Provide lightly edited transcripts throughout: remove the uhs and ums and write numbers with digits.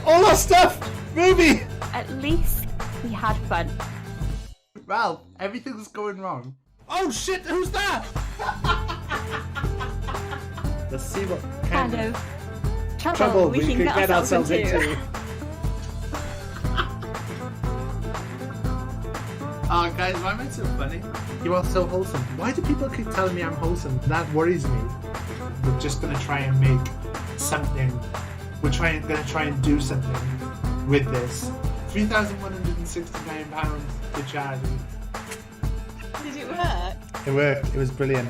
all our stuff! Ruby! At least we had fun. Ralph, everything's going wrong. Oh shit, who's that? Let's see what Kind of trouble we can get ourselves into. Oh guys, why am I so funny? You are so wholesome. Why do people keep telling me I'm wholesome? That worries me. We're just gonna try and make something. We're gonna try and do something with this. £3,169 to charity. Did it work? It worked. It was brilliant.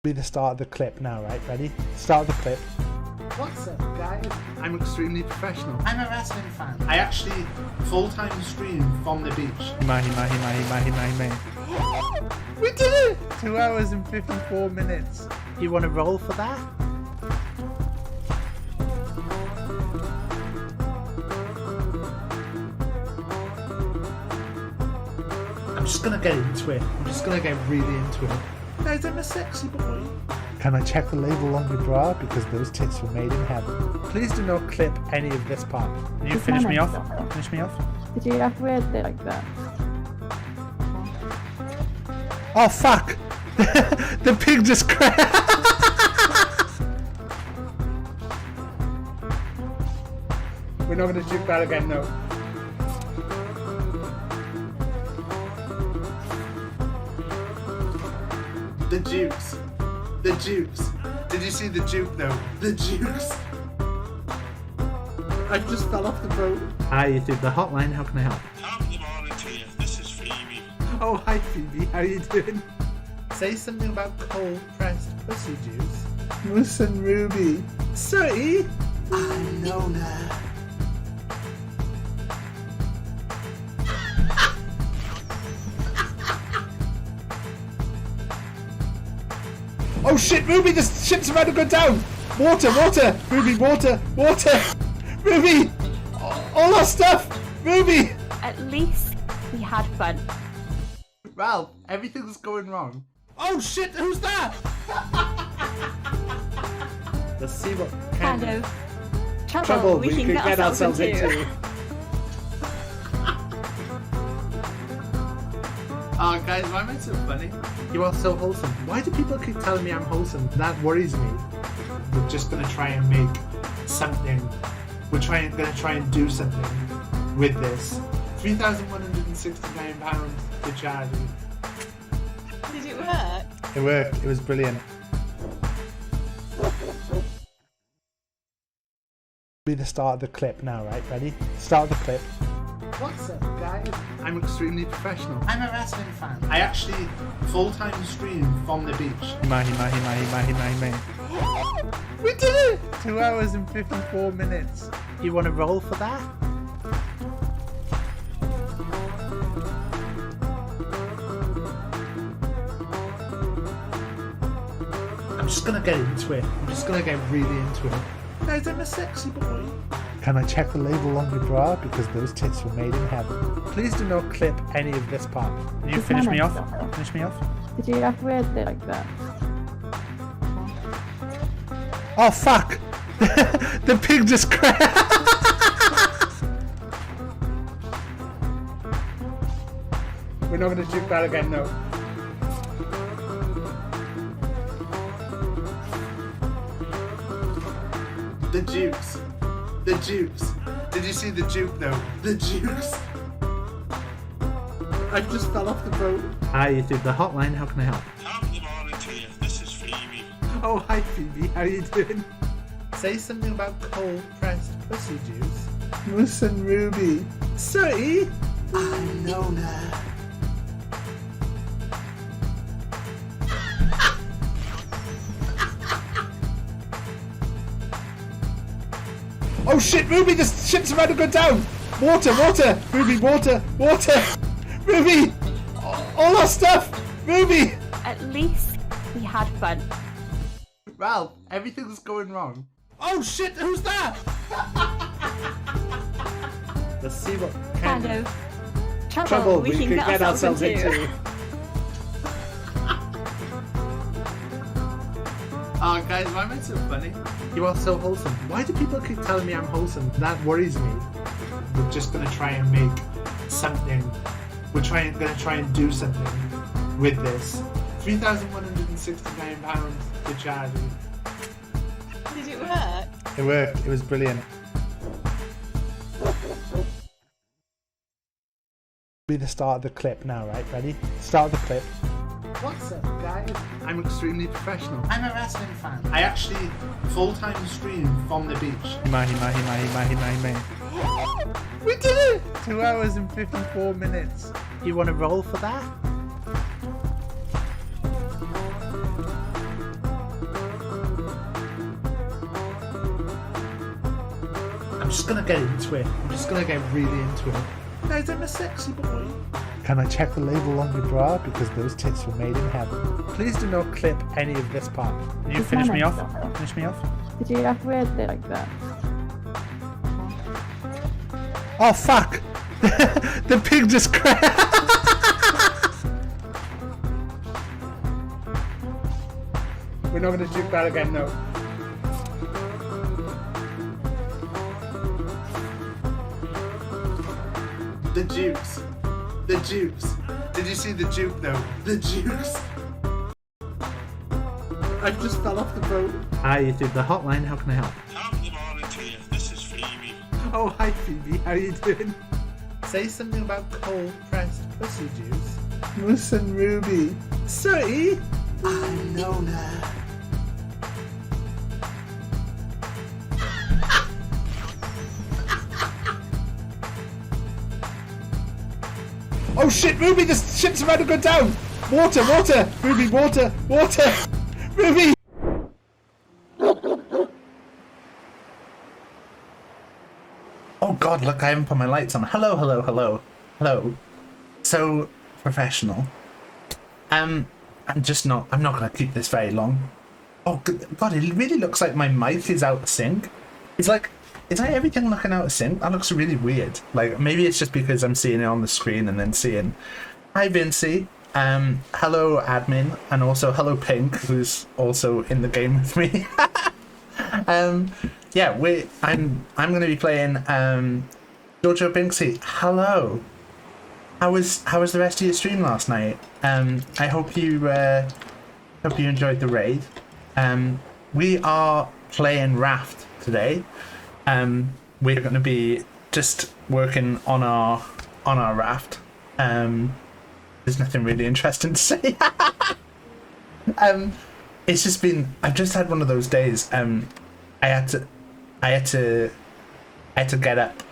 Be the start of the clip now, right? Ready? Start the clip. What's up, guys? I'm extremely professional. I'm a wrestling fan. I actually full-time stream from the beach. Mahi. We did it! 2 hours and 54 minutes. You want to roll for that? I'm just gonna get into it. I'm just gonna get really into it. Guys, I'm a sexy boy. Can I check the label on your bra? Because those tits were made in heaven. Please do not clip any of this part. Can you finish me off? Finish me off? Did you have weird thing like that? Oh fuck! The pig just crashed! We're not gonna juke that again, no. The jukes. The jukes. Did you see the juke though? The jukes. I just fell off the boat. Hi YouTube, the hotline, how can I help? Top of the morning to you, this is Phoebe. Oh hi Phoebe, how are you doing? Say something about cold pressed pussy juice. Moose and Ruby. Sorry? I'm Nona. Oh shit, Ruby, the ship's about to go down! Water! Ruby, water! Ruby! All our stuff! Ruby! At least we had fun. Ralph, everything's going wrong. Oh shit, who's that? Let's see what Kind of trouble we can get ourselves into. Oh guys, why am I so funny? You are so wholesome. Why do people keep telling me I'm wholesome? That worries me. We're just gonna try and make something. We're gonna try and do something with this. £3,169 to charity. Did it work? It worked. It was brilliant. Be the start of the clip now, right? Ready? Start the clip. What's up, guys? I'm extremely professional. I'm a wrestling fan. I actually full-time stream from the beach. Mahi. We did it! 2 hours and 54 minutes. You want to roll for that? I'm just gonna get into it. I'm just gonna get really into it. Guys, I'm a sexy boy. Can I check the label on your bra? Because those tits were made in heaven. Please do not clip any of this part. Can you finish me off? Finish me off? Did you have weird thing like that? Oh fuck! The pig just crashed! We're not gonna juke that again, no. The jukes. The jukes. Did you see the juke though? The jukes. I just fell off the boat. Hi YouTube, the hotline, how can I help? Top of the morning to you, this is Phoebe. Oh hi Phoebe, how are you doing? Say something about cold pressed pussy juice. Moose and Ruby. Sorry? I'm Nona. Oh shit, Ruby, the ship's about to go down! Water! Ruby, water! Ruby! All our stuff! Ruby! At least we had fun. Ralph, everything's going wrong. Oh shit, who's that? Let's see what Kind of trouble we can get ourselves into. Oh, guys, why am I so funny? You are so wholesome. Why do people keep telling me I'm wholesome? That worries me. We're just gonna try and make something. Gonna try and do something with this. £3,169 to charity. Did it work? It worked. It was brilliant. Be the start of the clip now, right? Ready? Start of the clip. What's up, guys? I'm extremely professional. I'm a wrestling fan. I actually full-time stream from the beach. Mahi. We did it! 2 hours and 54 minutes. You want to roll for that? I'm just gonna get into it. I'm just gonna get really into it. Guys, I'm a sexy boy. Can I check the label on your bra? Because those tits were made in heaven. Please do not clip any of this part. Can you finish me off? Finish me off? Did you have to wear it like that? Oh fuck! The pig just crashed! We're not gonna juke that again, no. The jukes. The jukes. Did you see the juke though? The jukes. I just fell off the boat. Hi, you through the hotline. How can I help? Top of the morning to you. This is Phoebe. Oh, hi Phoebe. How are you doing? Say something about cold pressed pussy juice. Listen, Ruby. Sorry. I'm Lola. Oh shit, Ruby, the ship's about to go down! Water! Ruby, water! Ruby! Oh god, look, I haven't put my lights on. Hello. So professional. I'm not gonna keep this very long. Oh god, it really looks like my mic is out of sync. It's like, is everything looking out of sync? That looks really weird. Like, maybe it's just because I'm seeing it on the screen and then seeing... Hi, Vincy. Hello, admin. And also, hello, Pink, who's also in the game with me. Yeah, I'm going to be playing Jojo Binksy. Hello. How was the rest of your stream last night? I hope you enjoyed the raid. We are playing Raft today. We're going to be just working on our raft. There's nothing really interesting to say. It's just been, I've just had one of those days. I had to get up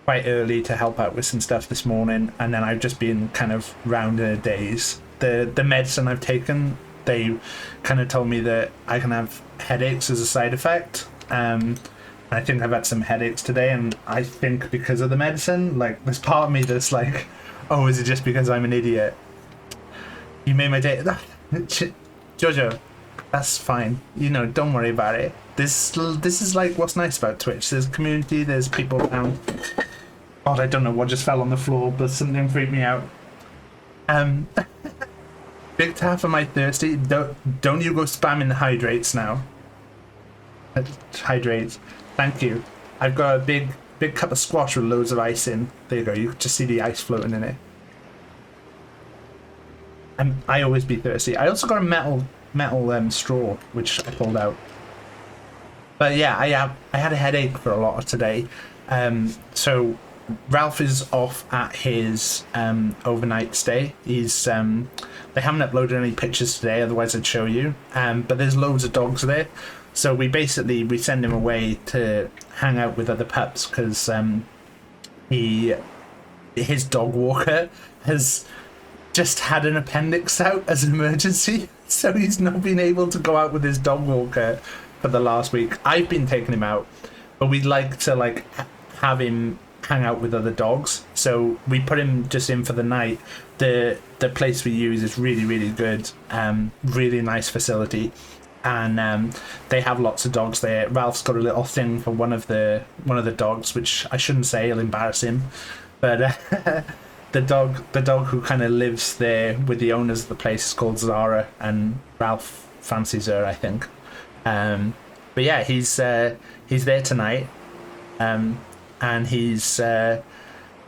quite early to help out with some stuff this morning, and then I've just been kind of round in a daze. The medicine I've taken, they kind of told me that I can have headaches as a side effect. I think I've had some headaches today, and I think because of the medicine, like, there's part of me that's like, oh, is it just because I'm an idiot? You made my day. Jojo, that's fine. You know, don't worry about it. This is like what's nice about Twitch. There's a community, there's people around. God, I don't know what just fell on the floor, but something freaked me out. Big Taff, am I thirsty? Don't you go spamming the hydrates now. Hydrates. Thank you. I've got a big cup of squash with loads of ice in. There you go. You can just see the ice floating in it. I always be thirsty. I also got a metal straw which I pulled out. But yeah, I had a headache for a lot of today. So Ralph is off at his overnight stay. He's they haven't uploaded any pictures today, otherwise I'd show you. But there's loads of dogs there. So we send him away to hang out with other pups because his dog walker has just had an appendix out as an emergency, so he's not been able to go out with his dog walker for the last week. I've been taking him out, but we'd like to have him hang out with other dogs, so we put him just in for the night. The place we use is really good, really nice facility. And they have lots of dogs there. Ralph's got a little thing for one of the dogs, which I shouldn't say, it'll embarrass him. But the dog who kind of lives there with the owners of the place is called Zara, and Ralph fancies her, I think. But yeah, he's there tonight, and we're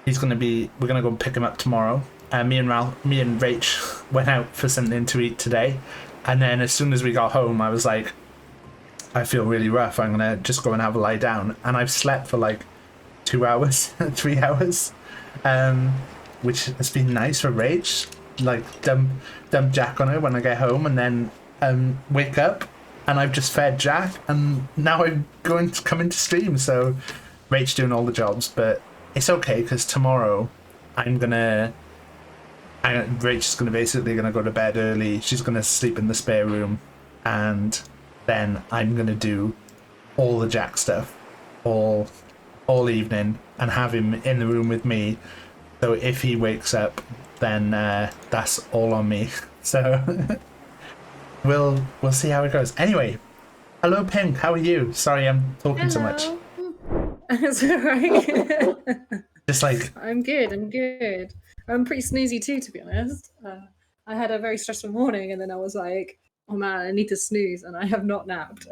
gonna go pick him up tomorrow. Me and Rach went out for something to eat today, and then as soon as we got home, I was like, I feel really rough. I'm gonna just go and have a lie down, and I've slept for like 2 hours, 3 hours, which has been nice for Rach. Like dump Jack on her when I get home, and then wake up, and I've just fed Jack, and now I'm going to come into stream. So Rach doing all the jobs, but it's okay because tomorrow Rach is basically gonna go to bed early. She's gonna sleep in the spare room, and then I'm gonna do all the Jack stuff all evening and have him in the room with me. So if he wakes up, then that's all on me. So we'll see how it goes. Anyway, hello Pink, how are you? Sorry, I'm talking so much. That's alright. Just like I'm good. I'm pretty snoozy too, to be honest. I had a very stressful morning, and then I was like, "Oh man, I need to snooze," and I have not napped.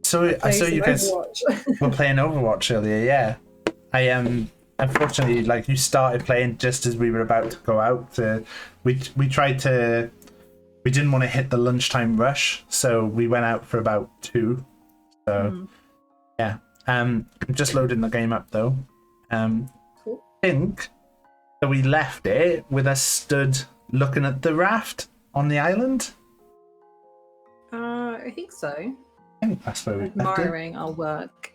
So I saw you guys were playing Overwatch earlier. Yeah, I unfortunately, like, you started playing just as we were about to go out. We didn't want to hit the lunchtime rush, so we went out for about 2. So yeah, I'm just loading the game up though. Cool. I think that we left it with us stood looking at the raft on the island. I think so. I think that's where we left it. Admiring our work.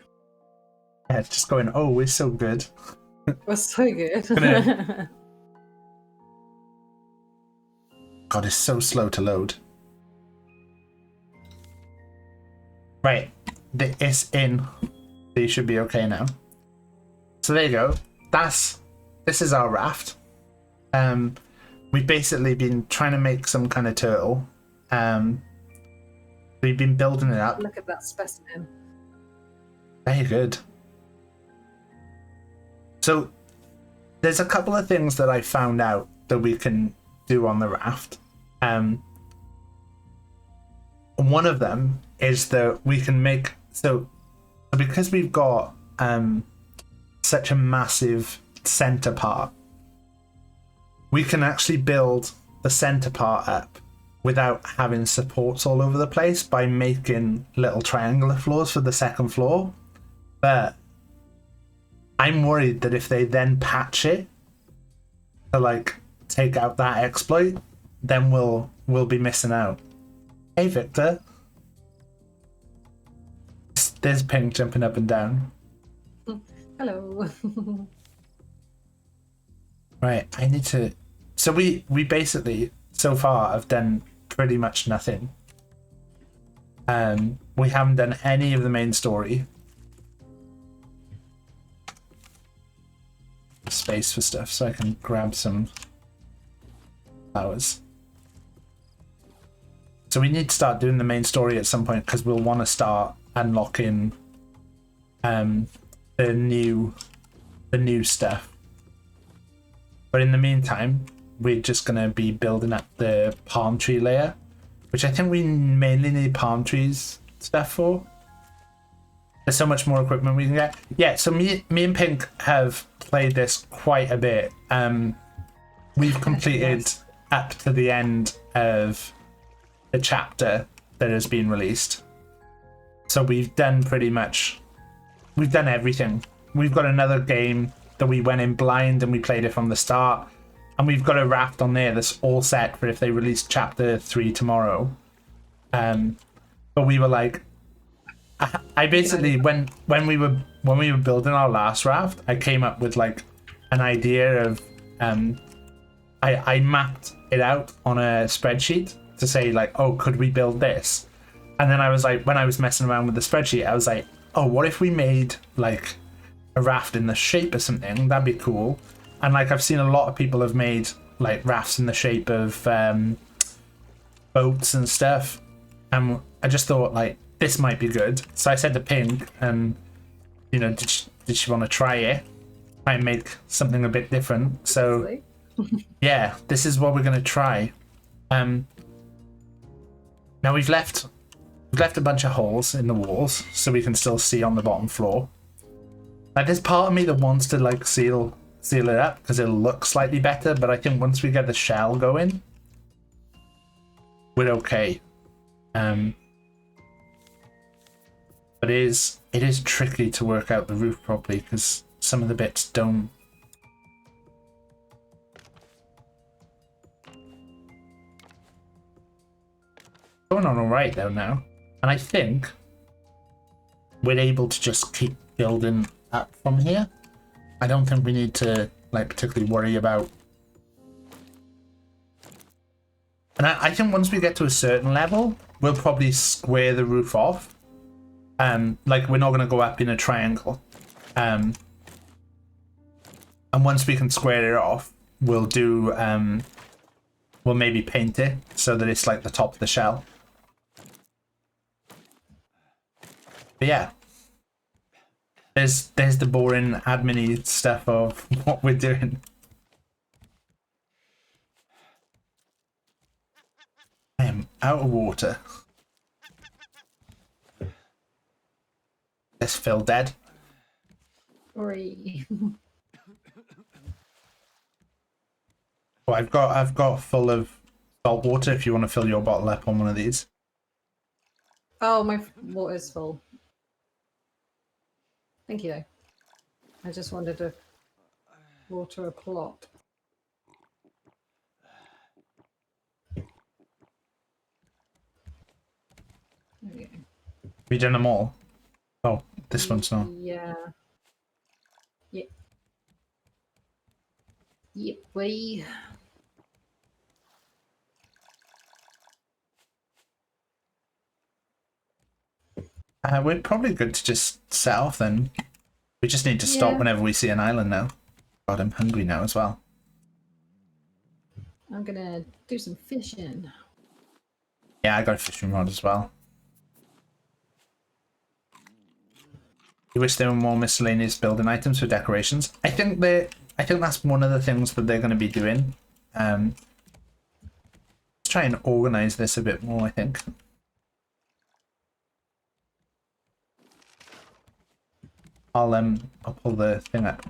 Yeah, just going, oh, we're so good. We're so good. God, it's so slow to load. Right, it's in. So you should be okay now. So there you go. This is our raft. We've basically been trying to make some kind of turtle. We've been building it up. Look at that specimen. Very good. So there's a couple of things that I found out that we can do on the raft. One of them is that we can make, so because we've got such a massive center part, we can actually build the center part up without having supports all over the place by making little triangular floors for the second floor. But I'm worried that if they then patch it to like take out that exploit, then we'll be missing out. Hey Victor. There's Pink jumping up and down. Hello. Right, I need to... So we basically, so far, have done pretty much nothing. We haven't done any of the main story. Space for stuff, so I can grab some flowers. So we need to start doing the main story at some point, because we'll want to start unlocking the new stuff. But in the meantime, we're just going to be building up the palm tree layer, which I think we mainly need palm trees stuff for. There's so much more equipment we can get. Yeah, so me and Pink have played this quite a bit. We've completed Yes. up to the end of the chapter that has been released. So we've done everything. We've got another game that we went in blind and we played it from the start. And we've got a raft on there that's all set for if they release chapter 3 tomorrow. But we were like, I basically, when we were building our last raft, I came up with like an idea of, I mapped it out on a spreadsheet to say like, oh, could we build this? And then I was like, when I was messing around with the spreadsheet, I was like, oh, what if we made like a raft in the shape of something? That'd be cool. And like, I've seen a lot of people have made like rafts in the shape of boats and stuff. And I just thought like, this might be good. So I said to Pink, you know, did she want to try it? Try and make something a bit different. So yeah, this is what we're going to try. Now Now we've left a bunch of holes in the walls so we can still see on the bottom floor. Like, there's part of me that wants to like seal it up because it'll look slightly better, but I think once we get the shell going, we're okay. But it is tricky to work out the roof properly because some of the bits don't. Going on alright though now, and I think we're able to just keep building up from here. I don't think we need to like particularly worry about. And I think once we get to a certain level, we'll probably square the roof off. Like, we're not going to go up in a triangle. And once we can square it off, we'll do, we'll maybe paint it so that it's like the top of the shell. But yeah, there's the boring admin-y stuff of what we're doing. I am out of water. Is Phil dead? Sorry. Well, I've got full of salt water if you want to fill your bottle up on one of these. Oh, my water's full. Thank you. I just wanted to water a plot. There we go. Have you done them all? Oh, this one's not. Yeah. Yep. Yep, we. We're probably good to just set off then. We just need to stop Yeah. whenever we see an island now. God, I'm hungry now as well. I'm gonna do some fishing. Yeah, I got a fishing rod as well. You wish there were more miscellaneous building items for decorations? I think that's one of the things that they're going to be doing. Let's try and organize this a bit more, I think. I'll pull the thing up.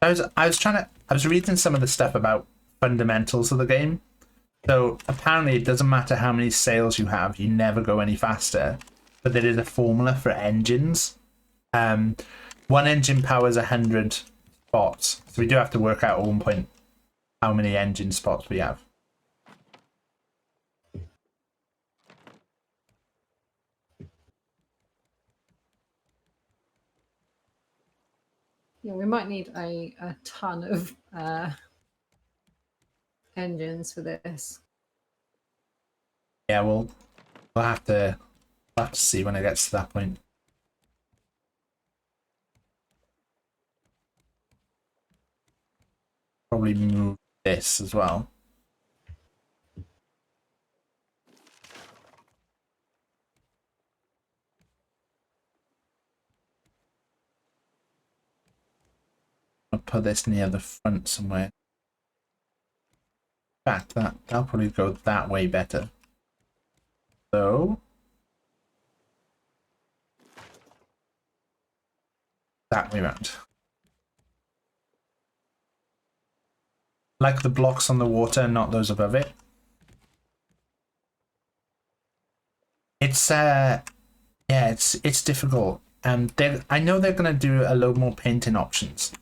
I was reading some of the stuff about fundamentals of the game. So apparently it doesn't matter how many sails you have, you never go any faster. But there is a formula for engines. One engine powers 100 spots, so we do have to work out at one point how many engine spots we have. Yeah, we might need a ton of engines for this. Yeah, we'll have to see when it gets to that point. Probably move this as well. I'll put this near the front somewhere. In fact, that'll probably go that way better. So that way around. Like the blocks on the water, not those above it. It's yeah, it's difficult. I know they're gonna do a load more painting options.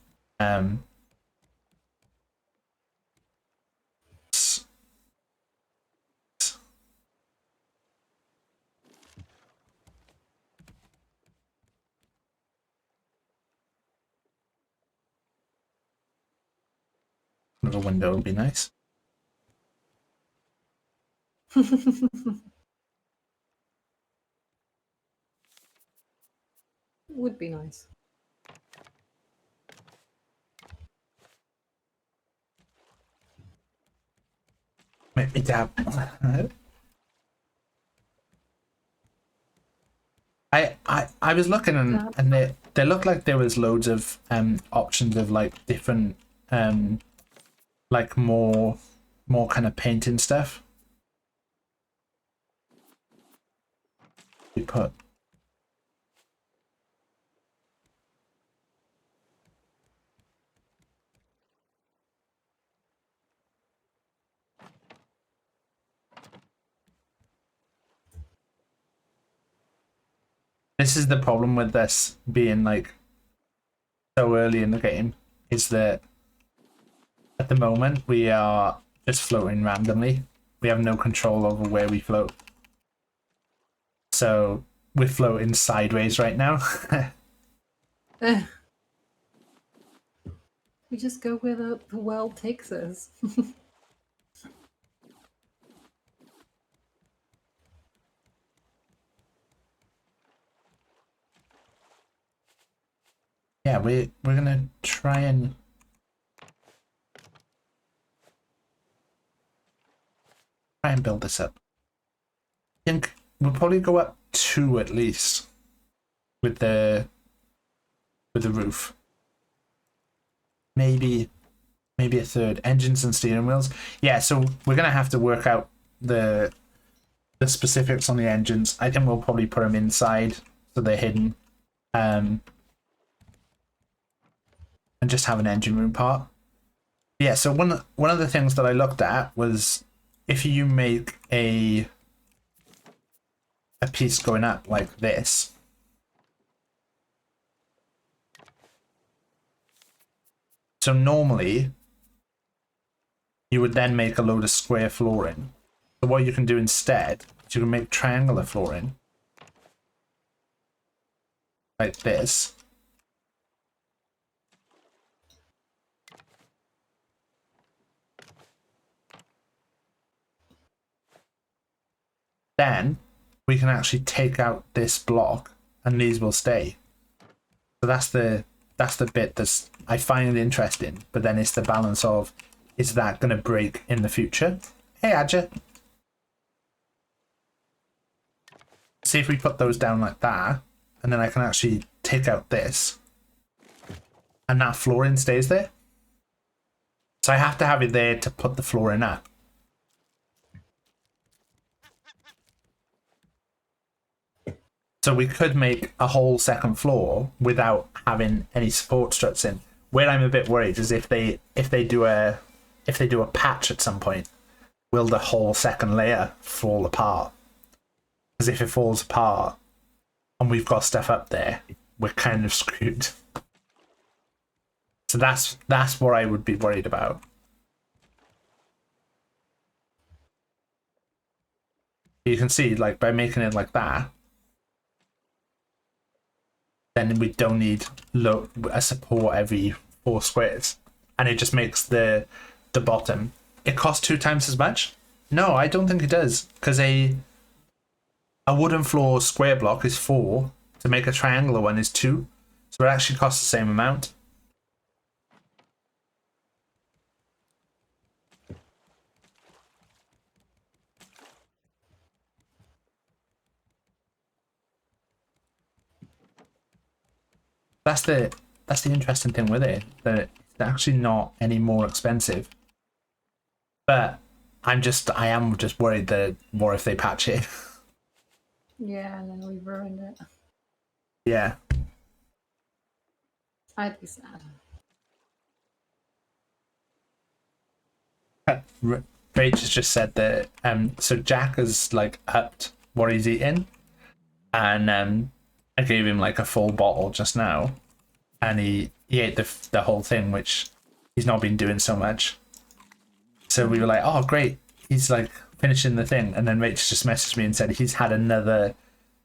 A window would be nice. Would be nice. Maybe dab. I was looking and they looked like there was loads of options of like different like more kind of painting stuff. we put? This is the problem with this being like so early in the game, is that at the moment we are just floating randomly. We have no control over where we float. So we're floating sideways right now. We just go where the world takes us. Yeah, we're gonna try and build this up. I think we'll probably go up 2 at least with the roof. Maybe a 3rd. Engines and steering wheels. Yeah, so we're gonna have to work out the specifics on the engines. I think we'll probably put them inside so they're hidden. And just have an engine room part. Yeah, so one of the things that I looked at was if you make a piece going up like this, so normally you would then make a load of square flooring. So what you can do instead is you can make triangular flooring like this. Then we can actually take out this block and these will stay. So that's the bit that's I find interesting, but then it's the balance of, is that going to break in the future? Hey Adja. See if we put those down like that, and then I can actually take out this and that flooring stays there. So I have to have it there to put the flooring up. So we could make a whole second floor without having any support struts in. Where I'm a bit worried is if they do a patch at some point, will the whole second layer fall apart? Because if it falls apart and we've got stuff up there, we're kind of screwed. So that's what I would be worried about. You can see, like, by making it like that, then we don't need a support every 4 squares, and it just makes the bottom. It costs 2 times as much? No, I don't think it does, because a wooden floor square block is 4. To make a triangular one is 2, so it actually costs the same amount. That's the interesting thing with it, that it's actually not any more expensive. But I am just worried that what if they patch it? Yeah, and then we've ruined it. Yeah. I'd be sad. Rach has just said that so Jack has like upped what he's eating, and I gave him like a full bottle just now, and he ate the whole thing, which he's not been doing so much. So we were like, oh great, he's like finishing the thing, and then Rach just messaged me and said he's had another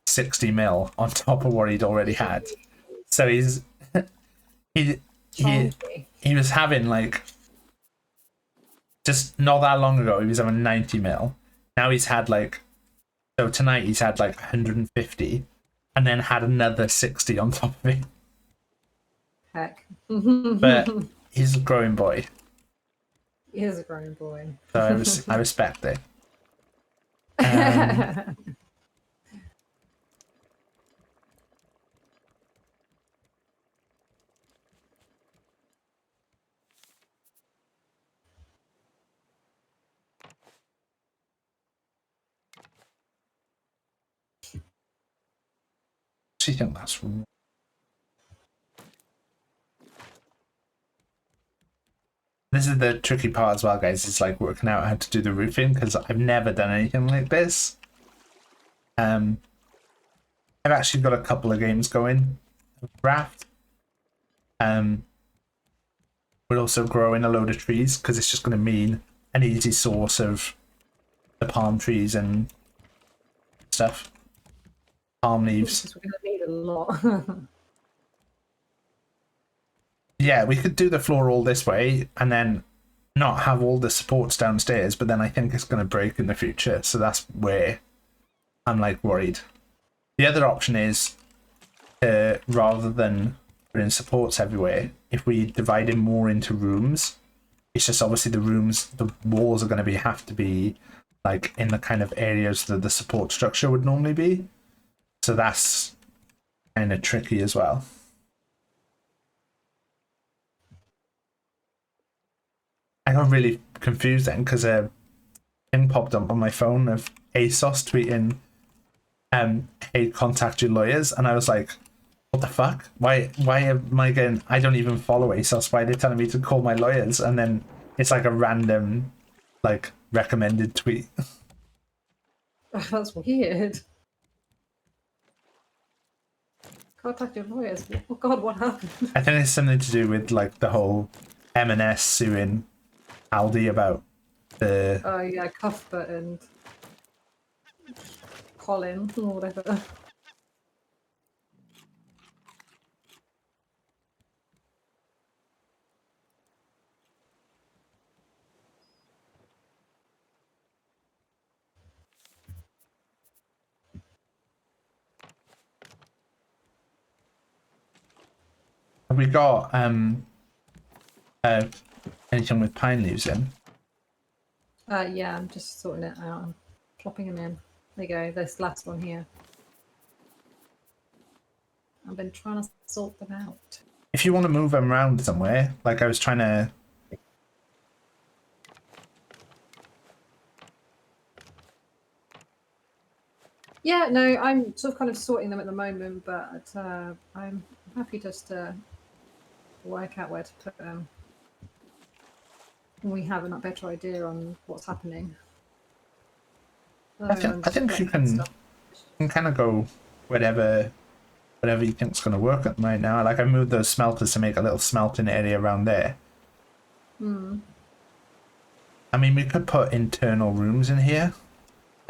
60 ml on top of what he'd already had. So he's he was having like, just not that long ago he was having 90 ml. Now he's had like, so tonight he's had like 150, and then had another 60 on top of it. Heck. But he's a growing boy. He is a growing boy. So I respect it. actually think that's... This is the tricky part as well, guys. It's like working out how to do the roofing because I've never done anything like this. I've actually got a couple of games going. Raft. We're also growing a load of trees because it's just going to mean an easy source of the palm trees and stuff. Palm leaves. We're gonna need a lot. Yeah, we could do the floor all this way and then not have all the supports downstairs, but then I think it's going to break in the future. So that's where I'm like worried. The other option is rather than putting supports everywhere, if we divide it more into rooms, it's just obviously the rooms, the walls are going to have to be like in the kind of areas that the support structure would normally be. So that's kind of tricky as well. I got really confused then because a thing popped up on my phone of ASOS tweeting, hey, contact your lawyers. And I was like, what the fuck? Why am I getting... I don't even follow ASOS. Why are they telling me to call my lawyers? And then it's like a random, like, recommended tweet. Oh, that's weird. Contact your lawyers. Oh god, what happened? I think it's something to do with, like, the whole M&S suing Aldi about the... Oh yeah, Cuthbert and Colin or whatever. Have we got anything with pine leaves in? Yeah, I'm just sorting it out. I'm plopping them in. There you go, this last one here. I've been trying to sort them out. If you want to move them around somewhere, like I was trying to... Yeah, no, I'm sort of kind of sorting them at the moment, but I'm happy just to work out where to put them. When we have a better idea on what's happening. I think you can kind of go whatever you think's going to work right now. Like I moved those smelters to make a little smelting area around there. Hmm. I mean, we could put internal rooms in here.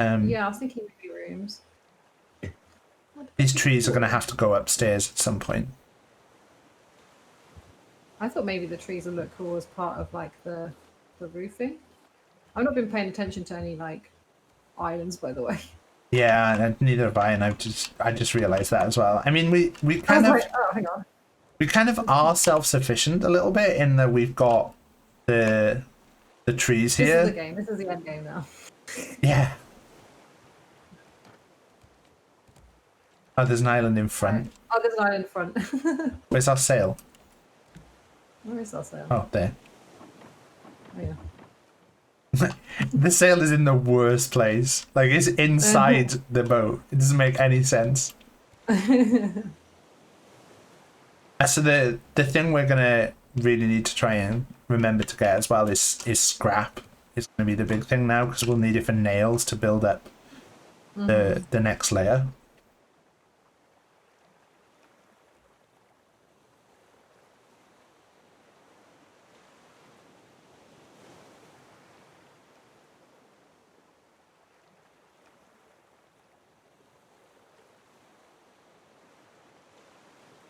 Yeah, I was thinking maybe rooms. These trees are going to have to go upstairs at some point. I thought maybe the trees would look cool as part of like the roofing. I've not been paying attention to any like islands, by the way. Yeah, and neither have I, and I just realised that as well. I mean, we kind of hang on. we kind of are self-sufficient a little bit in that we've got the trees here. This is the game. This is the end game now. Yeah. Oh, there's an island in front. Oh, there's an island in front. Where's our sail? Where is our sail? Oh, there. Oh, yeah. The sail is in the worst place. Like, it's inside the boat. It doesn't make any sense. So the thing we're gonna really need to try and remember to get as well is scrap. It's gonna be the big thing now because we'll need it for nails to build up the next layer.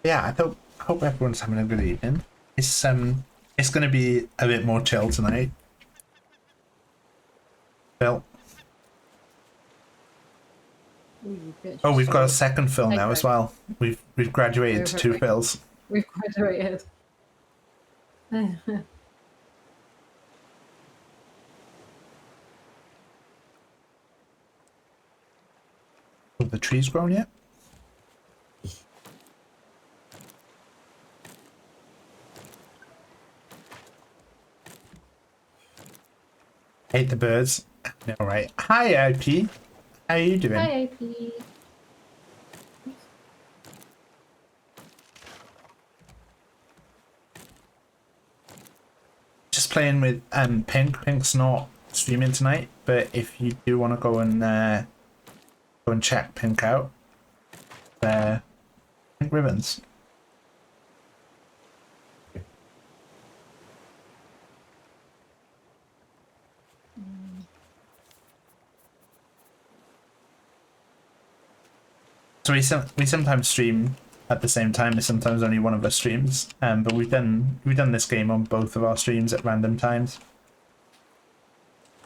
Yeah, I hope everyone's having a good evening. It's going to be a bit more chill tonight. Phil. Ooh, bitch. Oh, we've got a second Phil now as well. We've graduated to 2 Phils. We've graduated. Have the trees grown yet? Hate the birds. All right. Hi, IP. How are you doing? Hi, AP. playing with Pink. Pink's not streaming tonight, but if you do want to go and check Pink out, Pink Ribbons. So we sometimes stream at the same time. Sometimes only one of us streams. But we've done this game on both of our streams at random times.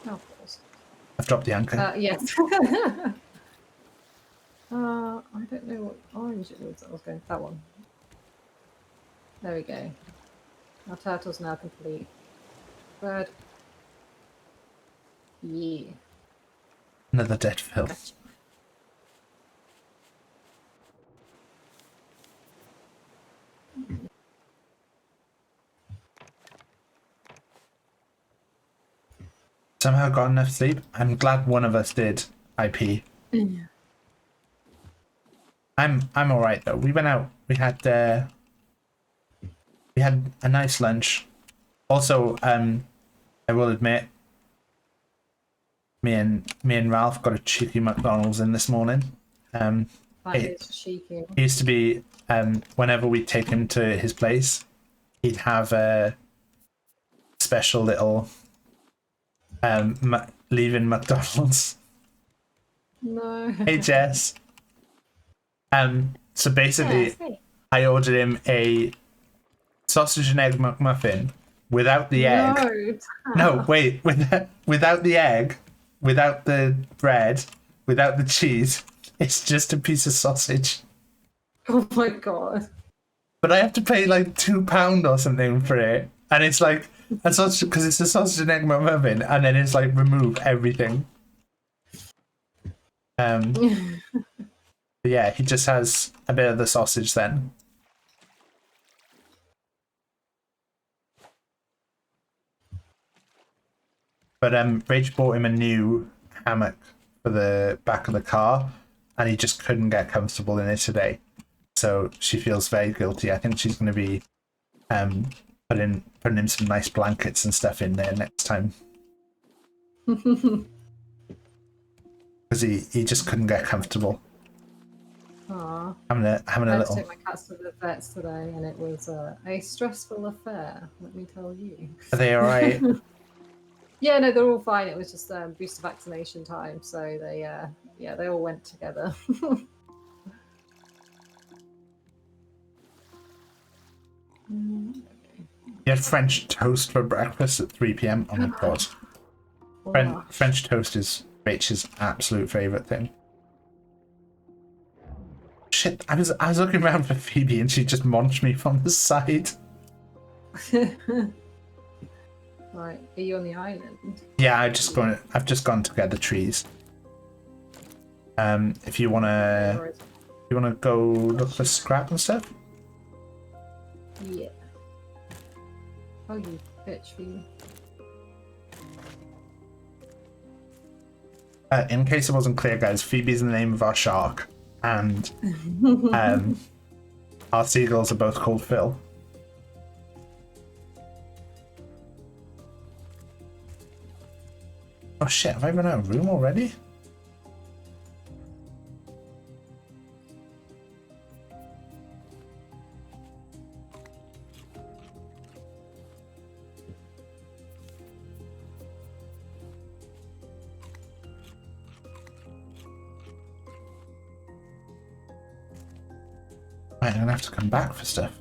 Oh, of course. I've dropped the anchor. Yes. I don't know what orange it was. I was going for that one. There we go. Our turtle's now complete. Bird. Yeah. Another dead Phil. Gotcha. Somehow got enough sleep. I'm glad one of us did. IP. Yeah. I'm all right though. We went out. We had a nice lunch. Also, I will admit, me and Ralph got a cheeky McDonald's in this morning. That is cheeky. It used to be whenever we take him to his place, he'd have a special little leaving McDonald's. No. Hey Jess. So basically, Yeah, hey. I ordered him a sausage and egg McMuffin without the egg. No, wait, without the egg, without the bread, without the cheese. It's just a piece of sausage. Oh my god. But I have to pay like £2 or something for it, and it's like a sausage because it's a sausage and egg McMuffin, and then it's like remove everything. Yeah, he just has a bit of the sausage then. But Rach bought him a new hammock for the back of the car, and he just couldn't get comfortable in it today. So she feels very guilty. I think she's going to be putting him some nice blankets and stuff in there next time. Because he just couldn't get comfortable. Aww. Having a I had little. to take my cats to the vets today, and it was a stressful affair, let me tell you. Are they all right? Yeah, no, they're all fine. It was just booster vaccination time, so they all went together. You had French toast for breakfast at 3 p.m. Oh my god. Wow. French toast is Rach's absolute favourite thing. Shit, I was looking around for Phoebe and she just munched me from the side. Right, are you on the island? Yeah, I've just gone to get the trees. If you wanna go look for scrap and stuff? Yeah. Oh, you bitch, Phoebe. In case it wasn't clear, guys, Phoebe's the name of our shark, and our seagulls are both called Phil. Oh shit, have I run out of room already? Right, I'm gonna have to come back for stuff.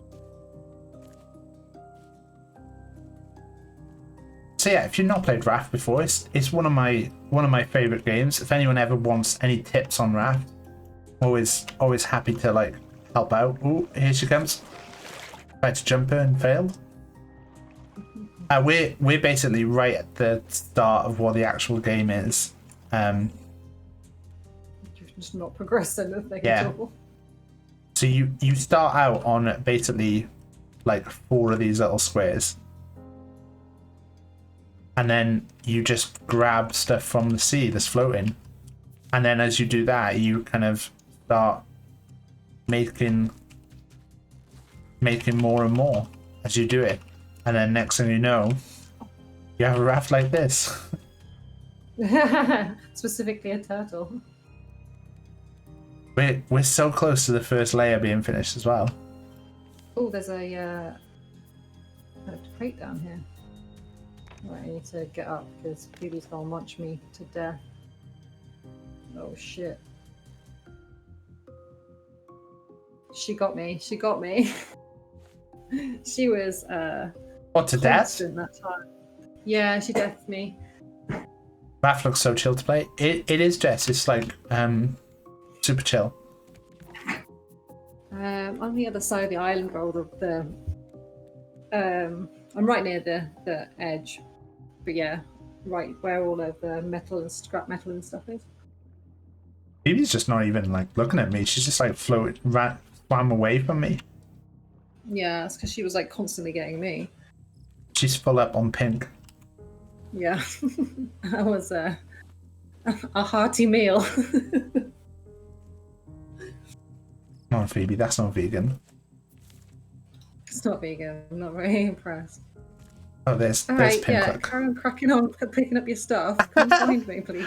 So yeah, if you've not played Raft before, it's one of my favorite games. If anyone ever wants any tips on Raft, always happy to like help out. Oh, here she comes. Tried to jump her and failed. We're basically right at the start of what the actual game is. You've just not progressed anything Yeah. at all. So you start out on basically like 4 of these little squares. And then you just grab stuff from the sea that's floating. And then as you do that, you kind of start making more and more as you do it. And then next thing you know, You have a raft like this. Specifically a turtle. We're so close to the first layer being finished as well. Oh, there's a crate down here. Right, I need to get up because Phoebe's gonna munch me to death. Oh shit. She got me. She got me. She was What, to death? constant that time. Yeah, she deathed me. Raft looks so chill to play. It is Jess. It's like super chill. On the other side of the island, roll I'm right near the edge, but yeah, right where all of the metal and scrap metal and stuff is. Phoebe's just not even like looking at me. She's just like swam away from me. Yeah, it's because she was like constantly getting me. She's full up on pink. Yeah, that was a hearty meal. Come on, Phoebe, that's not vegan. It's not vegan. I'm not very impressed. Oh, there's Alright, pink. yeah, Look. carry on cracking on, picking up your stuff. Come find me, please.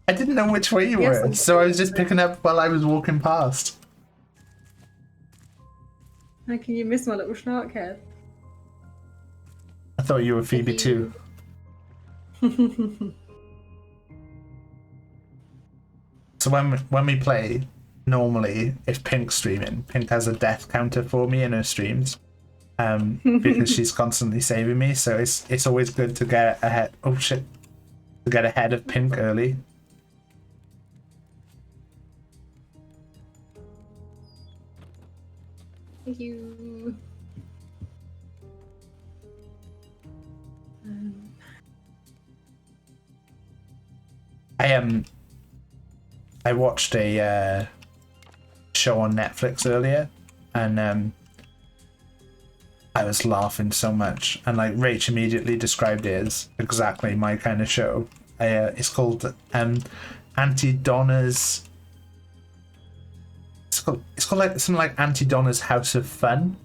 I didn't know which way you Yes, were, I'm so I was just sorry. picking up while I was walking past. How can you miss my little shark head? I thought you were Phoebe too. So when we play, normally if Pink's streaming, Pink has a death counter for me in her streams, because she's constantly saving me. So it's always good to get ahead. Oh shit! To get ahead of Pink early. Thank you. I watched a show on Netflix earlier, and I was laughing so much, and like Rach immediately described it as exactly my kind of show. It's called Auntie Donna's. It's called like something like Auntie Donna's House of Fun,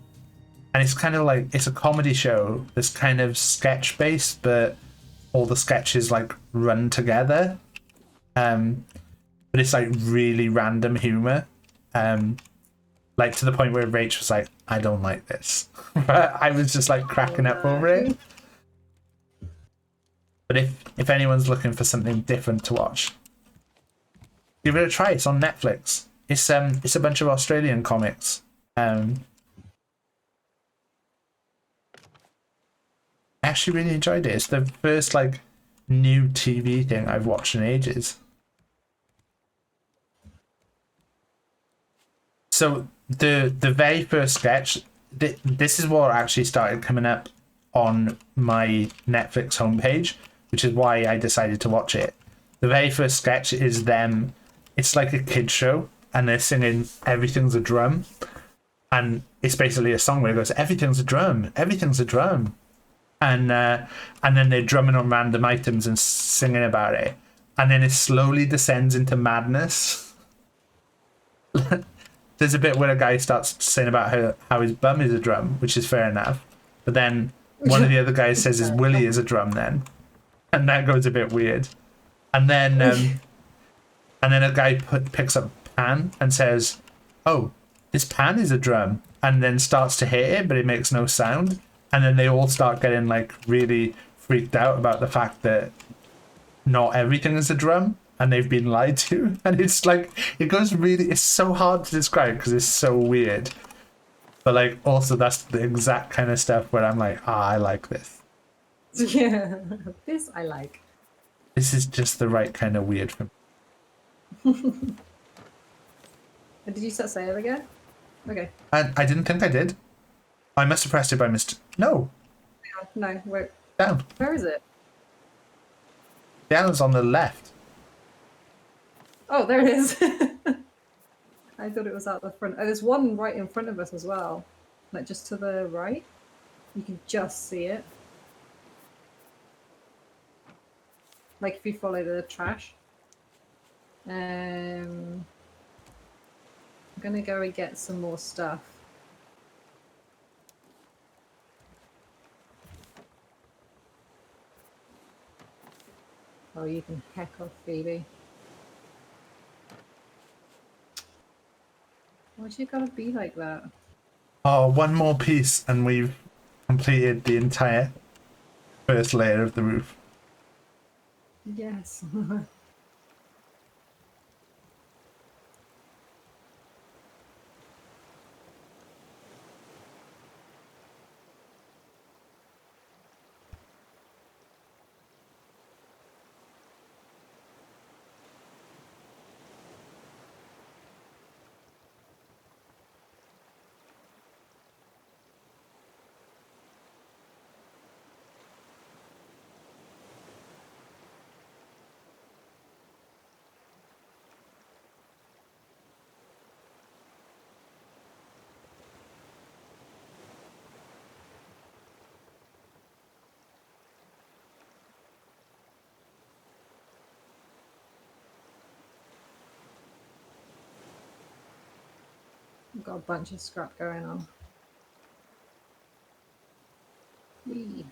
and it's kind of like it's a comedy show that's kind of sketch based, but all the sketches like run together. But it's like really random humor, like to the point where Rach was like, "I don't like this." I was just like cracking up over it. But if anyone's looking for something different to watch, give it a try. It's on Netflix. It's a bunch of Australian comics. I actually really enjoyed it. It's the first like new TV thing I've watched in ages. So the very first sketch, this is what actually started coming up on my Netflix homepage, which is why I decided to watch it. The very first sketch is them. It's like a kid show, and they're singing "Everything's a Drum," and it's basically a song where it goes, "Everything's a drum, everything's a drum," and then they're drumming on random items and singing about it, and then it slowly descends into madness. There's a bit where a guy starts saying about how his bum is a drum, which is fair enough. But then one of the other guys says his willy is a drum then. And that goes a bit weird. And then a guy picks up a pan and says, "Oh, this pan is a drum." And then starts to hit it, but it makes no sound. And then they all start getting like really freaked out about the fact that not everything is a drum. And they've been lied to, and it's like it's so hard to describe because it's so weird, but like also that's the exact kind of stuff where I'm like, I like this. Yeah, this I like. This is just the right kind of weird for me. Did you start save again? Okay. I didn't think I did. I must have pressed it by mistake. No, No, wait. down. Where is it? Down's on the left. Oh, there it is. I thought it was out the front. Oh, there's one right in front of us as well. Like just to the right. You can just see it. Like if you follow the trash. I'm gonna go and get some more stuff. Oh, you can heck off, Phoebe. Why'd you gotta be like that? Oh, one more piece and we've completed the entire first layer of the roof. Yes. I've got a bunch of scrap going on. Whee.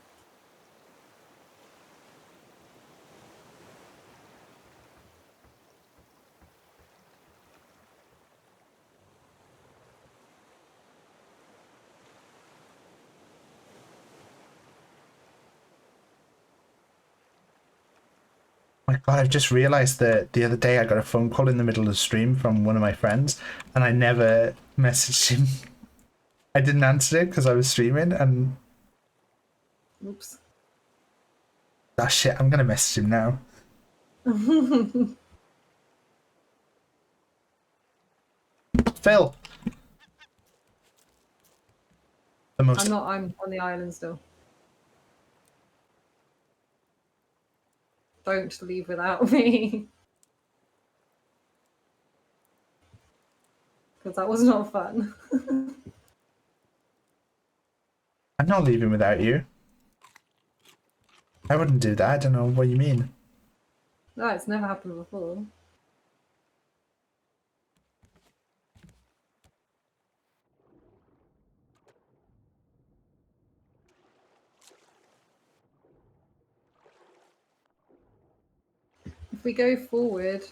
My God, I've just realised that the other day I got a phone call in the middle of the stream from one of my friends and I never messaged him. I didn't answer it because I was streaming and... Oops. Ah, shit, I'm going to message him now. Phil! The most... I'm on the island still. Don't leave without me. Because that was not fun. I'm not leaving without you. I wouldn't do that. I don't know what you mean. No, it's never happened before. If we go forward,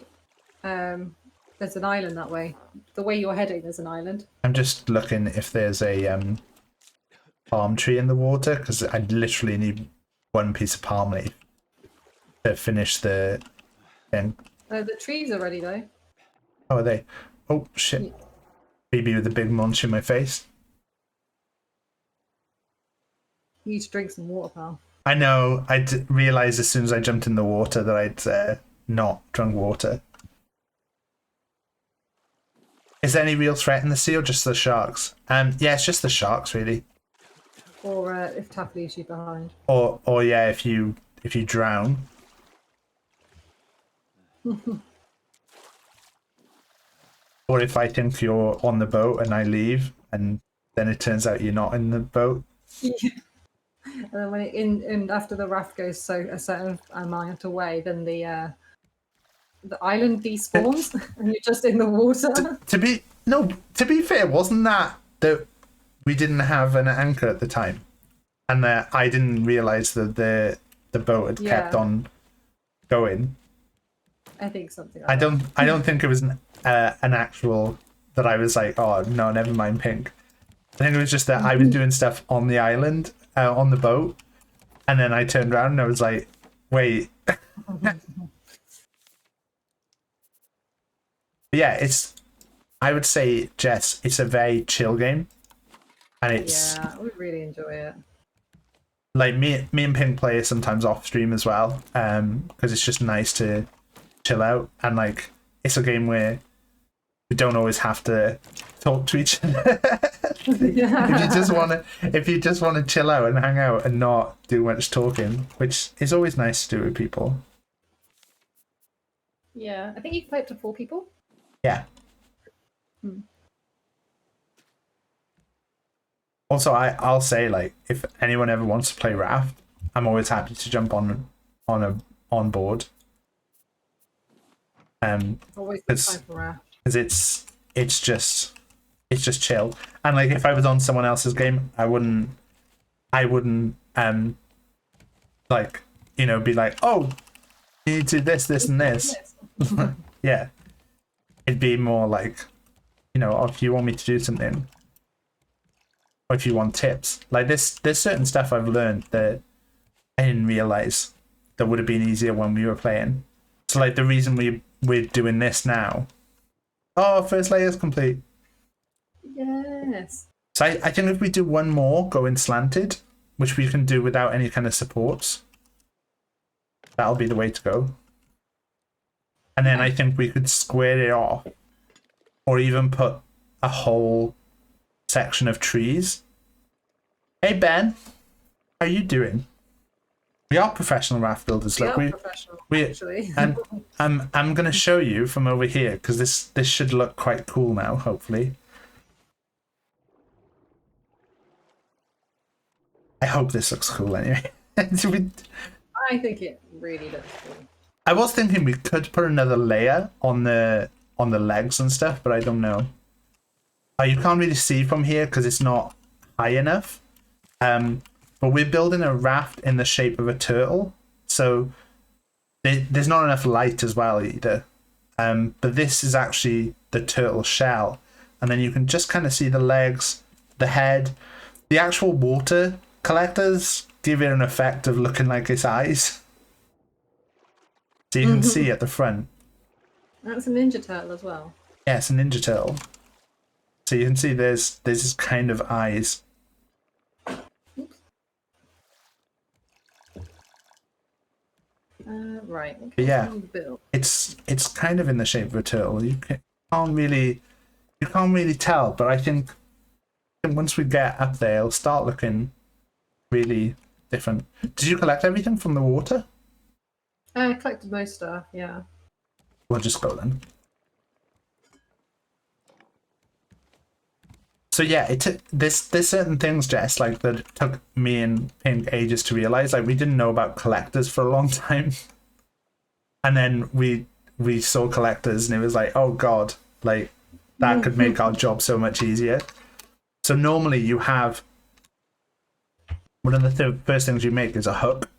there's an island that way. The way you're heading, there's an island. I'm just looking if there's a palm tree in the water because I literally need one piece of palm leaf to finish the thing. The trees are ready though. Oh, are they? Oh, shit. Yeah. Baby with a big munch in my face. You need to drink some water, pal. I know. I realised as soon as I jumped in the water that I'd not drunk water. Is there any real threat in the sea or just the sharks? Yeah, it's just the sharks, really. Or if Taff leaves you behind. Or yeah, if you drown. Or if I think you're on the boat and I leave, and then it turns out you're not in the boat. Yeah. And then when and after the raft goes a certain amount away, then the island despawns and you're just in the water. To be fair, wasn't that we didn't have an anchor at the time, and that I didn't realise that the boat had kept on going. I think something like I don't think it was an actual that I was like, oh no, never mind, pink. I think it was just that I was doing stuff on the island, on the boat, and then I turned around and I was like, wait. Yeah, I would say, Jess, it's a very chill game, and it's we really enjoy it. like me and Pink play it sometimes off stream as well, because it's just nice to chill out, and like it's a game where we don't always have to talk to each other. If you just want to chill out and hang out and not do much talking, which is always nice to do with people. Yeah, I think you can play up to 4 people. Yeah. Also, I'll say, like, if anyone ever wants to play Raft, I'm always happy to jump on board. Always good time for Raft. Because it's just chill. And like, if I was on someone else's game, I wouldn't like, you know, be like, oh, you need to do this, this, and this. Yeah. It'd be more like, you know, if you want me to do something, or if you want tips. Like this, there's certain stuff I've learned that I didn't realize that would have been easier when we were playing. So like the reason we're doing this now. Oh, first layer's complete. Yes. So I think if we do one more going slanted, which we can do without any kind of supports, that'll be the way to go. And then I think we could square it off, or even put a whole section of trees. Hey Ben, how are you doing? We are professional raft builders. Look, We are professional, actually. and I'm gonna show you from over here because this should look quite cool now. Hopefully, I hope this looks cool anyway. I think it really looks cool. I was thinking we could put another layer on the legs and stuff, but I don't know. You can't really see from here because it's not high enough. But we're building a raft in the shape of a turtle, so there's not enough light as well either. But this is actually the turtle shell, and then you can just kind of see the legs, the head, the actual water collectors give it an effect of looking like its eyes. So you can see at the front. That's a Ninja Turtle as well. Yeah, it's a Ninja Turtle. So you can see there's this kind of eyes. Right. Okay, But yeah, build. it's kind of in the shape of a turtle. You can't really tell, but I think once we get up there, it'll start looking really different. Did you collect everything from the water? I collected most stuff. Yeah. We'll just go then. So yeah, there's certain things, Jess, like that it took me and Pink ages to realize. Like we didn't know about collectors for a long time, and then we saw collectors, and it was like, oh god, like that could make our job so much easier. So normally you have one of the first things you make is a hook,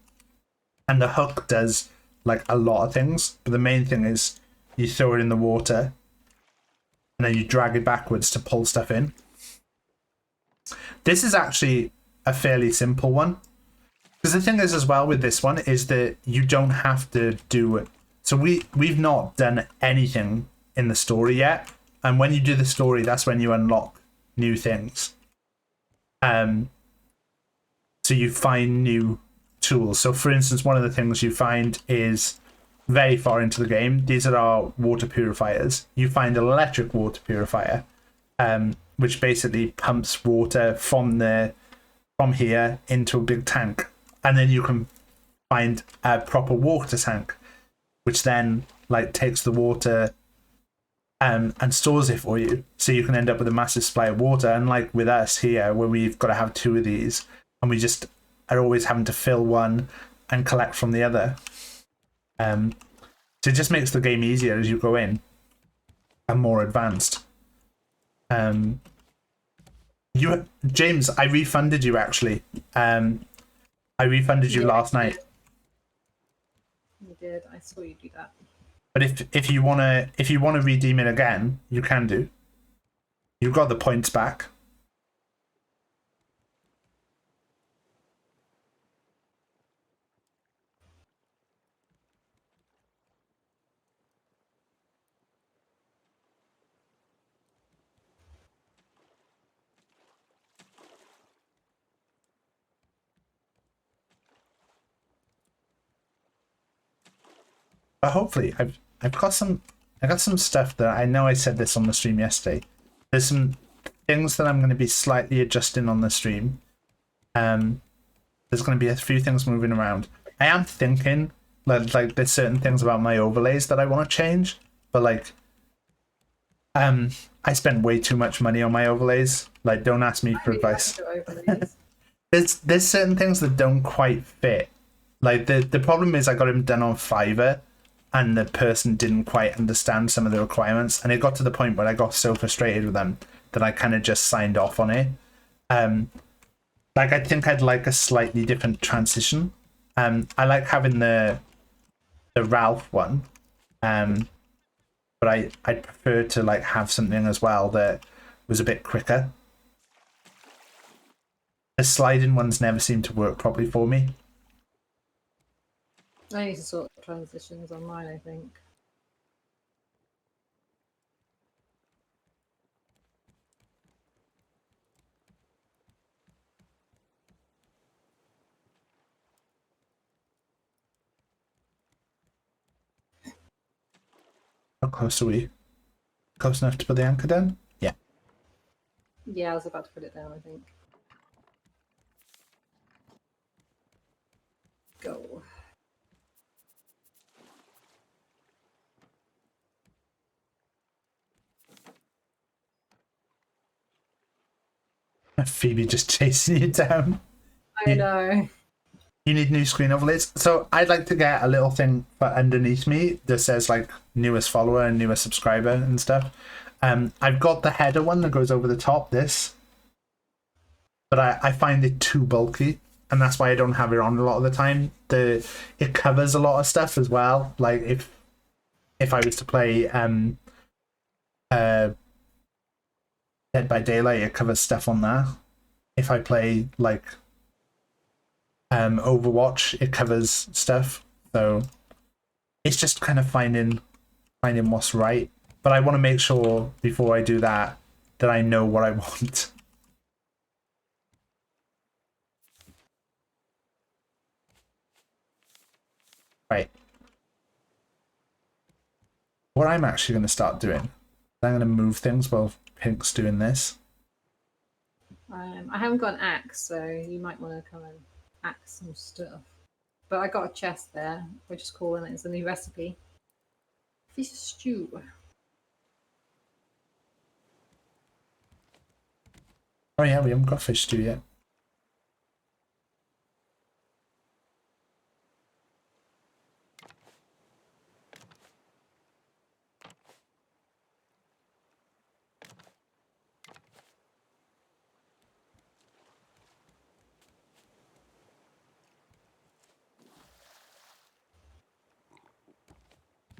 and the hook does like a lot of things, but the main thing is you throw it in the water, and then you drag it backwards to pull stuff in. This is actually a fairly simple one. Because the thing is as well with this one is that you don't have to do it. So we've not done anything in the story yet. And when you do the story, that's when you unlock new things. So you find new tools. So for instance, one of the things you find is very far into the game. These are our water purifiers. You find an electric water purifier. Which basically pumps water from here into a big tank, and then you can find a proper water tank, which then like takes the water and stores it for you, so you can end up with a massive supply of water. And like with us here, where we've got to have two of these, and we just are always having to fill one and collect from the other. So it just makes the game easier as you go in and more advanced. James, I refunded you actually. I refunded you last night. You did. I saw you do that. But if you wanna redeem it again, you can do. You've got the points back. But hopefully, I got some stuff that I know I said this on the stream yesterday. There's some things that I'm going to be slightly adjusting on the stream. There's going to be a few things moving around. I am thinking like there's certain things about my overlays that I want to change, but like I spent way too much money on my overlays. Like, don't ask me for advice. There's certain things that don't quite fit. Like the problem is I got him done on Fiverr, and the person didn't quite understand some of the requirements, and it got to the point where I got so frustrated with them that I kind of just signed off on it. Like I think I'd like a slightly different transition. I like having the the Ralph one. But I'd prefer to like have something as well that was a bit quicker. The sliding ones never seem to work properly for me. I need to sort transitions on mine, I think. How close are we? Close enough to put the anchor down? Yeah. Yeah, I was about to put it down, I think. Go. Phoebe just chasing you down. I know. You need new screen overlays. So I'd like to get a little thing for underneath me that says like newest follower and newest subscriber and stuff. I've got the header one that goes over the top, this. But I find it too bulky, and that's why I don't have it on a lot of the time. It covers a lot of stuff as well. Like if I was to play Dead by Daylight, it covers stuff on that. If I play like Overwatch, it covers stuff. So it's just kind of finding what's right. But I want to make sure before I do that I know what I want. Right. What I'm actually going to start doing, I'm going to move things while Pink's doing this. I haven't got an axe, so you might want to come and axe some stuff. But I got a chest there, which is cool, and it's a new recipe. Fish stew. Oh yeah, we haven't got fish stew yet.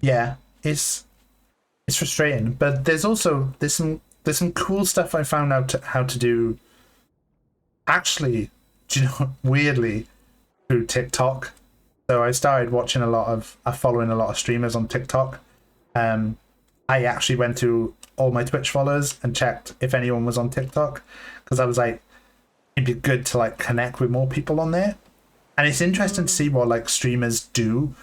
Yeah, it's frustrating, but there's some cool stuff I found out how to do. Actually, do you know, weirdly, through TikTok. So I started watching following a lot of streamers on TikTok. I actually went to all my Twitch followers and checked if anyone was on TikTok, because I was like, it'd be good to like connect with more people on there. And it's interesting to see what like streamers do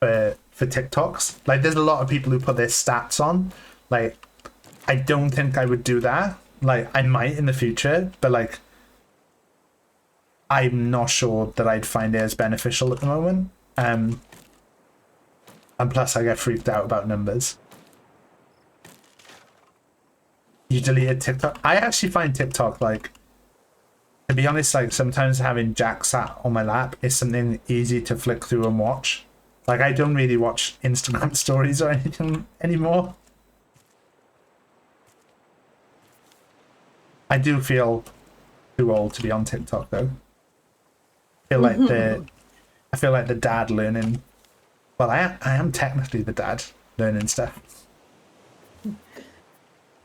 for TikToks. Like there's a lot of people who put their stats on. Like I don't think I would do that. Like I might in the future, but like I'm not sure that I'd find it as beneficial at the moment. And plus I get freaked out about numbers. You deleted TikTok? I actually find TikTok, like, to be honest, like sometimes having Jack sat on my lap is something easy to flick through and watch. Like I don't really watch Instagram stories or anything anymore. I do feel too old to be on TikTok though. I feel like the dad learning. Well, I am technically the dad learning stuff.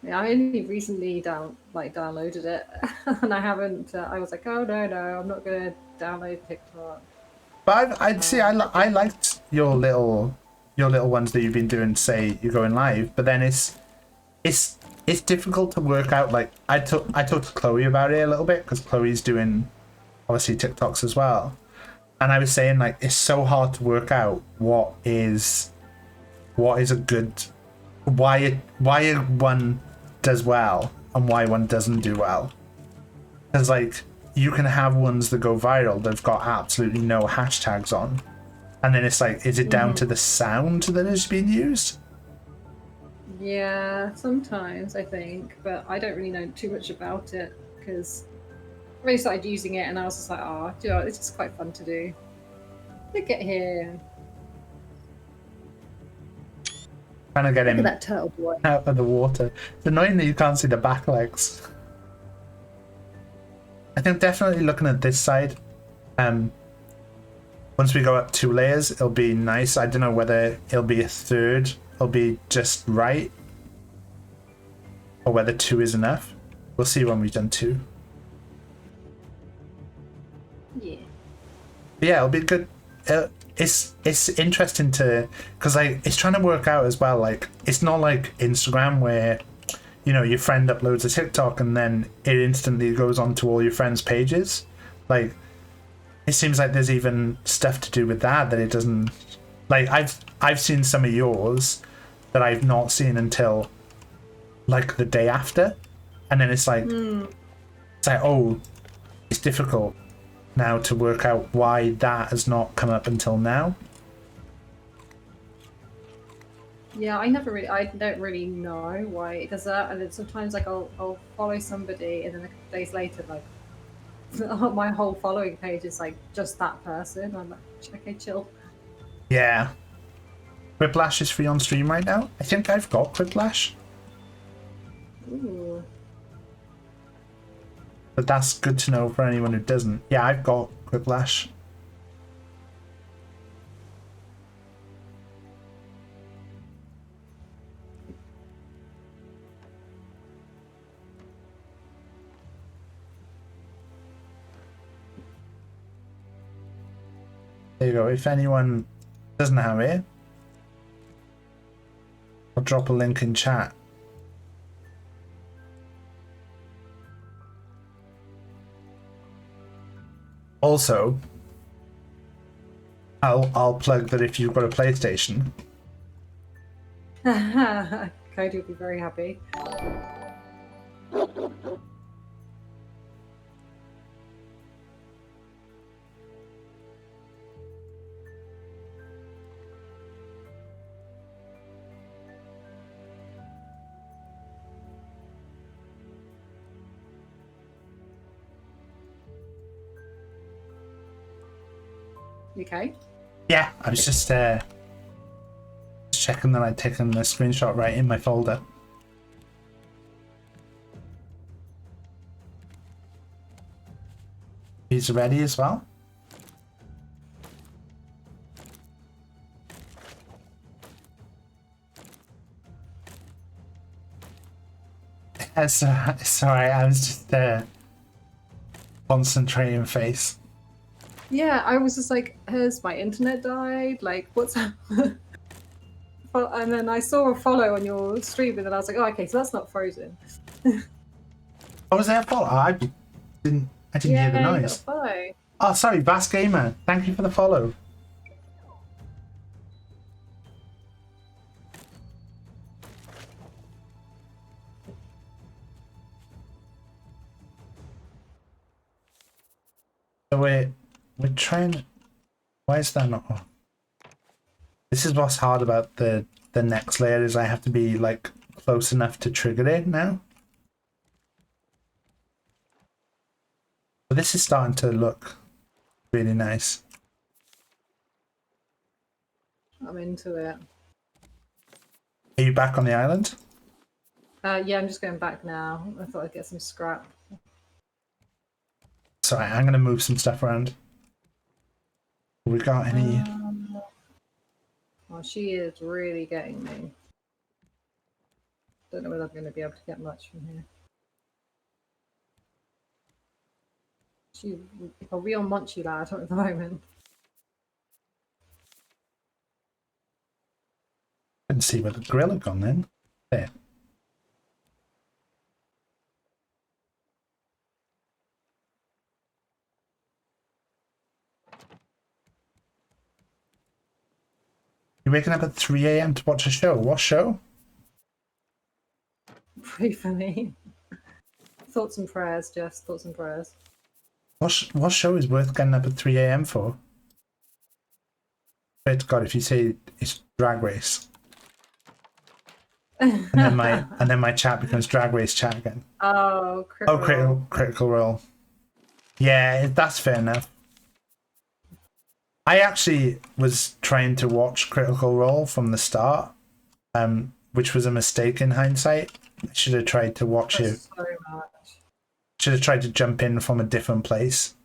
Yeah, I only recently downloaded it, and I haven't. I was like, oh no, I'm not gonna download TikTok. But I'd say I liked your little ones that you've been doing. Say you're going live, but then it's difficult to work out. Like I talked to Chloe about it a little bit, because Chloe's doing obviously TikToks as well, and I was saying like it's so hard to work out what is a good, why one does well and why one doesn't do well. Because like you can have ones that go viral that've got absolutely no hashtags on, and then it's like, is it down to the sound that is being used? Yeah, sometimes I think, but I don't really know too much about it, because I really started using it and I was just like, oh, do you know, it's just quite fun to do. Look at him. Trying to get Look him at that turtle boy. out of the water. It's annoying that you can't see the back legs. I think definitely looking at this side, once we go up 2 layers, it'll be nice. I don't know whether it'll be a 3rd, it'll be just right, or whether 2 is enough. We'll see when we've done 2. Yeah. But yeah, it'll be good. It's interesting to, because like it's trying to work out as well. Like it's not like Instagram where, you know, your friend uploads a TikTok and then it instantly goes onto all your friends' pages. Like it seems like there's even stuff to do with that it doesn't. Like I've seen some of yours that I've not seen until like the day after, and then it's like oh, it's difficult now to work out why that has not come up until now. Yeah, I don't really know why it does that, and then sometimes like I'll follow somebody, and then a couple of days later, like my whole following page is like just that person. I'm like, okay, chill. Yeah. Whiplash is free on stream right now. I think I've got Whiplash. Ooh. But that's good to know for anyone who doesn't. Yeah, I've got Whiplash. There you go. If anyone doesn't have it, I'll drop a link in chat. Also, I'll plug that if you've got a PlayStation. Cody will be very happy. Okay. Yeah, I was just checking that I'd taken the screenshot right in my folder. He's ready as well. Sorry, I was just concentrating face. Yeah, I was just like, has my internet died? Like, what's happened? And then I saw a follow on your stream, and then I was like, oh, okay, so that's not frozen. Oh, was there a follow? I didn't hear the noise. You got a follow. Oh, sorry, Bass Gamer. Thank you for the follow. So we're trying. Why is that not? Oh. This is what's hard about the next layer is I have to be like close enough to trigger it now. But this is starting to look really nice. I'm into it. Are you back on the island? Yeah, I'm just going back now. I thought I'd get some scrap. Sorry, I'm going to move some stuff around. Have we got any... Oh, she is really getting me. Don't know whether I'm going to be able to get much from here. She's a real munchy lad at the moment. I didn't see where the grill had gone then. There. You're waking up at 3 AM to watch a show. What show? Pray for me. Thoughts and prayers, Jess. Thoughts and prayers. What show is worth getting up at 3 AM for? Swear to God, if you say it's Drag Race, and then my chat becomes Drag Race chat again. Oh, Critical Role. Yeah, that's fair enough. I actually was trying to watch Critical Role from the start, which was a mistake in hindsight. I should have tried to watch it. So much. Should have tried to jump in from a different place.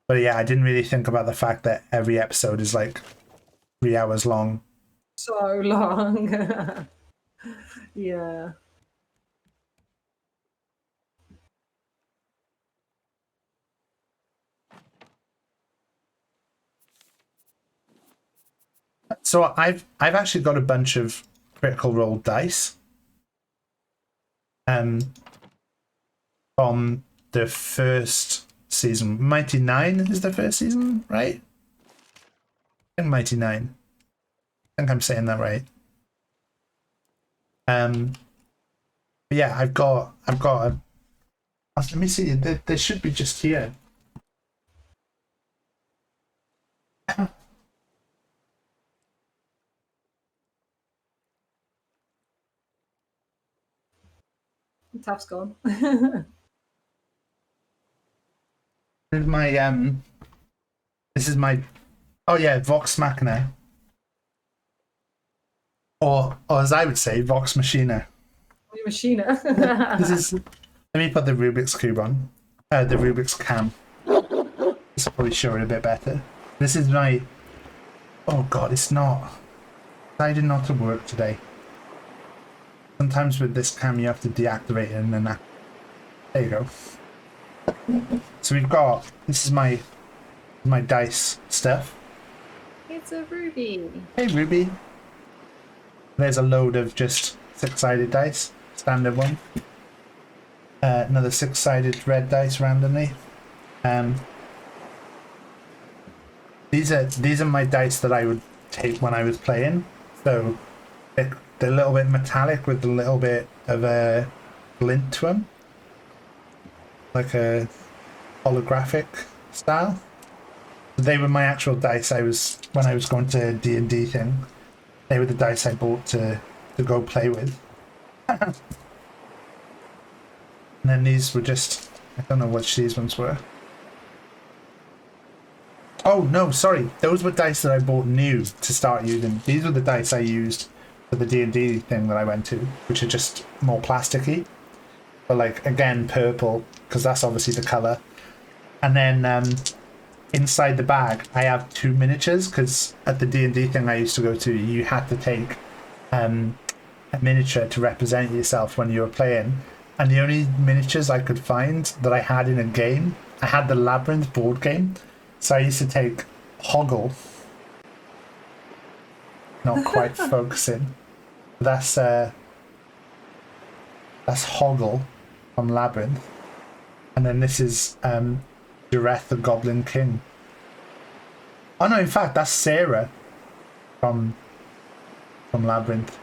But yeah, I didn't really think about the fact that every episode is like 3 hours long. So long. Yeah. So I've actually got a bunch of Critical Role dice. From the first season. Mighty 9 is the first season, right? I think Mighty 9. I think I'm saying that right. But yeah, I've got a. Let me see. They should be just here. Taff's gone. This is my This is my. Oh yeah, Vox Machina. Or as I would say, Vox Machina. Machina. This is. Let me put the Rubik's Cube on. The Rubik's Cam. This will probably show it a bit better. This is my. Oh god, it's not. Decided not to work today. Sometimes with this cam you have to deactivate it and then that. There you go. So we've got. This is my dice stuff. It's a ruby. Hey Ruby. There's a load of just 6-sided dice. Standard one. Another 6-sided red dice randomly. These are my dice that I would take when I was playing. So they're a little bit metallic with a little bit of a glint to them, like a holographic style. They were my actual dice. When I was going to D&D thing. They were the dice I bought to go play with. And then these were just, I don't know which these ones were. Oh no, sorry. Those were dice that I bought new to start using. These were the dice I used for the D&D thing that I went to, which are just more plasticky. But like, again, purple, because that's obviously the colour. And then inside the bag, I have 2 miniatures, because at the D&D thing I used to go to, you had to take a miniature to represent yourself when you were playing. And the only miniatures I could find that I had in a game, I had the Labyrinth board game. So I used to take Hoggle. Not quite focusing. That's Hoggle from Labyrinth. And then this is Jareth the Goblin King. Oh no, in fact that's Sarah from Labyrinth.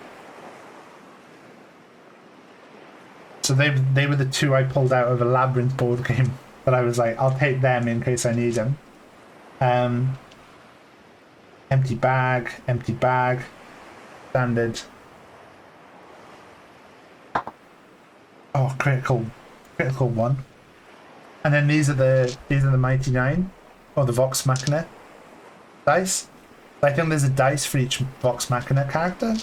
So they were the two I pulled out of a Labyrinth board game. But I was like, I'll take them in case I need them. Empty bag, standard. Oh, critical one. And then these are the Mighty 9 or the Vox Machina dice. I think there's a dice for each Vox Machina character.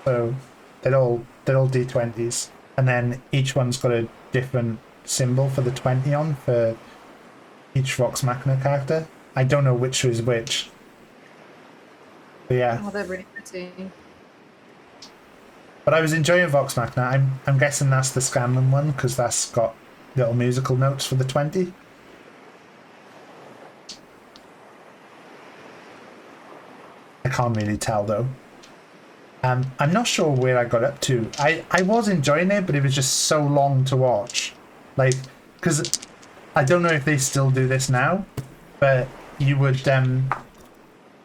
So they're all D20s, and then each one's got a different symbol for the 20 on for each Vox Machina character. I don't know which is which. But yeah. Oh, they're really pretty. But I was enjoying Vox Machina. I'm guessing that's the Scanlan one because that's got little musical notes for the 20. I can't really tell though. I'm not sure where I got up to. I was enjoying it, but it was just so long to watch. Like, because I don't know if they still do this now, but you would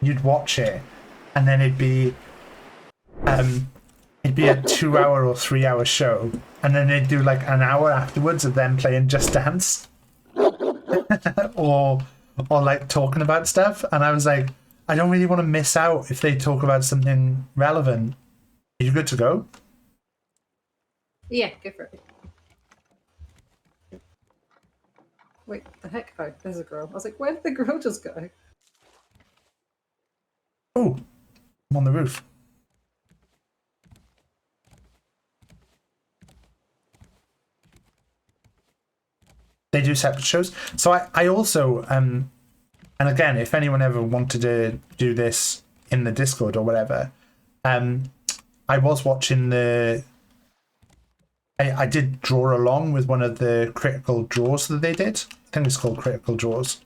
you'd watch it, and then it'd be a 2-hour or 3-hour show, and then they'd do like an hour afterwards of them playing Just Dance, or like talking about stuff, and I was like, I don't really want to miss out if they talk about something relevant. Are you good to go? Yeah, go for it. Wait, the heck? Oh, there's a girl. I was like, where did the girl just go? Oh, I'm on the roof. They do separate shows. So I also and again, if anyone ever wanted to do this in the Discord or whatever, I was watching I did draw along with one of the critical draws that they did. I think it's called critical draws.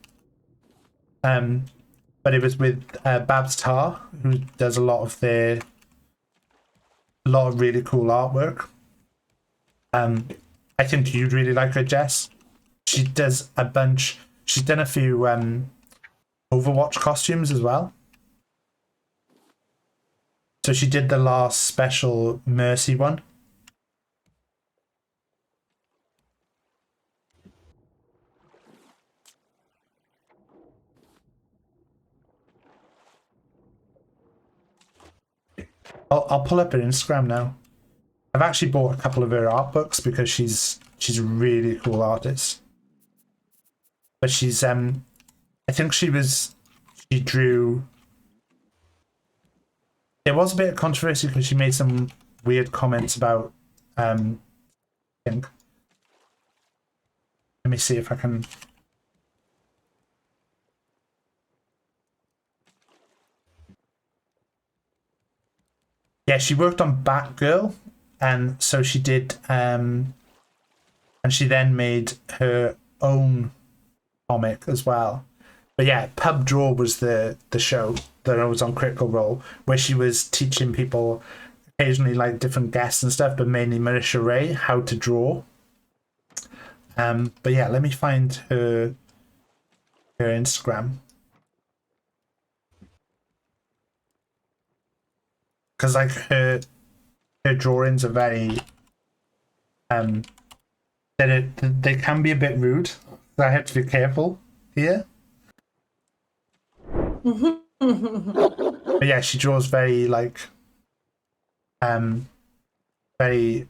But it was with Babs Tar, who does a lot of really cool artwork. I think you'd really like her, Jess. She does a bunch. She's done a few Overwatch costumes as well. So she did the last special Mercy one. I'll pull up her Instagram now. I've actually bought a couple of her art books because she's a really cool artist. But she's I think she drew. There was a bit of controversy because she made some weird comments about I think. Let me see if I can. Yeah, she worked on Batgirl, and so she did, and she then made her own comic as well. But yeah, Pub Draw was the show that I was on Critical Role, where she was teaching people, occasionally like different guests and stuff, but mainly Marisha Ray, how to draw. But yeah, let me find her Instagram. Because like her drawings are very they can be a bit rude, so I have to be careful here. But yeah, she draws very like very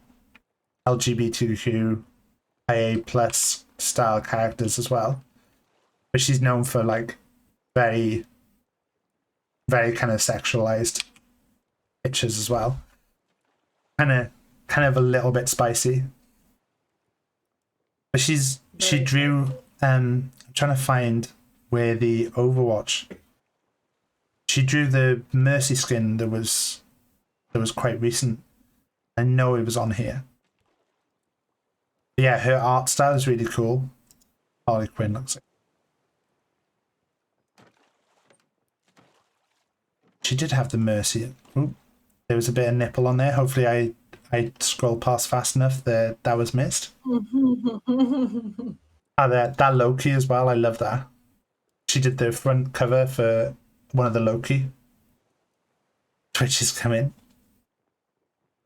LGBTQ IA plus style characters as well. But she's known for like very kind of sexualized pictures as well. Kind of a little bit spicy. But she drew I'm trying to find where the Overwatch. She drew the Mercy skin that was quite recent. I know it was on here. But yeah, her art style is really cool. Harley Quinn looks like. She did have the Mercy. Ooh, there was a bit of nipple on there. Hopefully I scrolled past fast enough that was missed. That Loki as well. I love that. She did the front cover for one of the Loki. Twitch is coming.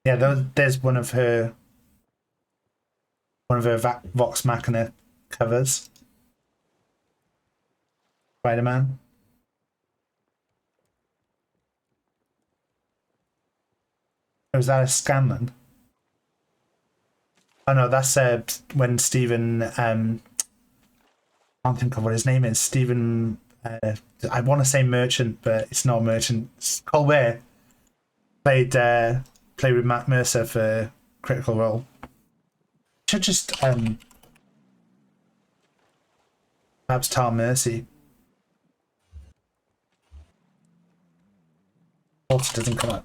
Yeah, there's one of her Vox Machina covers. Spider-Man. Was that a Scanlan? Oh no, that's when Stephen I can't think of what his name is. Stephen I want to say Merchant, but it's not Merchant. It's Colbert played with Matt Mercer for Critical Role. Should just perhaps Tar Mercy. Also doesn't come up.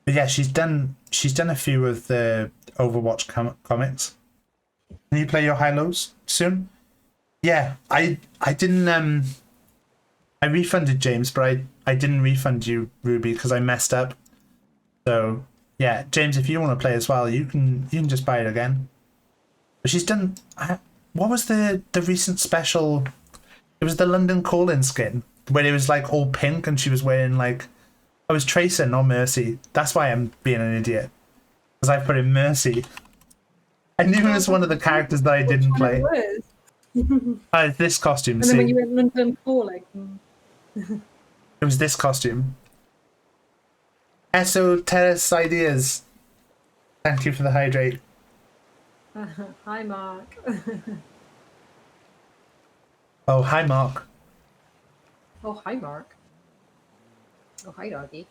But yeah, she's done a few of the Overwatch comics. Can you play your high-lows soon? Yeah, I didn't I refunded James, but I didn't refund you, Ruby, because I messed up. So yeah, James, if you want to play as well, you can just buy it again. But she's done. What was the recent special? It was the London Calling skin where it was like all pink and she was wearing like. I was Tracer, not Mercy. That's why I'm being an idiot. Because I put in Mercy. I knew it was one of the characters that I didn't play. This costume. And then when you went London Calling. It was this costume. Esoterrorist ideas. Thank you for the hydrate. Hi, Mark. Oh, hi, Mark. Oh, hi, Mark. Oh, hi, doggy.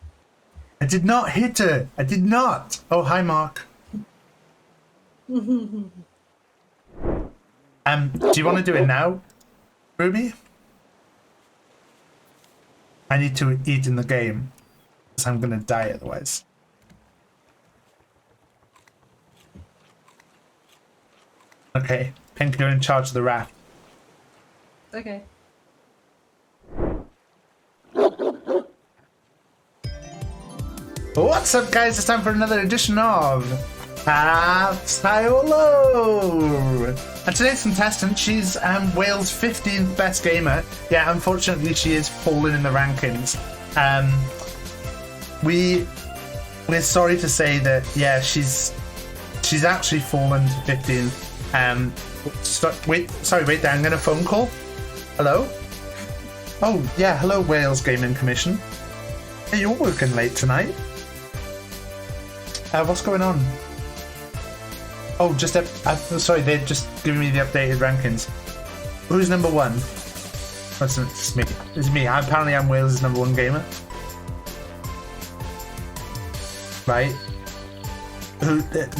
I did not hit her. I did not. Oh, hi, Mark. Do you want to do it now, Ruby? I need to eat in the game, because I'm gonna die otherwise. Okay, Pink, you're in charge of the raft. Okay. What's up, guys? It's time for another edition of Saiolo! And today's contestant, she's Wales' 15th best gamer. Yeah, unfortunately, she is fallen in the rankings. We're sorry to say that, yeah, she's actually fallen to 15th. Wait there, I'm getting a phone call. Hello? Oh, yeah, hello, Wales Gaming Commission. Hey, you're working late tonight. What's going on? Oh, sorry, they're just giving me the updated rankings. Who's number one? It's me. It's me. Apparently, I'm Wales' number one gamer. Right.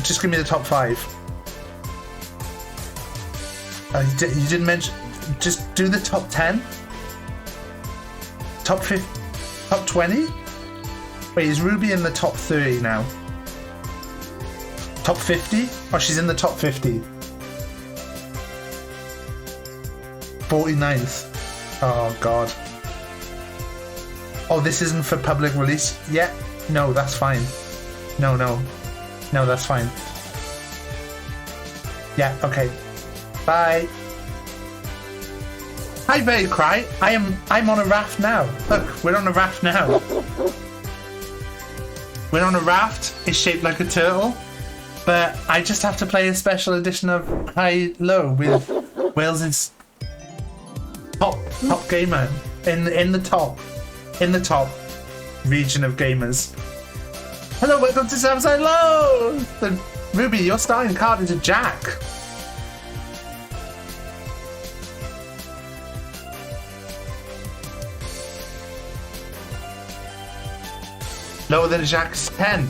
Just give me the top 5. You didn't mention. Just do the top 10. Top 50. Top 20. Wait, is Ruby in the top 30 now? Top 50? Oh, she's in the top 50. 49th. Oh, God. Oh, this isn't for public release yet? No, that's fine. No, that's fine. Yeah, okay. Bye. Hi, Bay Cry. I'm on a raft now. Look, we're on a raft now. We're on a raft. It's shaped like a turtle. But I just have to play a special edition of High Low with Wales' top gamer in the top region of gamers. Hello, welcome to Samsung Low. Ruby, your starting card is a Jack. Lower than a Jack's 10.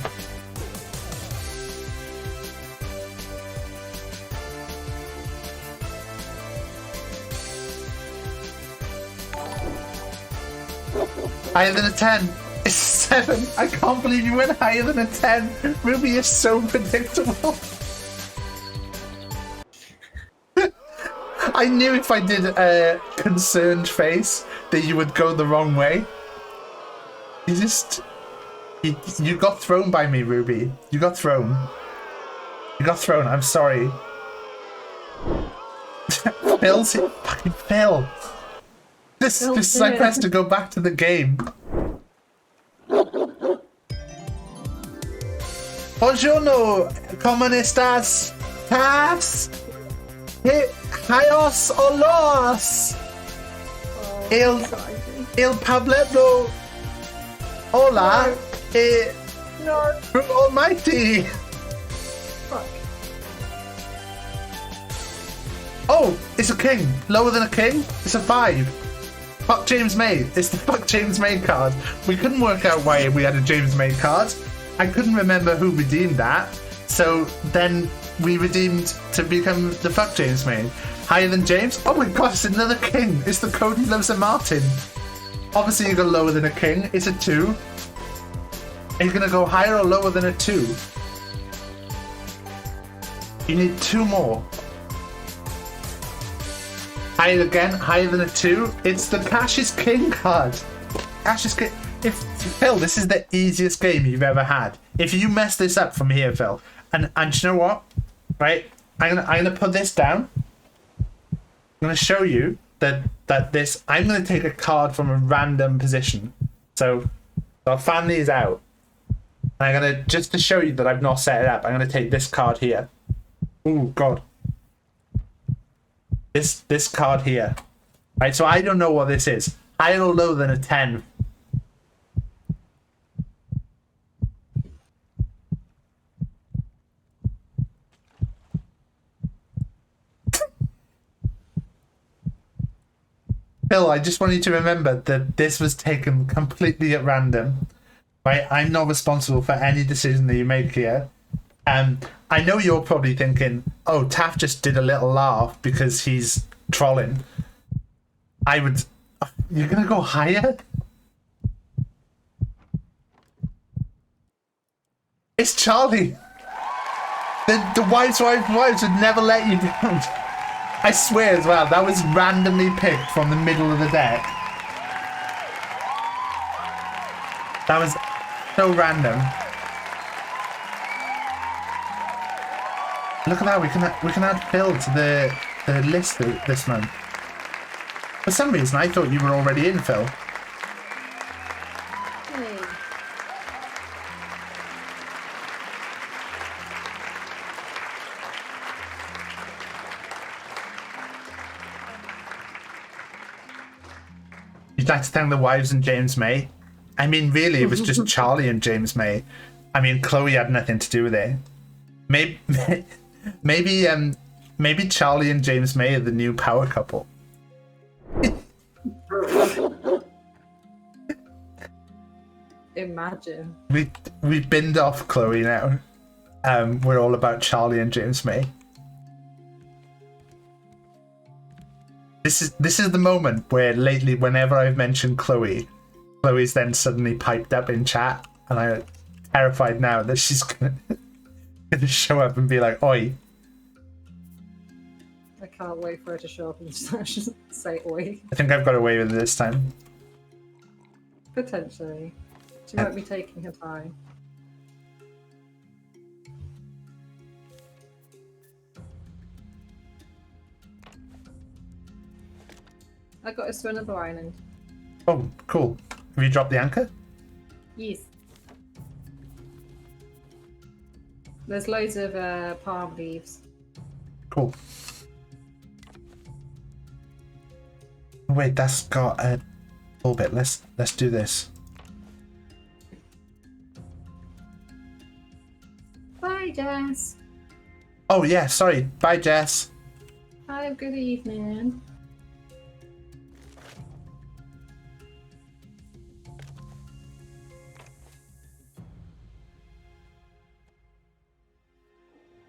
Higher than a 10. It's 7. I can't believe you went higher than a 10. Ruby is so predictable. I knew if I did a concerned face that you would go the wrong way. You got thrown by me, Ruby. You got thrown. I'm sorry. Phil's here. Fucking Phil. This is my quest to go back to the game. Buongiorno, ¿cómo estás? ¿Estás? Hayos o los? El Pablo. Hola. No. Almighty. Fuck. Oh, it's a king. Lower than a king? It's a 5. Fuck James May. It's the fuck James May card. We couldn't work out why we had a James May card. I couldn't remember who redeemed that. So then we redeemed to become the fuck James May. Higher than James? Oh my god, it's another king. It's the Cody Loves a Martin. Obviously you go lower than a king. It's a 2. Are you going to go higher or lower than a 2? You need 2 more. Higher again, higher than a 2. It's the Cash is King card. Cash is King. Phil, this is the easiest game you've ever had. If you mess this up from here, Phil, and you know what? Right? I'm gonna put this down. I'm gonna show you that this. I'm gonna take a card from a random position. So I'll fan these out. And I'm gonna, just to show you that I've not set it up, I'm gonna take this card here. Oh God. This card here. Right, so I don't know what this is. Higher or lower than a 10. Phil, I just want you to remember that this was taken completely at random. Right? I'm not responsible for any decision that you make here. I know you're probably thinking, oh, Taff just did a little laugh because he's trolling. You're gonna go higher? It's Charlie. The wives would never let you down. I swear as well, that was randomly picked from the middle of the deck. That was so random. Look at that, we can add Phil to the list this month. For some reason, I thought you were already in, Phil. Hey. You'd like to thank the wives and James May? I mean, really, it was just Charlie and James May. I mean, Chloe had nothing to do with it. Maybe Charlie and James May are the new power couple. Imagine. We've binned off Chloe now. We're all about Charlie and James May. This is the moment where lately, whenever I've mentioned Chloe's then suddenly piped up in chat, and I'm terrified now that she's gonna show up and be like, "Oi." I can't wait for her to show up and just say oi. I think I've got away with it this time. Potentially. She might be taking her time. I got us to another island. Oh, cool. Have you dropped the anchor? Yes. There's loads of palm leaves. Cool. Wait, that's got a little bit. Let's do this. Bye, Jess. Oh yeah, sorry. Bye, Jess. Have a good evening.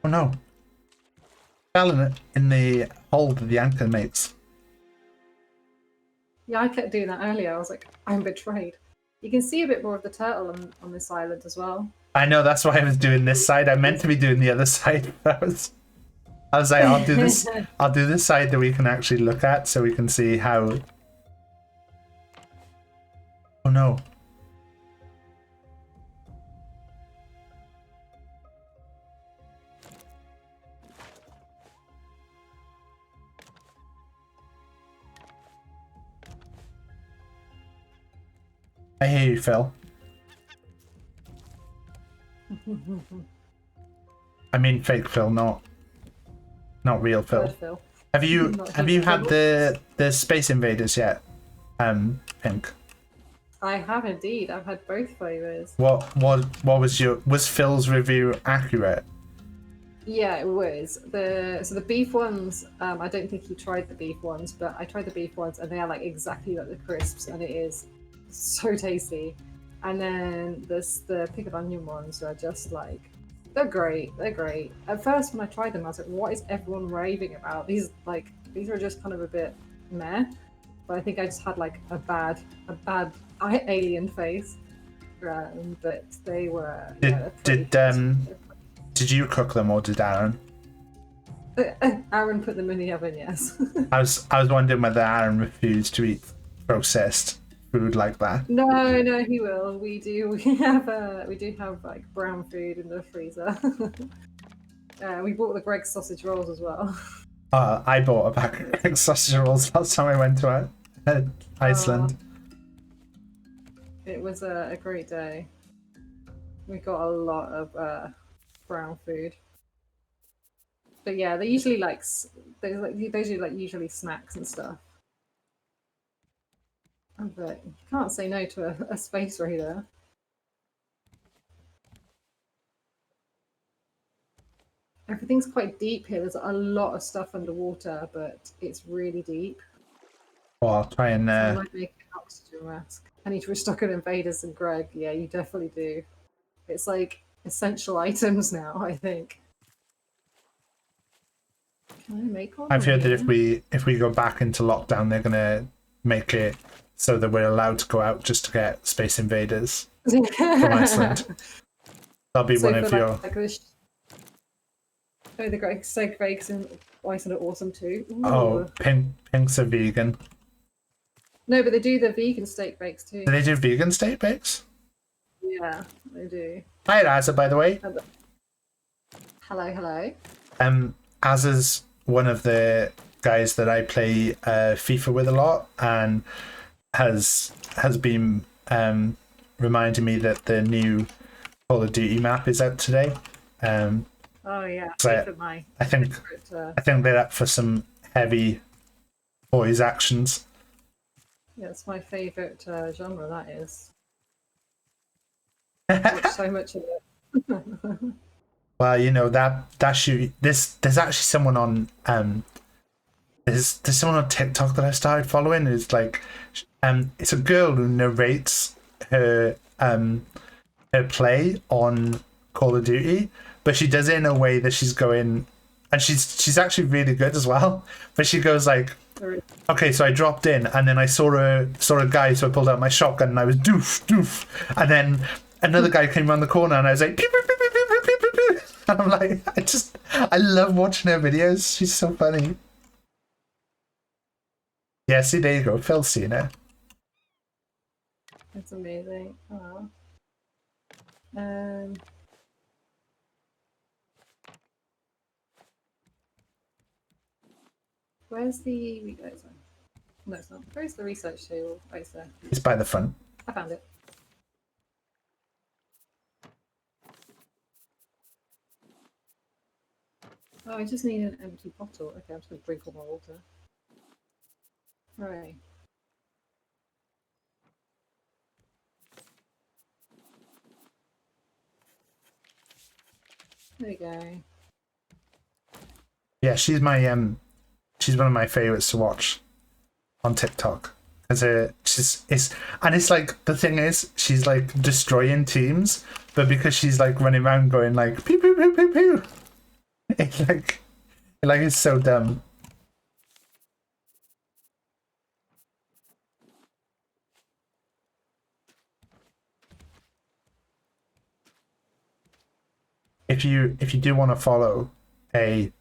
Oh no. Fell in the hole to the anchor mates. Yeah, I kept doing that earlier. I was like, I'm betrayed. You can see a bit more of the turtle on this island as well. I know, that's why I was doing this side. I meant to be doing the other side. I was like, I'll do this. I'll do this side that we can actually look at, so we can see how. Oh no! I hear you, Phil. I mean, fake Phil, not real Phil. Good, Phil. Have you Not had Phil. the Space Invaders yet? Pink. I have indeed. I've had both flavors. What was Phil's review accurate? Yeah, it was. The beef ones, I don't think he tried the beef ones, but I tried the beef ones and they are like exactly like the crisps and it is so tasty. And then the pickled onion ones are just like, they're great. They're great. At first when I tried them, I was like, what is everyone raving about? These are just kind of a bit meh. But I think I just had like a bad alien face. But they were. Did you cook them or did Aaron? Aaron put them in the oven, yes. I was wondering whether Aaron refused to eat processed food like that. No, he will. We do have like brown food in the freezer. We bought the Greg's sausage rolls as well. I bought a pack of Greg's sausage rolls last time I went to Iceland. It was a great day. We got a lot of brown food. But yeah, they usually those are usually snacks and stuff. But you can't say no to a space raider. Everything's quite deep here. There's a lot of stuff underwater, but it's really deep. Well, I'll try and. So I might make an oxygen mask. I need to restock on invaders and Greg. Yeah, you definitely do. It's like essential items now, I think. Can I make one? I've heard that Yeah. if we go back into lockdown, they're gonna make it so that we're allowed to go out just to get Space Invaders from Iceland. That'll be one of for your. like the great steak bakes in Iceland are awesome too. Ooh. Oh, pinks are vegan. No, but they do the vegan steak bakes too. Do they do vegan steak bakes? Yeah, they do. Hi, Azza, by the way. Hello, hello. Azza's one of the guys that I play FIFA with a lot, and has been reminding me that the new Call of Duty map is out today. Oh yeah, So my I think favorite, I think they're up for some heavy boys actions. yeah, it's my favorite genre. That is. I watch so much of it. Well, you know that shoot. There's actually someone on there's someone on TikTok that I started following. It's like it's a girl who narrates her play on Call of Duty, but she does it in a way that she's going, and she's actually really good as well. But she goes like, okay, so I dropped in, and then I saw a guy, so I pulled out my shotgun, and I was doof doof, and then another guy came around the corner, and I was like, pew, pew, pew, pew, pew, pew, pew, pew. And I'm like, I love watching her videos. She's so funny. Yeah, see, there you go, Phil's seen it. It's amazing. Oh. Where's the? Oh, sorry. No, it's not. Where's the research table? Oh, it's there. It's by the front. I found it. Oh, I just need an empty bottle. Okay, I'm just gonna drink all my water. Right. There you go. Yeah, she's she's one of my favorites to watch on TikTok. It's like, the thing is, she's like destroying teams, but because she's like running around going like pew pew pew pew pew, it's so dumb. If you do want to follow a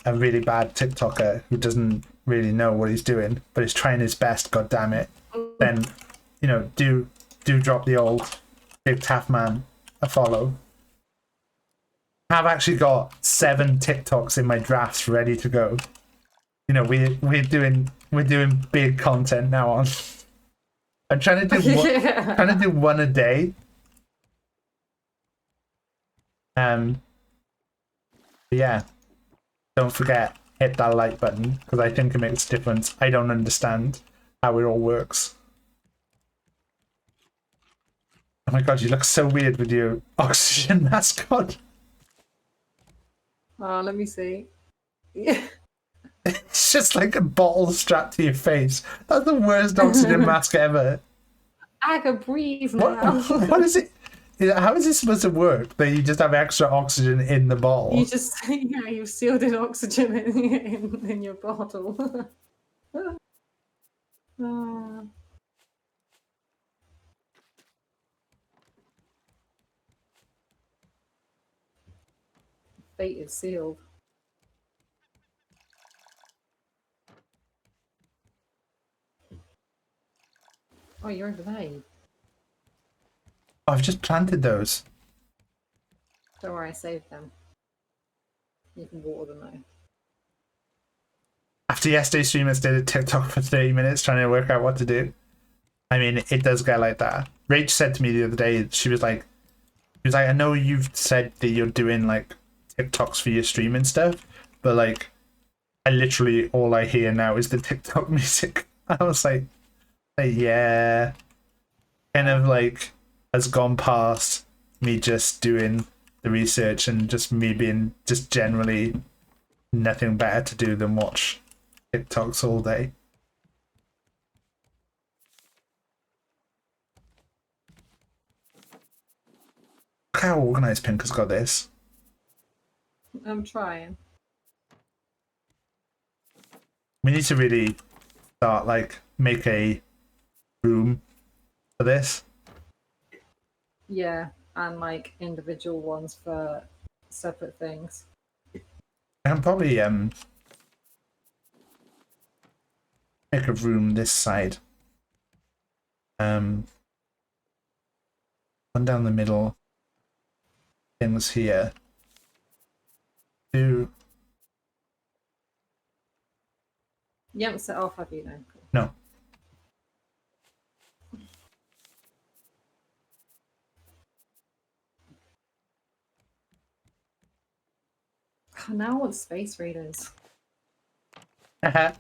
really bad TikToker who doesn't really know what he's doing but is trying his best, god damn it, then you know, do drop the old BigTaffMan a follow. I've actually got 7 TikToks in my drafts ready to go. You know, we're doing big content now on. I'm trying to do one a day. Yeah, don't forget, hit that like button, because I think it makes a difference. I don't understand how it all works. Oh my god, you look so weird with your oxygen mask on. Oh, let me see. Yeah. It's just like a bottle strapped to your face. That's the worst oxygen mask ever. I can breathe now. What is it? How is this supposed to work? That you just have extra oxygen in the bottle? You just, yeah, you've sealed in oxygen in your bottle. Fate is sealed. Oh, you're over there. Oh, I've just planted those. Don't worry, I saved them. You can water them now. After yesterday's stream, I did a TikTok for 30 minutes trying to work out what to do. I mean, it does get like that. Rach said to me the other day, she was like, I know you've said that you're doing like TikToks for your stream and stuff, but like, I literally, all I hear now is the TikTok music. I was like yeah, kind of like has gone past me just doing the research and just me being just generally nothing better to do than watch TikToks all day. how organised Pink has got this. I'm trying. We need to really start, like, make a room for this. Yeah, and like individual ones for separate things. I can probably make a room this side. One down the middle. Things here. Two. You haven't set off, have you? No. Cool. No. Oh, now I want space raiders. Haha.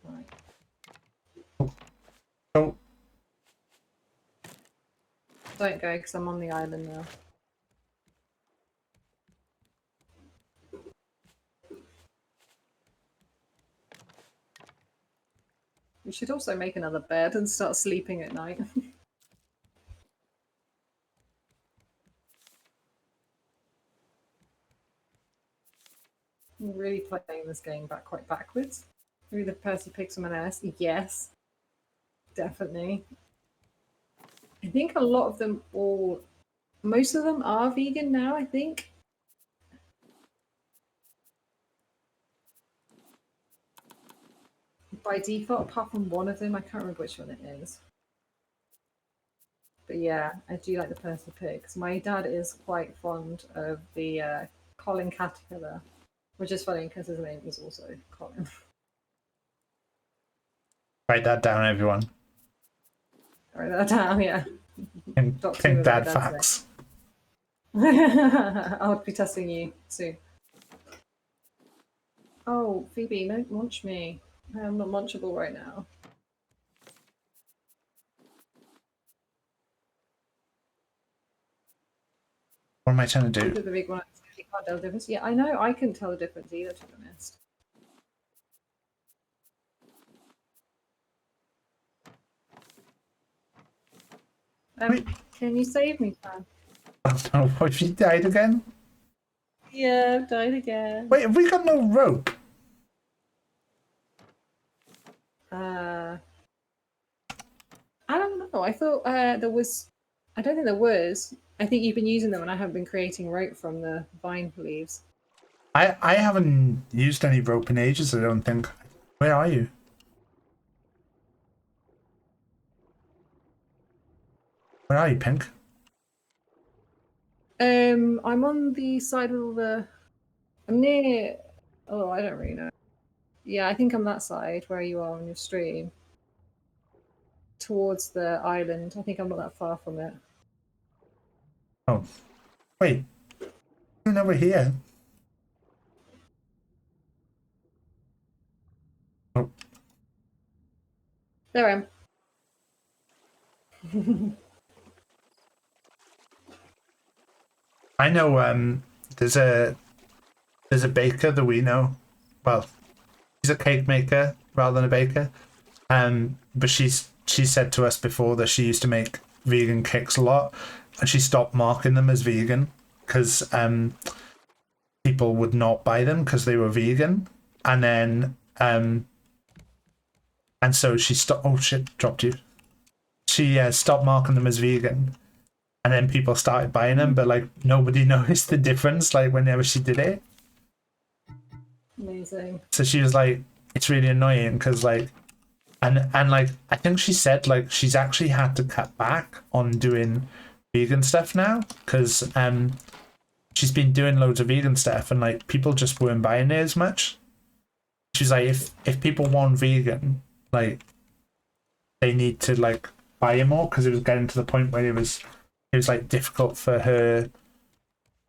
Right. Oh, Don't go because I'm on the island now. We should also make another bed and start sleeping at night. I'm really playing this game quite backwards. Maybe the Percy picks someone else. Yes, definitely. I think a lot of them most of them are vegan now, I think. By default, apart from one of them, I can't remember which one it is. But yeah, I do like the Percy pigs. My dad is quite fond of the Colin Caterpillar, which is funny because his name is also Colin. write that down, everyone. Write that down, yeah. Pink dad facts. I'll be testing you soon. Oh, Phoebe, don't munch me. I'm not munchable right now. What am I trying to do? The big one, you can't tell the difference. Yeah, I know. I couldn't tell the difference either, to be honest. Wait. Can you save me, Sam? Oh, what, she died again? Yeah, I've died again. Wait, have we got no rope? I don't know. I thought there was. I don't think there was. I think you've been using them, and I haven't been creating rope from the vine leaves. I haven't used any rope in ages, I don't think. Where are you? Where are you, Pink? I'm on the side of the. I'm near. Oh, I don't really know. Yeah, I think I'm that side where you are on your stream. Towards the island. I think I'm not that far from it. Oh, wait. You're over here. Oh, There I am. I know. There's a baker that we know. Well, she's a cake maker rather than a baker. But she said to us before that she used to make vegan cakes a lot, and she stopped marking them as vegan because people would not buy them because they were vegan, and then and so she stopped. Oh shit! Dropped you. She stopped marking them as vegan, and then people started buying them, but like nobody noticed the difference. Like whenever she did it, Amazing. so she was like, "It's really annoying because like." And like I think she said like she's actually had to cut back on doing vegan stuff now because she's been doing loads of vegan stuff and like people just weren't buying it as much. She's like if people want vegan, like they need to like buy it more because it was getting to the point where it was like difficult for her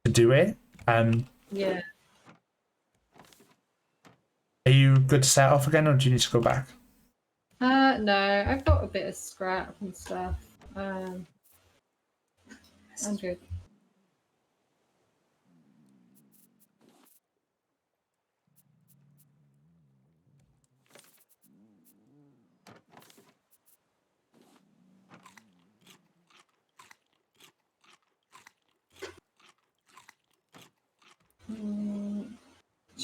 to do it. Yeah. Are you good to set off again or do you need to go back? No, I've got a bit of scrap and stuff. I'm good.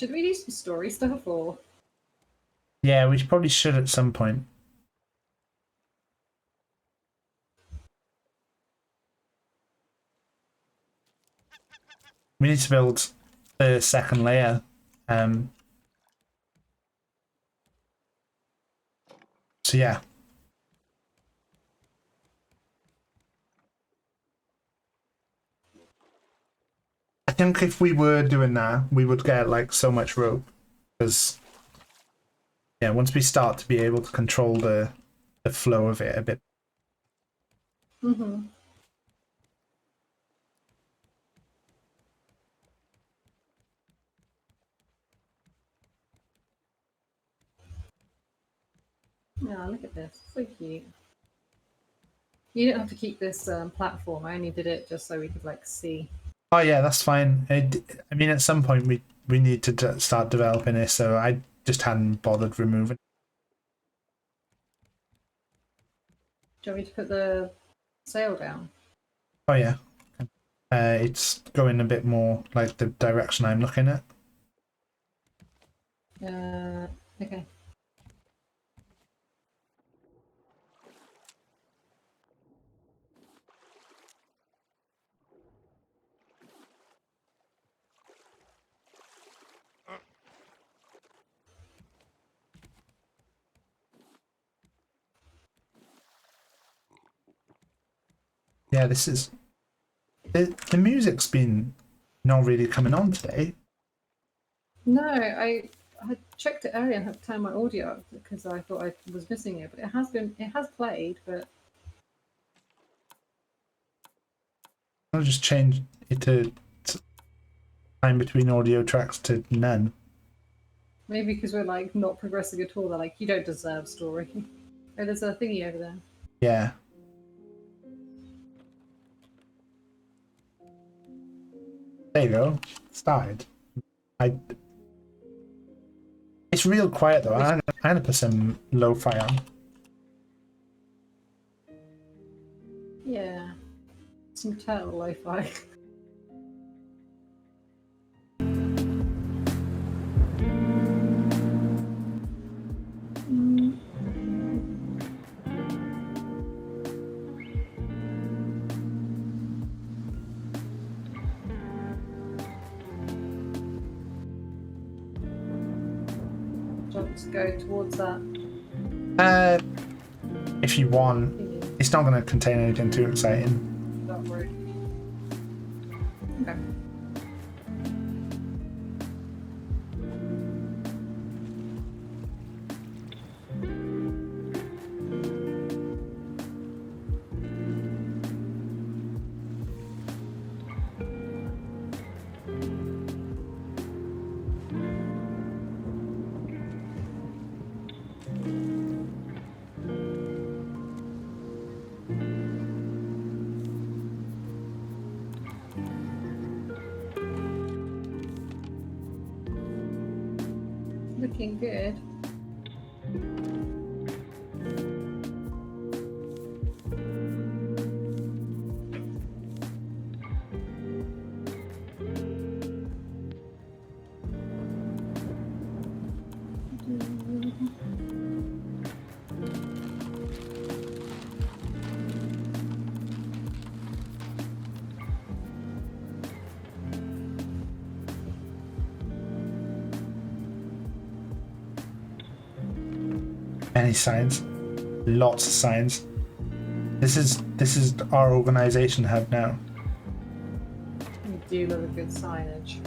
Should we do some story stuff or? Yeah, we probably should at some point. We need to build the second layer. So yeah. I think if we were doing that, we would get like so much rope. Because yeah, once we start to be able to control the flow of it a bit. Mm-hmm. Yeah, look at this. So cute. You didn't have to keep this platform. I only did it just so we could like see. Oh yeah, that's fine. I mean, at some point we need to start developing it, so I just hadn't bothered removing. Do you want me to put the sail down? Oh yeah, it's going a bit more like the direction I'm looking at. Okay. Yeah, this is the music's been not really coming on today. No, I checked it earlier and had to turn my audio up because I thought I was missing it, but it has played, but I'll just change it to time between audio tracks to none. maybe because we're like not progressing at all, they're like, you don't deserve story. Oh, there's a thingy over there. Yeah. There you go. Started. It's real quiet though. I'm gonna put some lo-fi on. Yeah. Some turtle lo-fi. Just go towards that. If you want, thingy. it's not gonna contain anything too exciting. That route. Okay. Looking good. Any signs? Lots of signs. This is our organization hub now. You do love a good signage.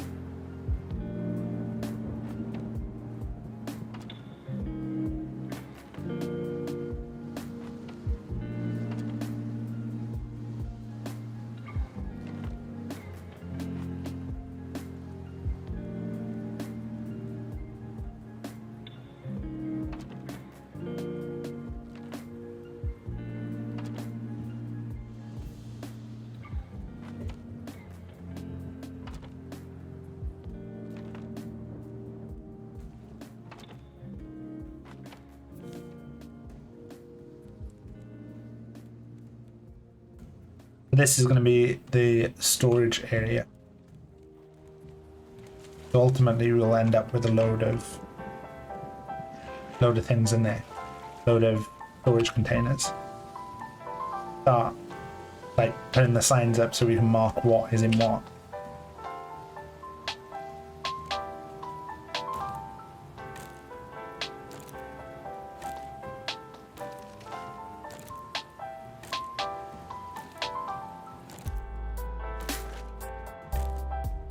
This is going to be the storage area. So ultimately, we'll end up with a load of things in there, load of storage containers. Start like putting the signs up so we can mark what is in what.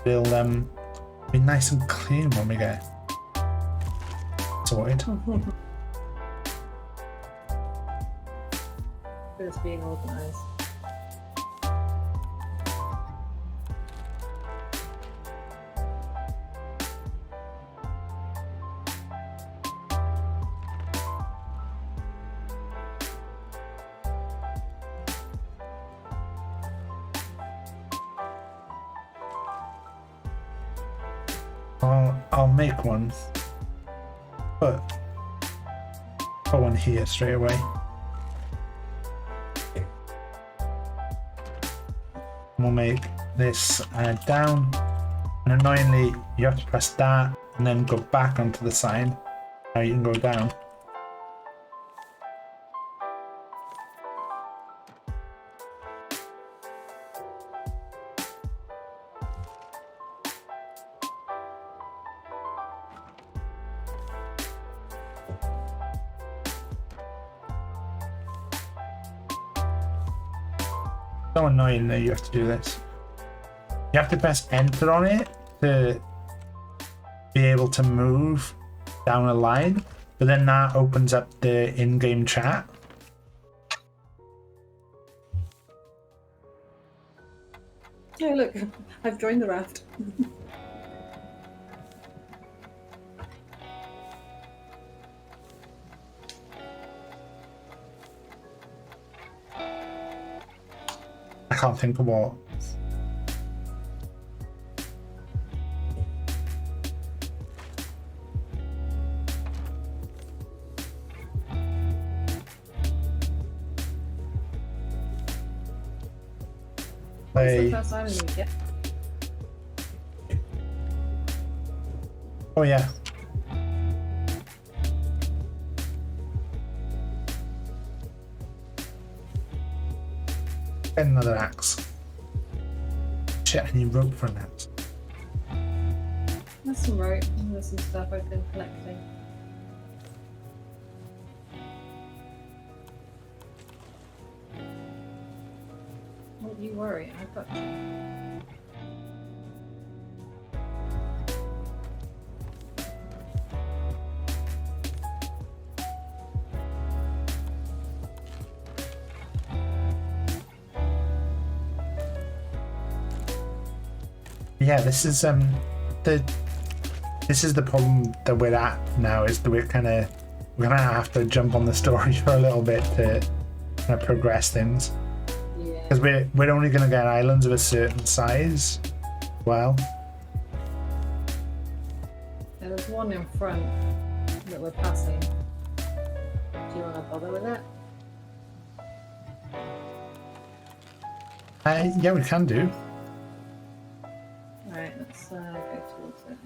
It'll be nice and clean when we get sorted. It's being organised. I'll make one, but put one here straight away. We'll make this down, and annoyingly you have to press that and then go back onto the sign. Now you can go down. So annoying that you have to do this. You have to press enter on it to be able to move down a line, but then that opens up the in-game chat. Oh look, I've joined the raft. I can't think of what. What's the first item you get? Oh yeah. Get another axe. Shit, I need rope for an axe. There's some rope and there's some stuff I've been collecting. Don't you worry, I've got you. Yeah, this is the problem that we're at now, is that we're gonna have to jump on the story for a little bit to kind of progress things. Yeah. Because we're only gonna get islands of a certain size. Well, Yeah, there's one in front that we're passing. Do you want to bother with it? yeah, we can do. Alright, let's go towards it.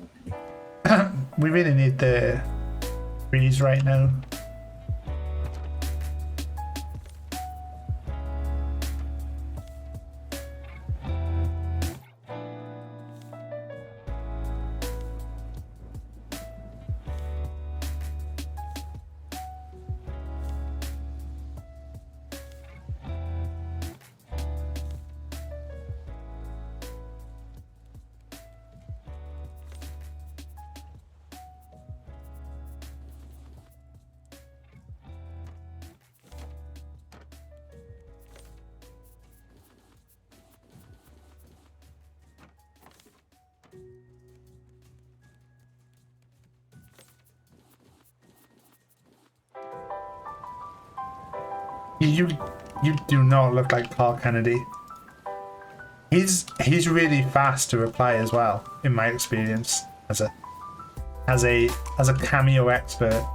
Okay. We really need the trees right now. You do not look like Clark Kennedy. He's really fast to reply as well, in my experience, as a cameo expert.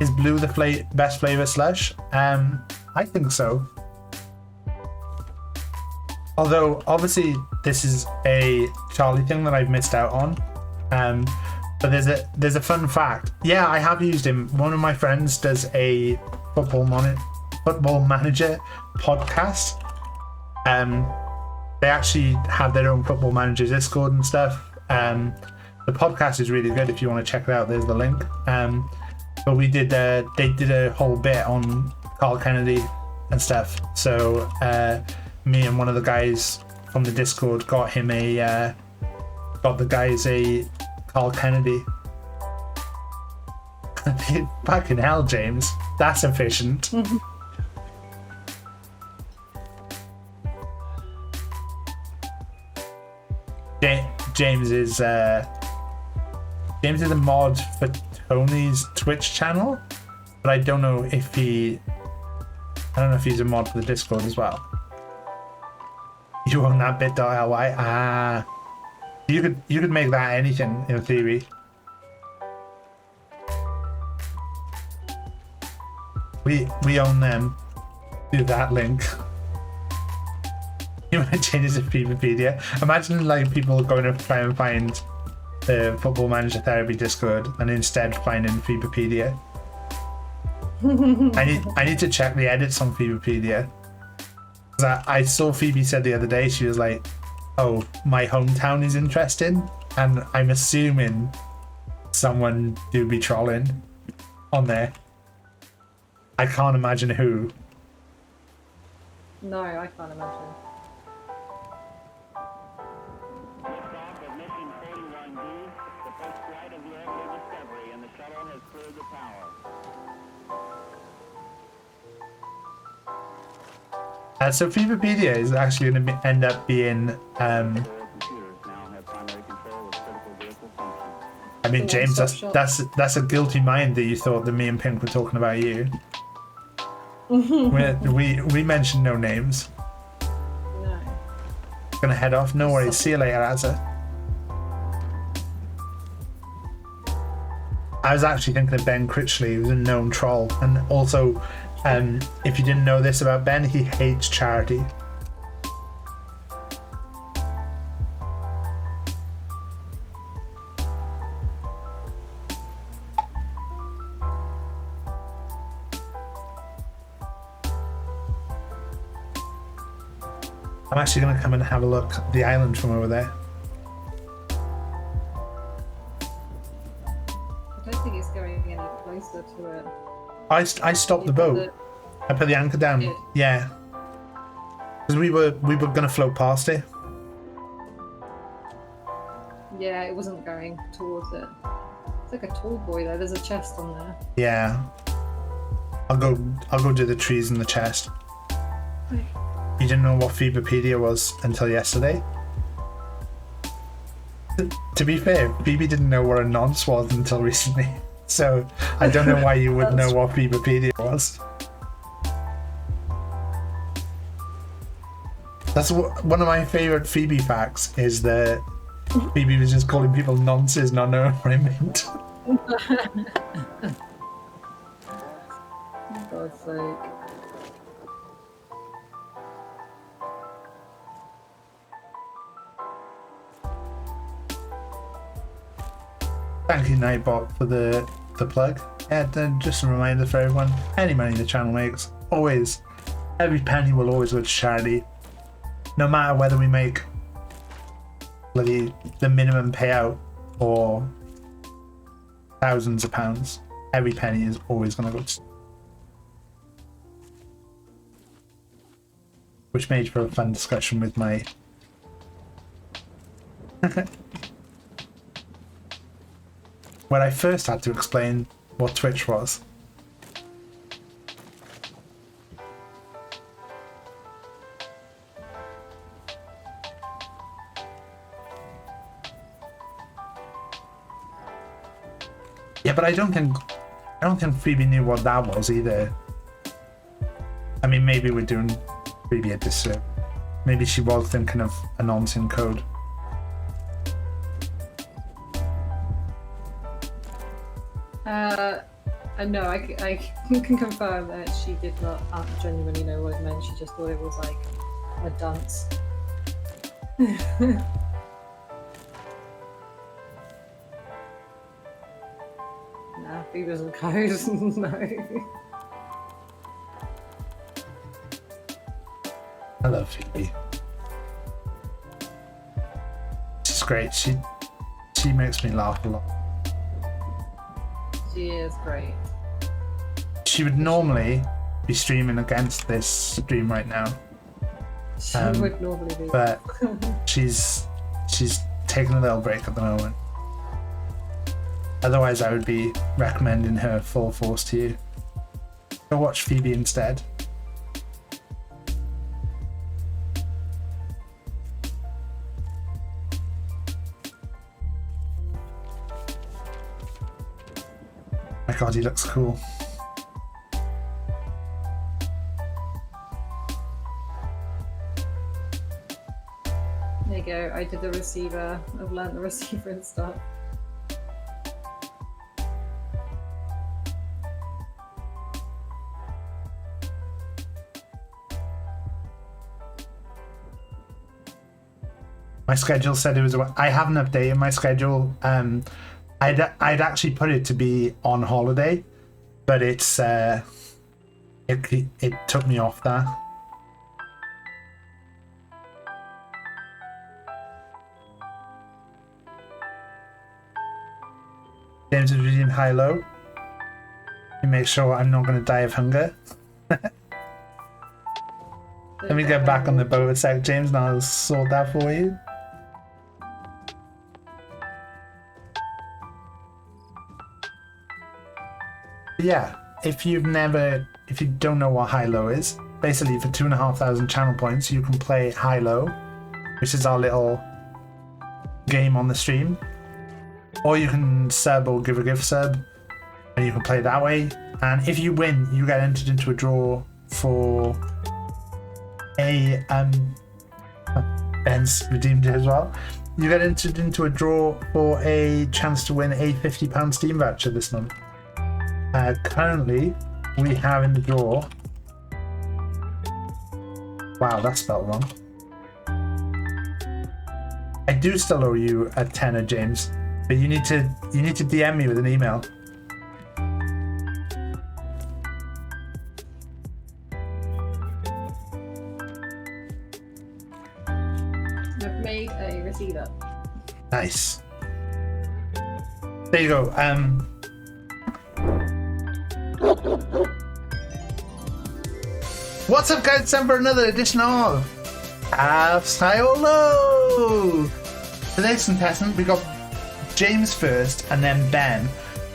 Is blue the best flavor slush? I think so. Although obviously this is a Charlie thing that I've missed out on. But there's a fun fact. Yeah, I have used him. One of my friends does a football manager podcast. They actually have their own football manager Discord and stuff. The podcast is really good if you want to check it out. There's the link. But they did a whole bit on Carl Kennedy and stuff. So me and one of the guys from the Discord got the guys a Carl Kennedy. Fucking hell, James. That's efficient. James is a mod for Tony's Twitch channel, but I don't know if he's a mod for the Discord as well. You own that bit.ly? Ah, you could make that anything in theory. We own them. Do that link. You might change it to Feverpedia. Imagine like people going to try and find the Football Manager Therapy Discord and instead finding Feverpedia. I need to check the edits on Feverpedia. I saw Phoebe said the other day, she was like, oh, my hometown is interesting, and I'm assuming someone do be trolling on there. I can't imagine who. No, I can't imagine. So Feverpedia is actually going to end up being I mean, James, that's a guilty mind that you thought that me and Pink were talking about you. we mentioned no names. No. Gonna head off. No worries. See you later, Azza. I was actually thinking of Ben Critchley, who's a known troll, and also, if you didn't know this about Ben, he hates charity. I'm actually going to come and have a look at the island from over there. I don't think it's going any closer to it. I stopped the boat. I put the anchor down. Yeah. Because we were going to float past it. Yeah, it wasn't going towards it. It's like a tall boy there. There's a chest on there. Yeah. I'll go do the trees in the chest. Okay. You didn't know what Feverpedia was until yesterday? To be fair, Phoebe didn't know what a nonce was until recently. So I don't know why you would know what Feverpedia was. That's one of my favourite Phoebe facts, is that Phoebe was just calling people nonces, not knowing what it meant. For God's sake. Thank you, Nightbot, for the plug. Yeah, then just a reminder for everyone, any money the channel makes, always, every penny will always go to charity. No matter whether we make the minimum payout or thousands of pounds, every penny is always going to go to... Which made for a fun discussion with my... when I first had to explain what Twitch was. Yeah, but I don't think Phoebe knew what that was either. I mean, maybe we're doing Phoebe a disservice. Maybe she was thinking of a nonsense code. No, I can confirm that she did not genuinely know what it meant. She just thought it was like a dunce. Nah, Phoebe doesn't code. No. I love Phoebe. She's great. She makes me laugh a lot. She is great. She would normally be streaming against this stream right now, She would normally be. but she's taking a little break at the moment. Otherwise, I would be recommending her full force to you. Go watch Phoebe instead. My god, he looks cool. There you go. I did the receiver. I've learnt the receiver and stuff. My schedule said it was. I haven't updated my schedule. I'd actually put it to be on holiday, but it's it took me off that. James is reading high-low. You make sure I'm not going to die of hunger. Let me get back on the boat a sec, James, and I'll sort that for you. Yeah, if you don't know what high-low is, basically for 2,500 channel points, you can play high-low, which is our little game on the stream. Or you can sub or give a gift sub, and you can play that way. And if you win, you get entered into a draw for a Ben's redeemed it as well. You get entered into a draw for a chance to win a £50 Steam voucher this month. Currently, we have in the draw. Wow, that's spelled wrong. I do still owe you a tenner, James. But you need to DM me with an email. I've made a receiver. Nice. There you go. What's up, guys? Time for another edition of Solo. Today's contestant, we got James first and then Ben,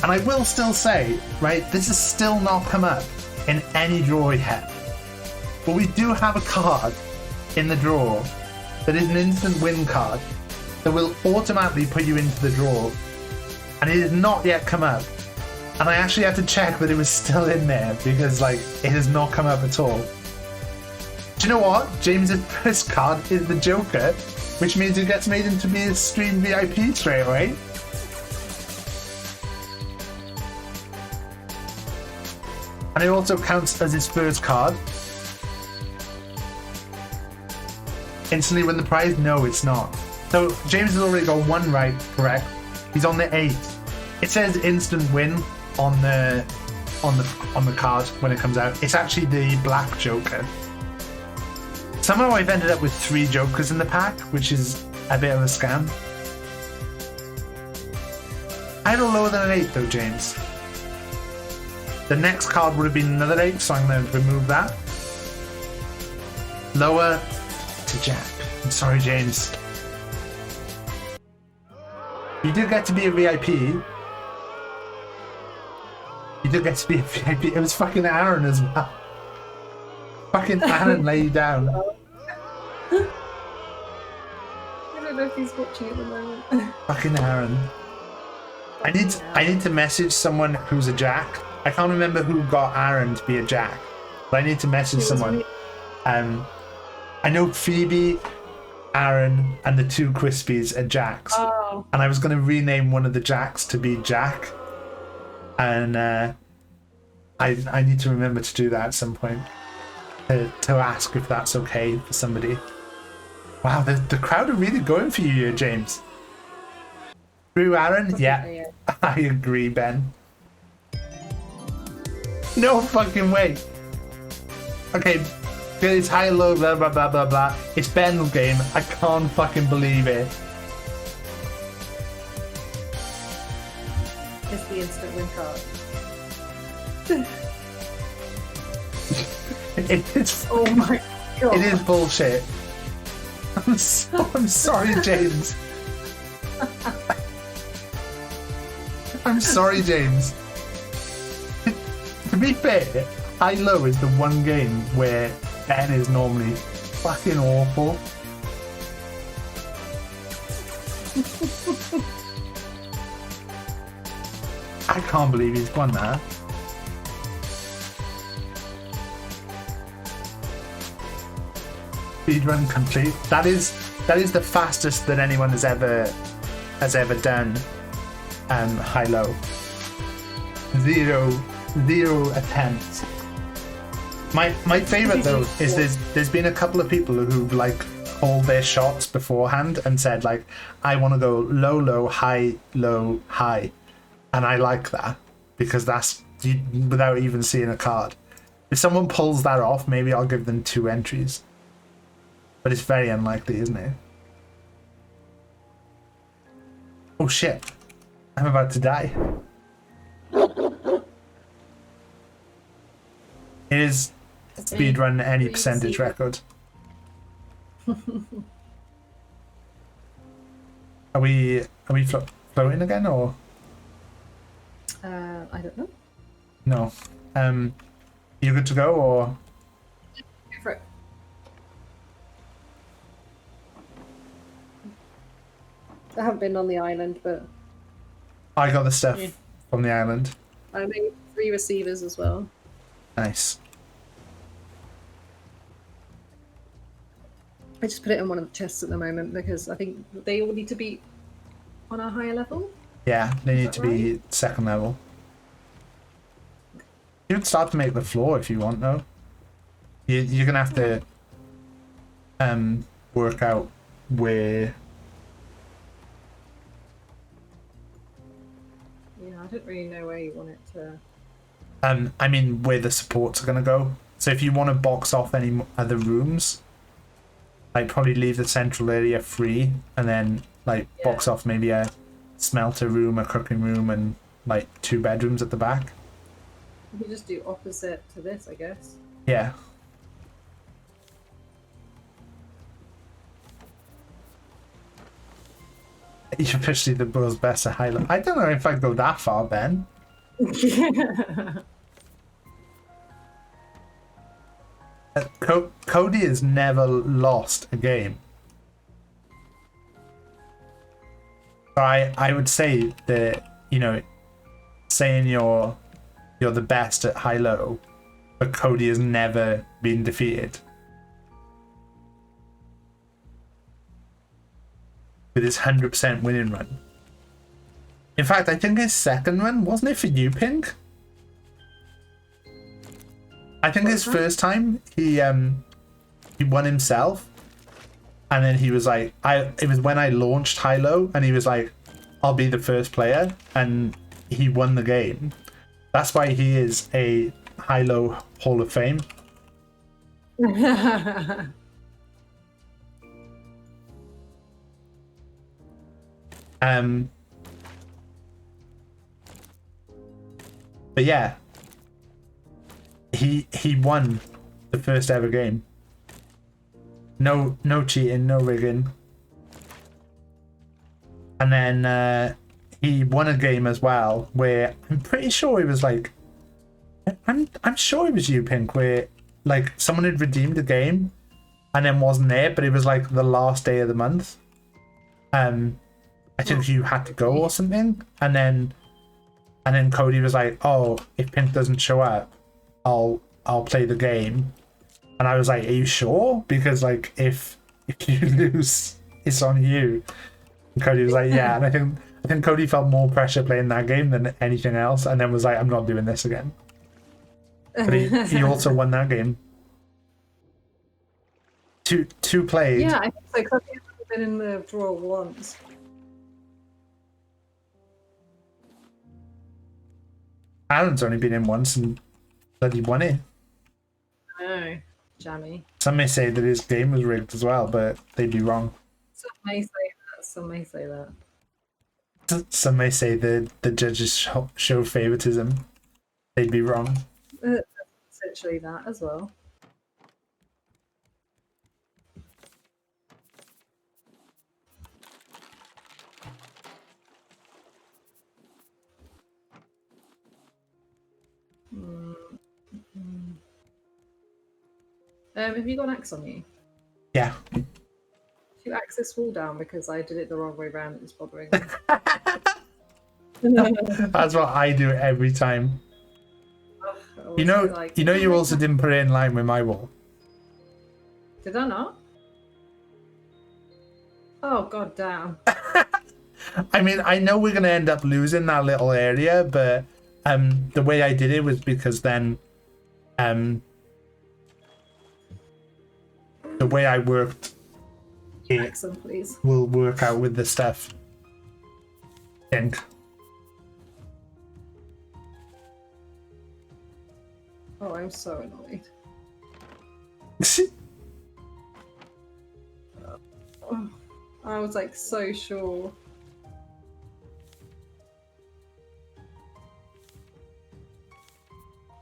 and I will still say, right, this has still not come up in any draw yet, but we do have a card in the draw that is an instant win card that will automatically put you into the draw, and it has not yet come up, and I actually had to check that it was still in there because like it has not come up at all. Do you know what? James's first card is the Joker, which means it gets made into be a stream VIP straight away. And it also counts as his first card. Instantly win the prize? No, it's not. So James has already got one right, correct? He's on the 8th. It says instant win on the card when it comes out. It's actually the black Joker. Somehow I've ended up with 3 Jokers in the pack, which is a bit of a scam. I had a lower than an 8 though, James. The next card would have been another 8, so I'm going to remove that. Lower to Jack. I'm sorry, James. You did get to be a VIP. You did get to be a VIP. It was fucking Aaron as well. Fucking Aaron lay you down. I don't know if he's watching at the moment. Fucking Aaron. I need to message someone who's a Jack. I can't remember who got Aaron to be a Jack, but I need to message someone. I know Phoebe, Aaron, and the 2 Crispies are Jacks. Oh. And I was going to rename one of the Jacks to be Jack. And I need to remember to do that at some point. To ask if that's okay for somebody. Wow, the crowd are really going for you here, James. Through Aaron? Yeah, I agree, Ben. No fucking way. Okay, it's high, low, blah, blah, blah, blah, blah. It's Ben's game. I can't fucking believe it. It's the instant win card. It's Oh my god. It is bullshit. I'm sorry, James. I'm sorry, James. To be fair, high-low is the one game where Ben is normally fucking awful. I can't believe he's won that. Speedrun complete. That is the fastest that anyone has ever done. High-low. Zero attempts. My favorite though is there's been a couple of people who've like called their shots beforehand and said like, I want to go low low high low high, and I like that because that's without even seeing a card. If someone pulls that off, maybe I'll give them 2 entries, but it's very unlikely, isn't it? Oh shit, I'm about to die. It is speedrun any percentage record. Are we floating again or? I don't know. No. You good to go or? Go for it. I haven't been on the island, but I got the stuff from the island. I made 3 receivers as well. Nice. I just put it in one of the chests at the moment because I think they all need to be on a higher level. Yeah, they need to be 2nd level. You can start to make the floor if you want, though. You're gonna have to work out where. Yeah, I don't really know where you want it to. I mean, where the supports are gonna go. So if you want to box off any other rooms, like probably leave the central area free, and then like box off maybe a smelter room, a cooking room, and like 2 bedrooms at the back. You can just do opposite to this, I guess. Yeah. You're officially the world's best at high-low. I don't know if I'd go that far, Ben. Cody has never lost a game. So I would say that, you know, saying you're the best at high-low, but Cody has never been defeated. With his 100% winning run. In fact, I think his 2nd run, wasn't it for you, Pink? I think his first time he won himself, and then he was like, it was when I launched high-low, and he was like, I'll be the first player, and he won the game. That's why he is a high-low Hall of Fame. But yeah, he won the first ever game. No cheating, no rigging. And then he won a game as well where I'm pretty sure he was like, I'm sure it was you, Pink, where like someone had redeemed a game and then wasn't there, but it was like the last day of the month. I think you had to go or something, and then Cody was like, "Oh, if Pink doesn't show up, I'll play the game." And I was like, "Are you sure? Because like if you lose, it's on you." And Cody was like, "Yeah." And I think Cody felt more pressure playing that game than anything else, and then was like, "I'm not doing this again." But he also won that game. two played. Yeah, I think so. Because I've only been in the draw once. Aaron's only been in once and bloody won it. Oh, jammy. Some may say that his game was rigged as well, but they'd be wrong. Some may say that. Some may say that. Some may say the judges show favoritism. They'd be wrong. Essentially that as well. Have you got an axe on you? Yeah. If you axe this wall down because I did it the wrong way round, it's bothering me. That's what I do every time. You know, you also didn't put it in line with my wall. Did I not? Oh, god damn. I mean, I know we're going to end up losing that little area, but the way I did it was because then the way I worked Excellent, please. will work out with the stuff. And Oh, I'm so annoyed. Oh, I was like so sure.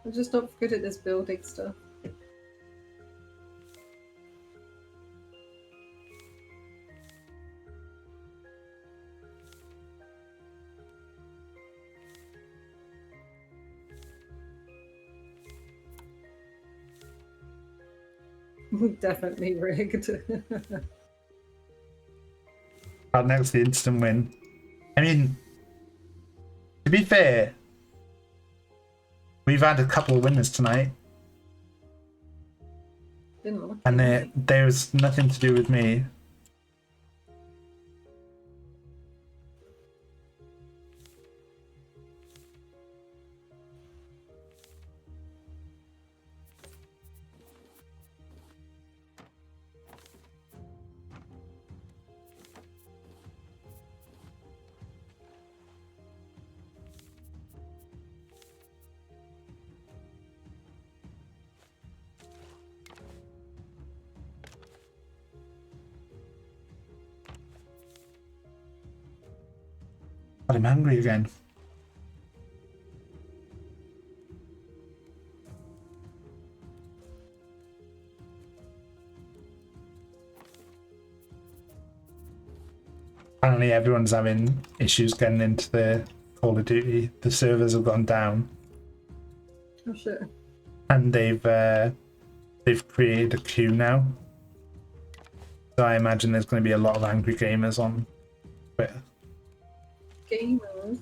I'm just not good at this building stuff. Definitely rigged. next the instant win. I mean, to be fair, we've had a couple of winners tonight, Didn't look and there's nothing to do with me. But I'm hungry again. Apparently everyone's having issues getting into the Call of Duty. The servers have gone down. Oh shit. And they've created a queue now. So I imagine there's going to be a lot of angry gamers on Twitter. Gamers.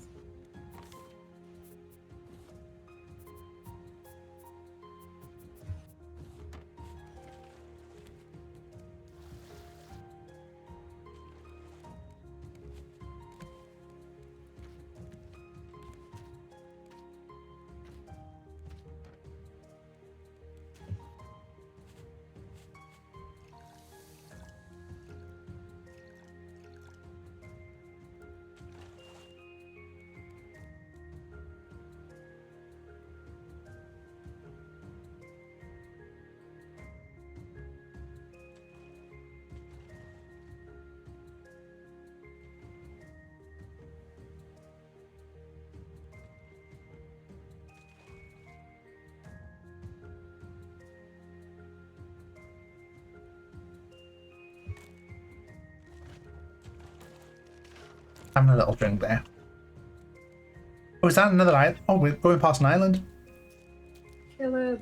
Having a little drink there. Oh, is that another island? Oh, we're going past an island. Kill it.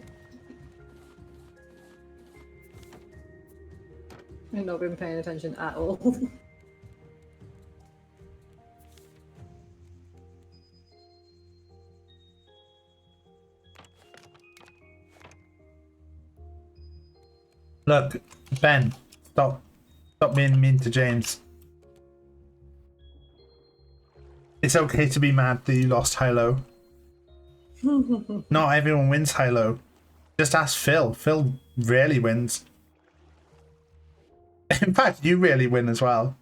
I've not been paying attention at all. Look, Ben, stop being mean to James. It's okay to be mad that you lost high-low. Not everyone wins high-low. Just ask Phil. Phil rarely wins. In fact, you really win as well.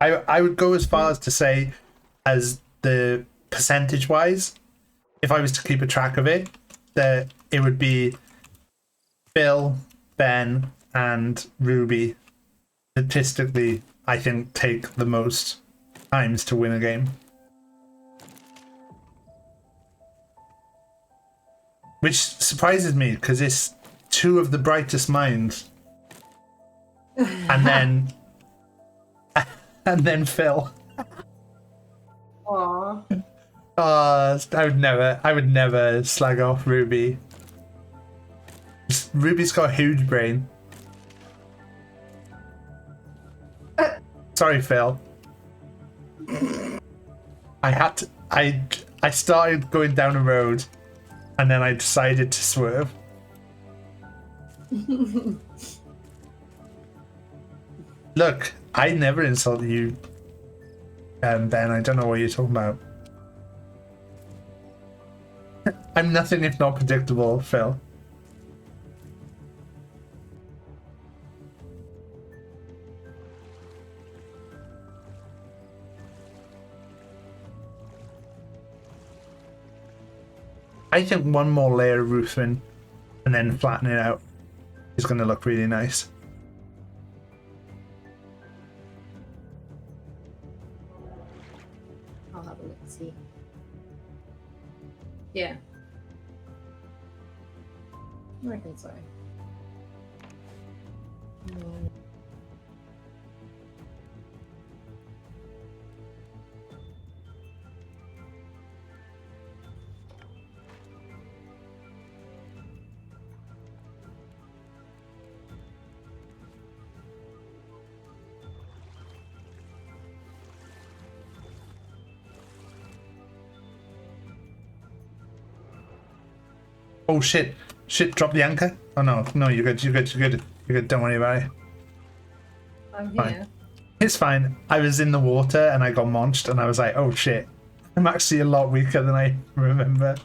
I would go as far as to say, as the percentage wise, if I was to keep a track of it, that it would be Phil, Ben, and Ruby. Statistically, I think take the most times to win a game. Which surprises me because it's two of the brightest minds. And then Phil. Aww. Oh, I would never slag off Ruby. Ruby's got a huge brain. Sorry, Phil. I started going down a road and then I decided to swerve. Look, I never insulted you, Ben. I don't know what you're talking about. I'm nothing if not predictable, Phil. I think one more layer of roofing and then flatten it out is going to look really nice. I'll have a look and see. Yeah. I reckon so. Oh shit! Shit! Drop the anchor. Oh no! No, you're good. You're good. You're good. You're good. Don't worry about it. I'm Fine. here. It's fine. I was in the water and I got launched, and I was like, "Oh shit! I'm actually a lot weaker than I remember."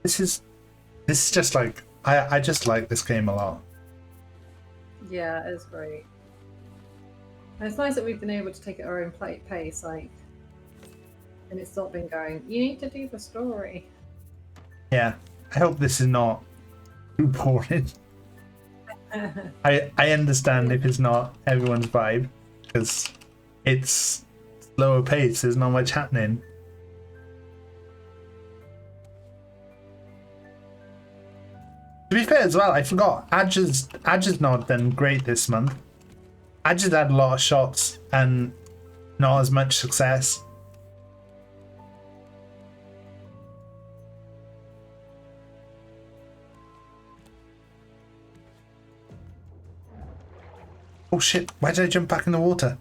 This is just like I just like this game a lot. Yeah, it's great. And it's nice that we've been able to take it at our own pace, like, and it's not been going, you need to do the story. Yeah, I hope this is not too boring. I understand if it's not everyone's vibe because it's slower pace. There's not much happening. To be fair as well, I forgot. Adja's not done great this month. Adja's had a lot of shots and not as much success. Oh shit, why did I jump back in the water?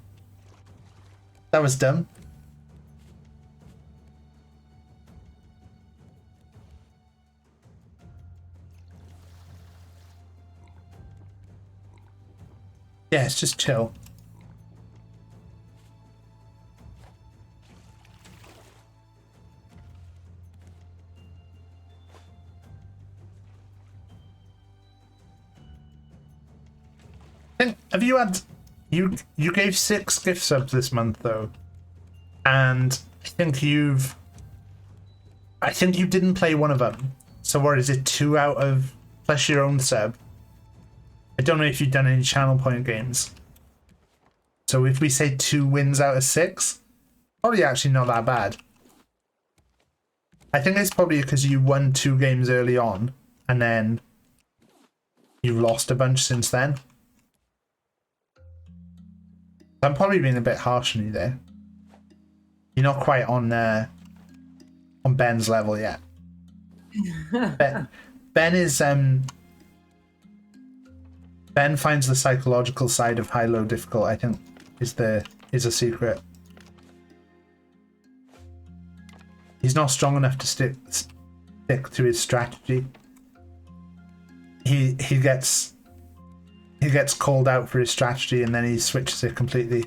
That was dumb. Yeah, it's just chill. Have you had you gave 6 gift subs this month though, and I think you didn't play one of them. So what is it? 2 out of plus your own sub. I don't know if you've done any channel point games. So if we say 2 wins out of 6, probably actually not that bad. I think it's probably because you won 2 games early on and then you've lost a bunch since then. I'm probably being a bit harsh on you there. You're not quite on Ben's level yet. Ben is Ben finds the psychological side of high-low difficult, I think, is a secret. He's not strong enough to stick to his strategy. He gets called out for his strategy and then he switches it completely.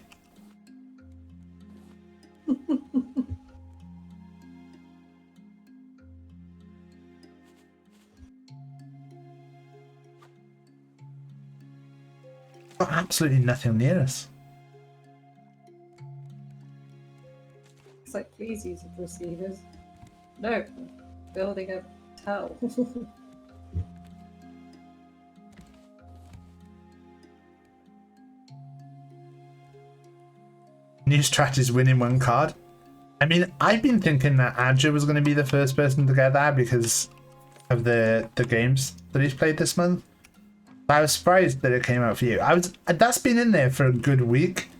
Got absolutely nothing near us. It's like, please use the receivers. No, building a towel. New strat is winning one card. I mean, I've been thinking that Adja was going to be the first person to get that because of the games that he's played this month. But I was surprised that it came out for you. That's been in there for a good week.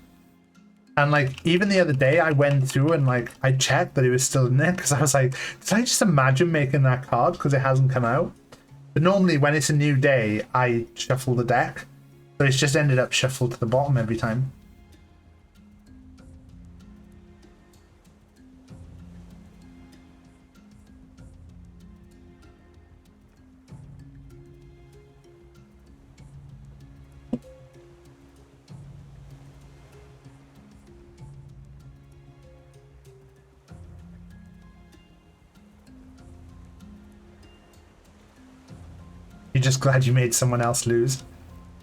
And like, even the other day I went through and like, I checked that it was still in there because I was like, did I just imagine making that card because it hasn't come out? But normally when it's a new day, I shuffle the deck. But it's just ended up shuffled to the bottom every time. You're just glad you made someone else lose.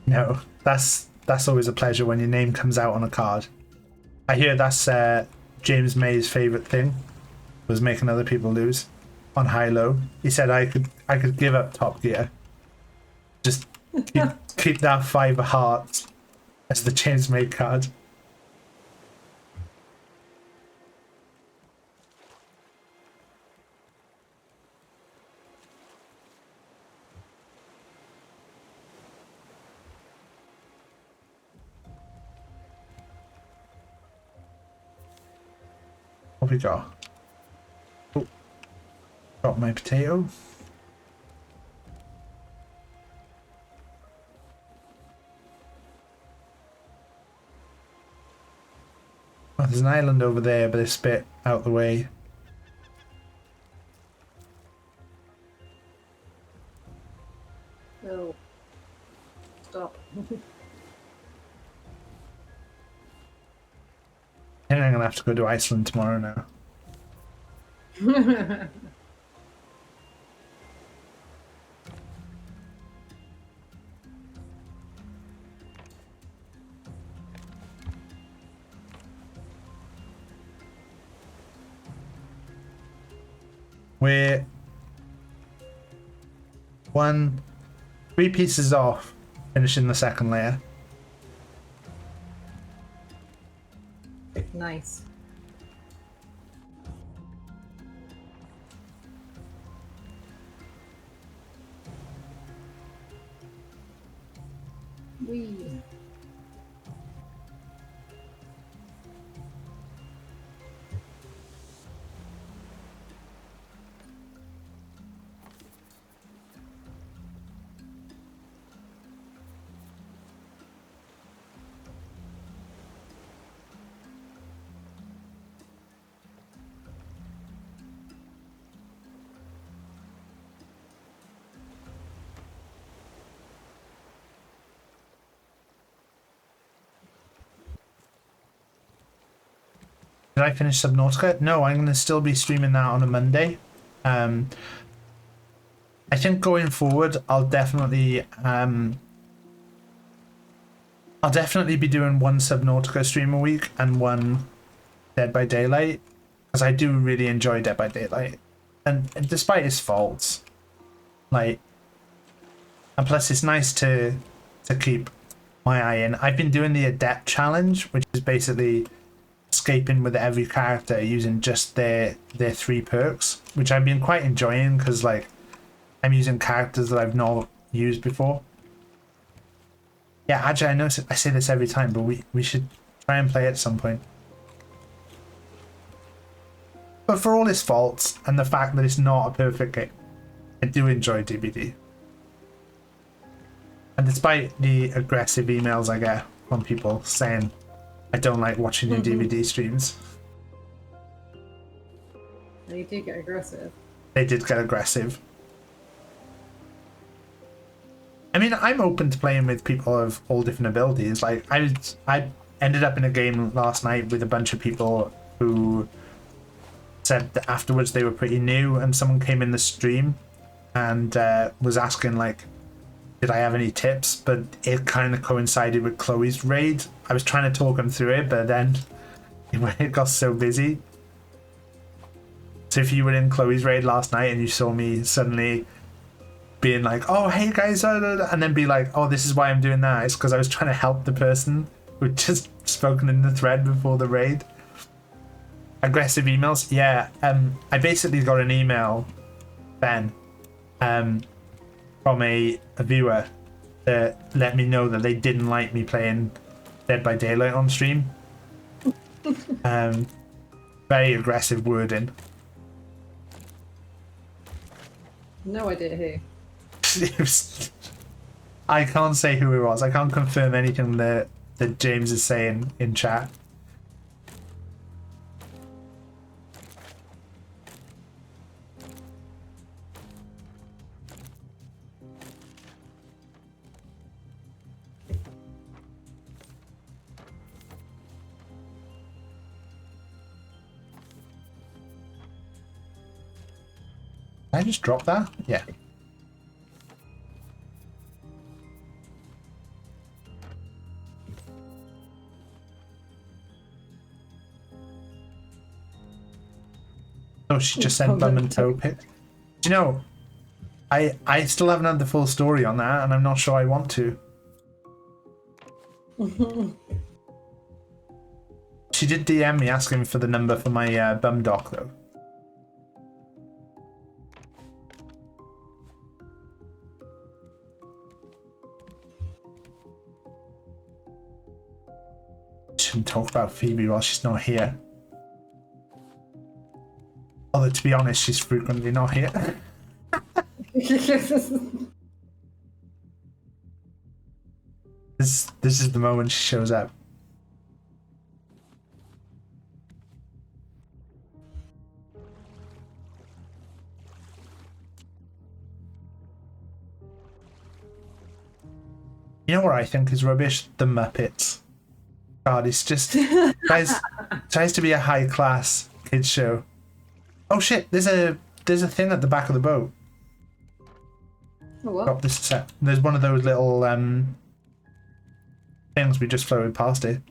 No, that's always a pleasure when your name comes out on a card. I hear that's James May's favourite thing, was making other people lose on high-low. He said I could give up Top Gear. Just keep that 5 of hearts as the James May card. What we got? Oh, got my potato. Oh, there's an island over there, but it's a bit out the way. Oh. Stop. I think I'm gonna have to go to Iceland tomorrow now. We're 3 pieces off finishing the second layer. Nice. Wee. Did I finish Subnautica? No, I'm going to still be streaming that on a Monday. I think going forward, I'll definitely be doing one Subnautica stream a week and one Dead by Daylight, because I do really enjoy Dead by Daylight, and despite its faults, like, and plus it's nice to keep my eye in. I've been doing the Adept challenge, which is basically escaping with every character using just their 3 perks, which I've been quite enjoying because like I'm using characters that I've not used before. Yeah, Ajay, I know I say this every time, but we should try and play it at some point. But for all its faults and the fact that it's not a perfect game, I do enjoy DBD. And despite the aggressive emails I get from people saying I don't like watching your DVD streams, You do get aggressive. they did get aggressive. I mean, I'm open to playing with people of all different abilities. Like, I ended up in a game last night with a bunch of people who said that afterwards they were pretty new, and someone came in the stream and was asking, like, did I have any tips? But it kind of coincided with Chloe's raid. I was trying to talk them through it, but then it got so busy. So if you were in Chloe's raid last night and you saw me suddenly being like, oh, hey guys, and then be like, oh, this is why I'm doing that, it's because I was trying to help the person who just spoken in the thread before the raid. Aggressive emails? Yeah, I basically got an email, Ben, from a viewer that let me know that they didn't like me playing Dead by Daylight on stream. Very aggressive wording. No idea who. I can't say who it was. I can't confirm anything that James is saying in chat. Did I just drop that? Yeah. Oh, she just sent bum and toe pic. Do you know, I still haven't had the full story on that, and I'm not sure I want to. She did DM me asking for the number for my bum doc, though. Shouldn't talk about Phoebe while she's not here. Although, to be honest, she's frequently not here. This is the moment she shows up. You know what I think is rubbish? The Muppets. God, it's just tries to be a high class kids show. Oh shit! There's a thing at the back of the boat. Oh, what? Drop this set. There's one of those little things we just floated past it.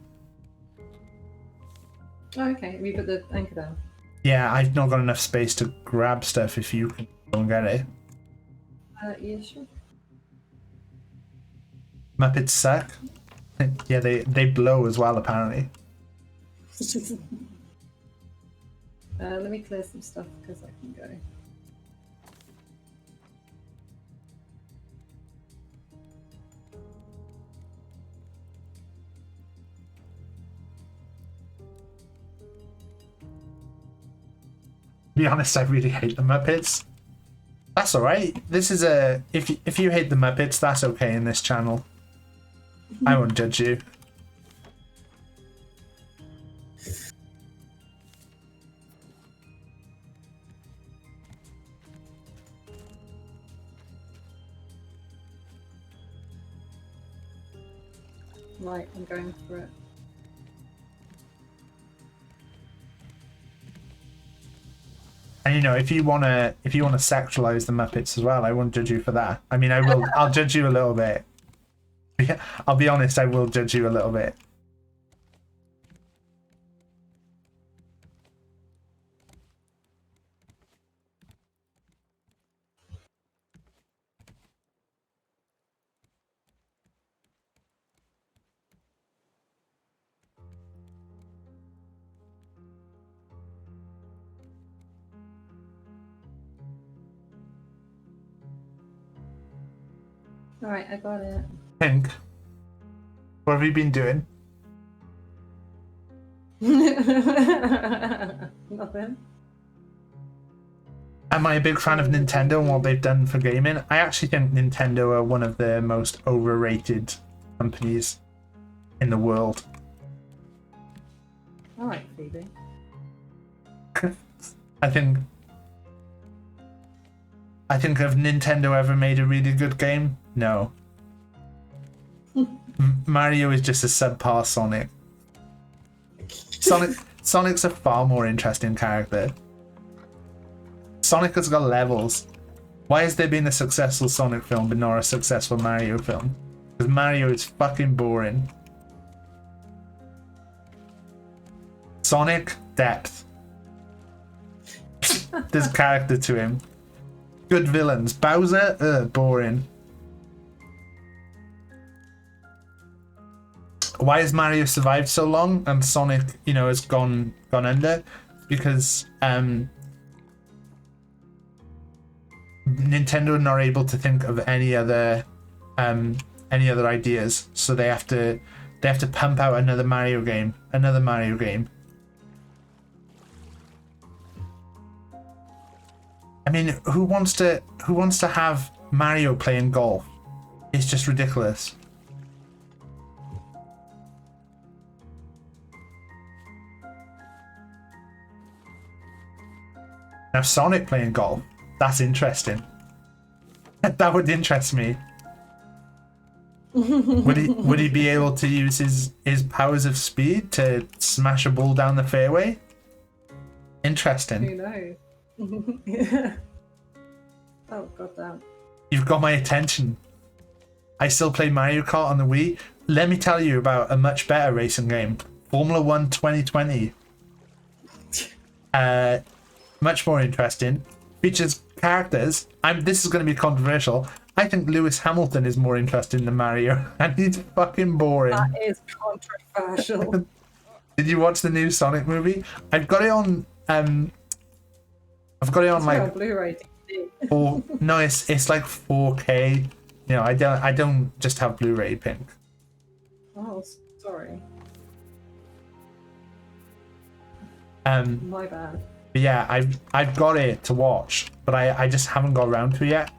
Oh, okay. Have you put the anchor down? Yeah, I've not got enough space to grab stuff. If you can go and get it. Yeah, sure. Muppets suck. Yeah, they blow as well, apparently. Let me clear some stuff because I can go. To be honest, I really hate the Muppets. That's alright. This is a... If you hate the Muppets, that's okay in this channel. I won't judge you. Right, I'm going for it. And you know, if you wanna sexualize the Muppets as well, I won't judge you for that. I mean, I'll judge you a little bit. I'll be honest, I will judge you a little bit. Alright, I got it. Pink, what have you been doing? Nothing. Am I a big fan of Nintendo and what they've done for gaming? I actually think Nintendo are one of the most overrated companies in the world. All right, Phoebe. I think have Nintendo ever made a really good game? No. Mario is just a subpar Sonic. Sonic's a far more interesting character. Sonic has got levels. Why has there been a successful Sonic film but not a successful Mario film? Because Mario is fucking boring. Sonic, depth. There's character to him. Good villains. Bowser, boring. Why has Mario survived so long and Sonic, has gone under? Because Nintendo are not able to think of any other ideas, so they have to pump out another Mario game. I mean, who wants to have Mario playing golf? It's just ridiculous. Now Sonic playing golf, that's interesting. That would interest me. Would he be able to use his powers of speed to smash a ball down the fairway? Interesting. Who knows? Yeah. Oh, goddamn. You've got my attention. I still play Mario Kart on the Wii. Let me tell you about a much better racing game. Formula 1 2020. Much more interesting. Features characters. This is going to be controversial. I think Lewis Hamilton is more interesting than Mario. And he's fucking boring. That is controversial. Did you watch the new Sonic movie? I've got it on like Blu-ray DVD. no, it's like 4K. I don't just have Blu-ray pink. Oh, sorry. My bad. But yeah, I've got it to watch, but I just haven't got around to it yet.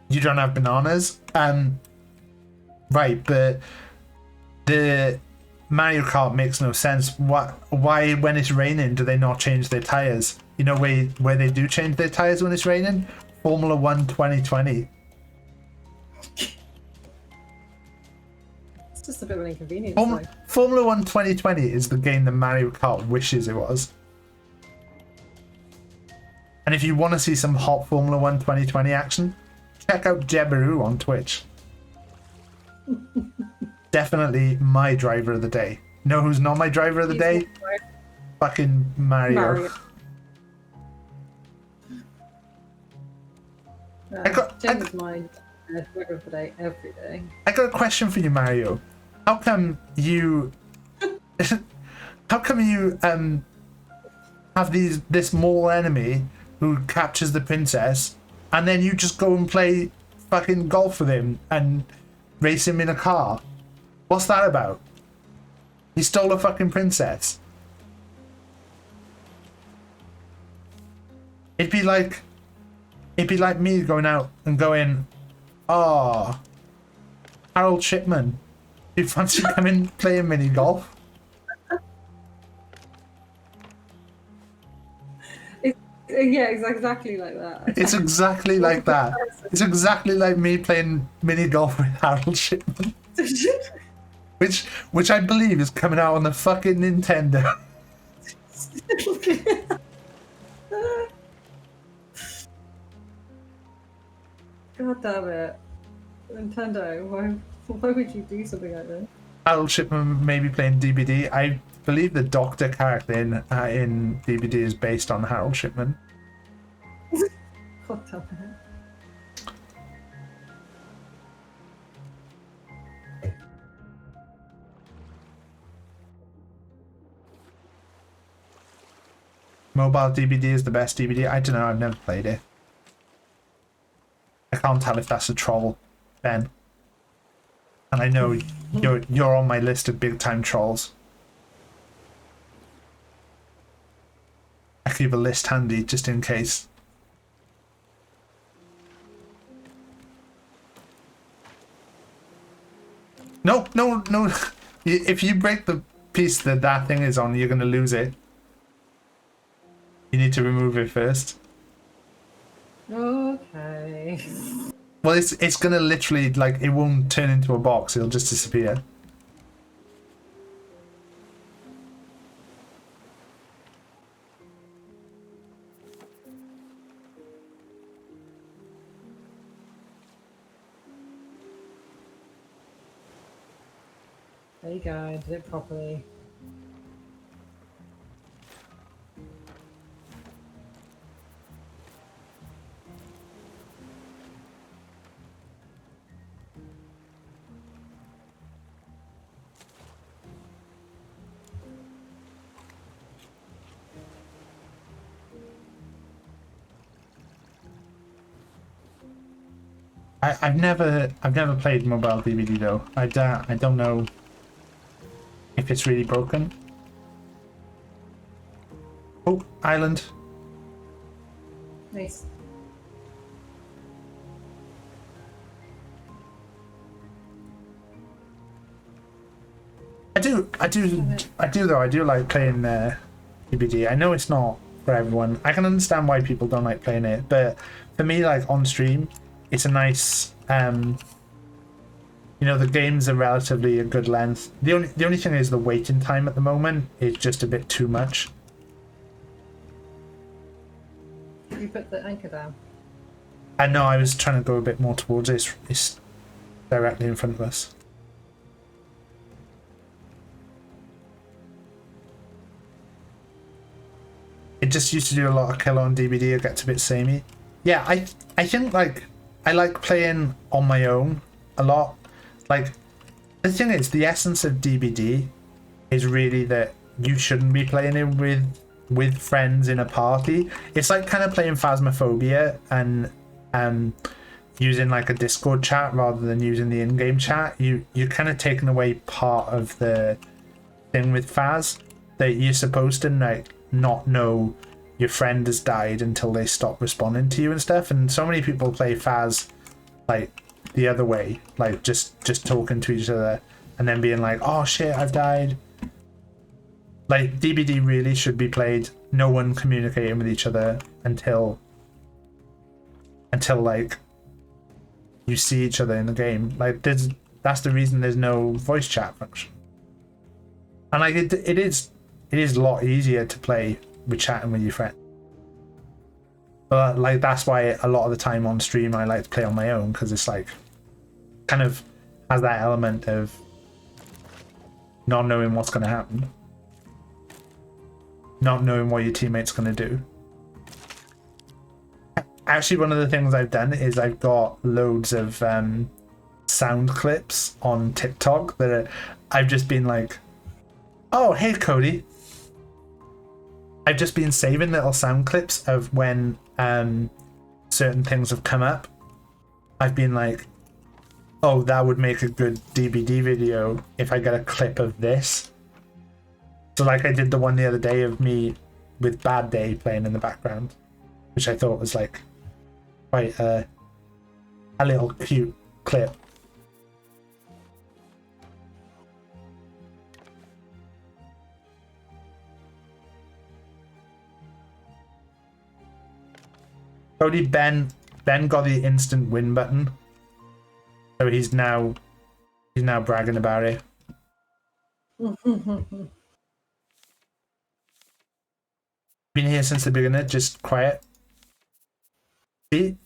You don't have bananas? Right, but the Mario Kart makes no sense. Why when it's raining do they not change their tires? Where they do change their tires when it's raining? Formula 1 2020. It's just a bit of an inconvenience. Formula 1 2020 is the game that Mario Kart wishes it was. And if you want to see some hot Formula 1 2020 action, check out Jebaru on Twitch. Definitely my driver of the day. Know who's not my driver of the day? Fucking Mario. Jen is my driver of the day every day. I got a question for you, Mario. How come you have this mole enemy who captures the princess, and then you just go and play fucking golf with him and race him in a car? What's that about? He stole a fucking princess. It'd be like me going out and going, oh, Harold Shipman, do you fancy coming playing mini golf? Yeah, it's exactly like that. It's exactly like that. It's exactly like me playing mini golf with Harold Shipman. Which I believe is coming out on the fucking Nintendo. God damn it. Nintendo, why would you do something like this? Harold Shipman may be playing DBD. I believe the Doctor character in DBD is based on Harold Shipman. God damn it. Mobile DBD is the best DBD. I don't know, I've never played it. I can't tell if that's a troll, Ben. And I know you're on my list of big time trolls. keep a list handy just in case. No, no, no. If you break the piece that thing is on, you're going to lose it. You need to remove it first. Okay. Well, it's going to literally, like, it won't turn into a box. It'll just disappear. There you go, did it properly. I've never played mobile DVD though. I don't know if it's really broken. Oh, island. Nice. I do though. I do like playing DVD. I know it's not for everyone. I can understand why people don't like playing it, but for me, like on stream, it's a nice. You know, the games are relatively a good length. The only thing is the waiting time at the moment is just a bit too much. You put the anchor down. I know. I was trying to go a bit more towards it. It's directly in front of us. It just used to do a lot of kill on DVD. It gets a bit samey. Yeah, I think like I like playing on my own a lot. Like the thing is, the essence of DVD is really that you shouldn't be playing it with friends in a party. It's like kind of playing Phasmophobia and using like a Discord chat rather than using the in-game chat. You're kind of taking away part of the thing with Phas, that you're supposed to like not know your friend has died until they stop responding to you and stuff. And so many people play Phas like the other way, like just talking to each other and then being like, oh shit, I've died. Like DBD really should be played no one communicating with each other until like you see each other in the game. Like that's the reason there's no voice chat function. And like it is a lot easier to play with chatting with your friend. But like that's why a lot of the time on stream I like to play on my own, because it's like kind of has that element of not knowing what's going to happen, not knowing what your teammate's going to do. Actually, one of the things I've done is I've got loads of sound clips on TikTok that I've just been like, oh hey Cody. I've just been saving little sound clips of when certain things have come up. I've been like, oh, that would make a good DVD video if I get a clip of this. So like I did the one the other day of me with Bad Day playing in the background, which I thought was like quite a little cute clip. Cody, Ben got the instant win button, so he's now bragging about it. Been here since the beginning, just quiet.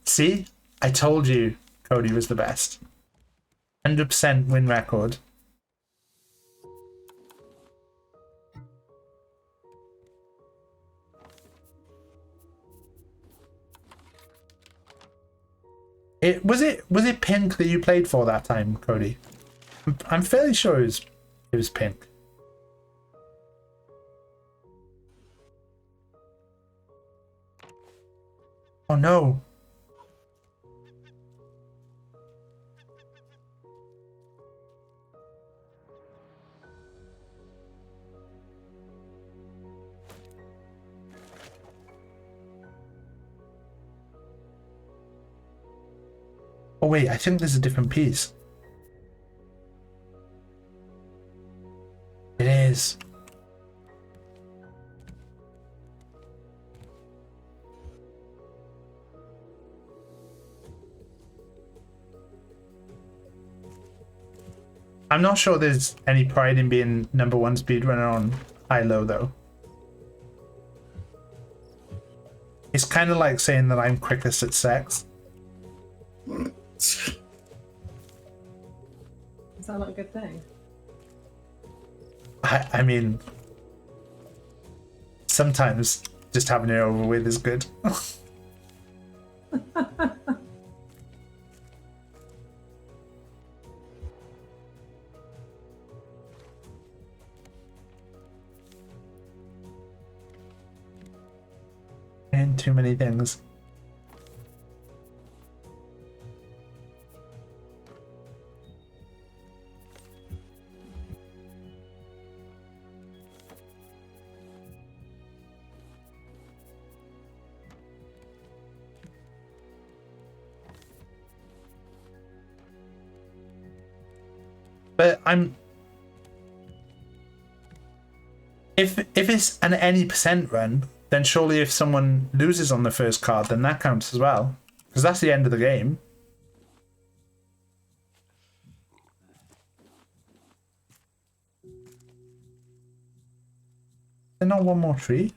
See, I told you Cody was the best. 100% win record. Was it pink that you played for that time, Cody? I'm fairly sure it was pink. Oh no. Oh wait, I think there's a different piece. It is. I'm not sure there's any pride in being #1 speedrunner on high-low though. It's kind of like saying that I'm quickest at sex. Is that not a good thing? I mean, sometimes just having it over with is good. And too many things. But if it's an any percent run, then surely if someone loses on the first card, then that counts as well, because that's the end of the game. Is there not one more tree?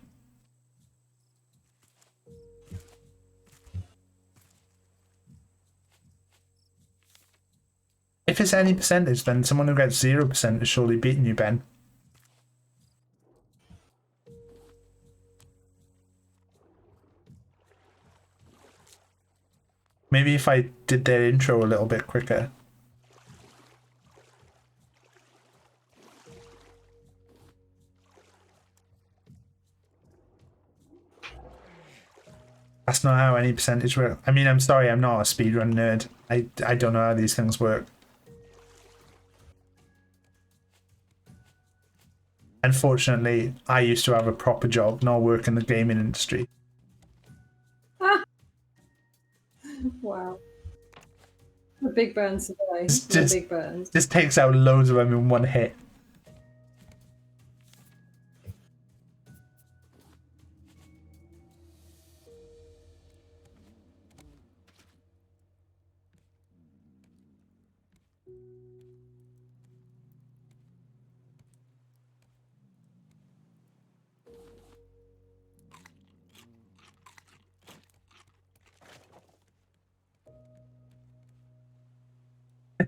If it's any percentage, then someone who gets 0% is surely beating you, Ben. Maybe if I did their intro a little bit quicker. That's not how any percentage works. I mean, I'm sorry, I'm not a speedrun nerd. I don't know how these things work. Unfortunately, I used to have a proper job, not work in the gaming industry. Wow. The big burns today. The big burns. This takes out loads of them in one hit.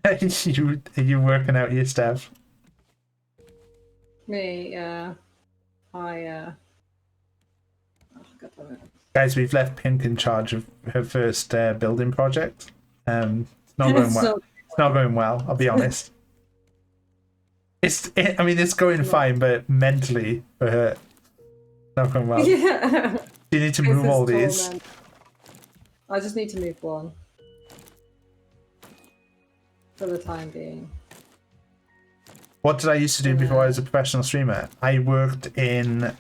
Are you working out your stuff? Me, yeah. Oh, God damn it. Guys, we've left Pink in charge of her first building project. It's not going well. It's not going well, I'll be honest. I mean, it's going fine, but mentally for her, not going well. Yeah. You need to move all these. I just need to move one. For the time being. What did I used to do before I was a professional streamer? I worked in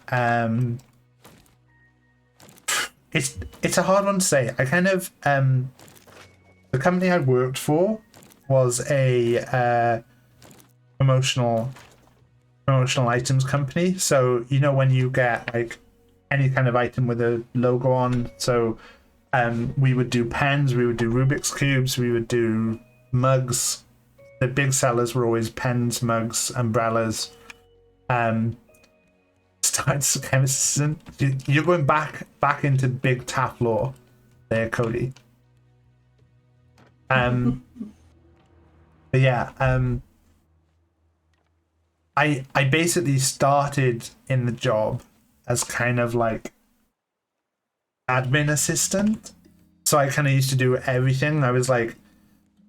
it's a hard one to say. I kind of the company I worked for was a promotional items company. So you know when you get like any kind of item with a logo on, so we would do pens, we would do Rubik's cubes, we would do mugs. The big sellers were always pens, mugs, umbrellas. Starts chemist. You're going back into big tap law there, Cody. But yeah, I basically started in the job as kind of like admin assistant. So I kind of used to do everything. I was like,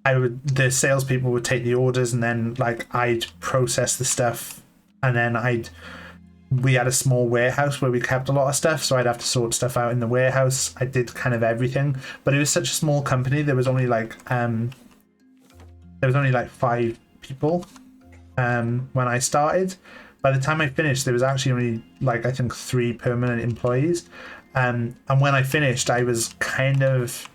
the salespeople would take the orders, and then like I'd process the stuff, and then we had a small warehouse where we kept a lot of stuff, so I'd have to sort stuff out in the warehouse. I did kind of everything, but it was such a small company. There was only like 5 people when I started. By the time I finished, there was actually only like I think 3 permanent employees, and when I finished, I was kind of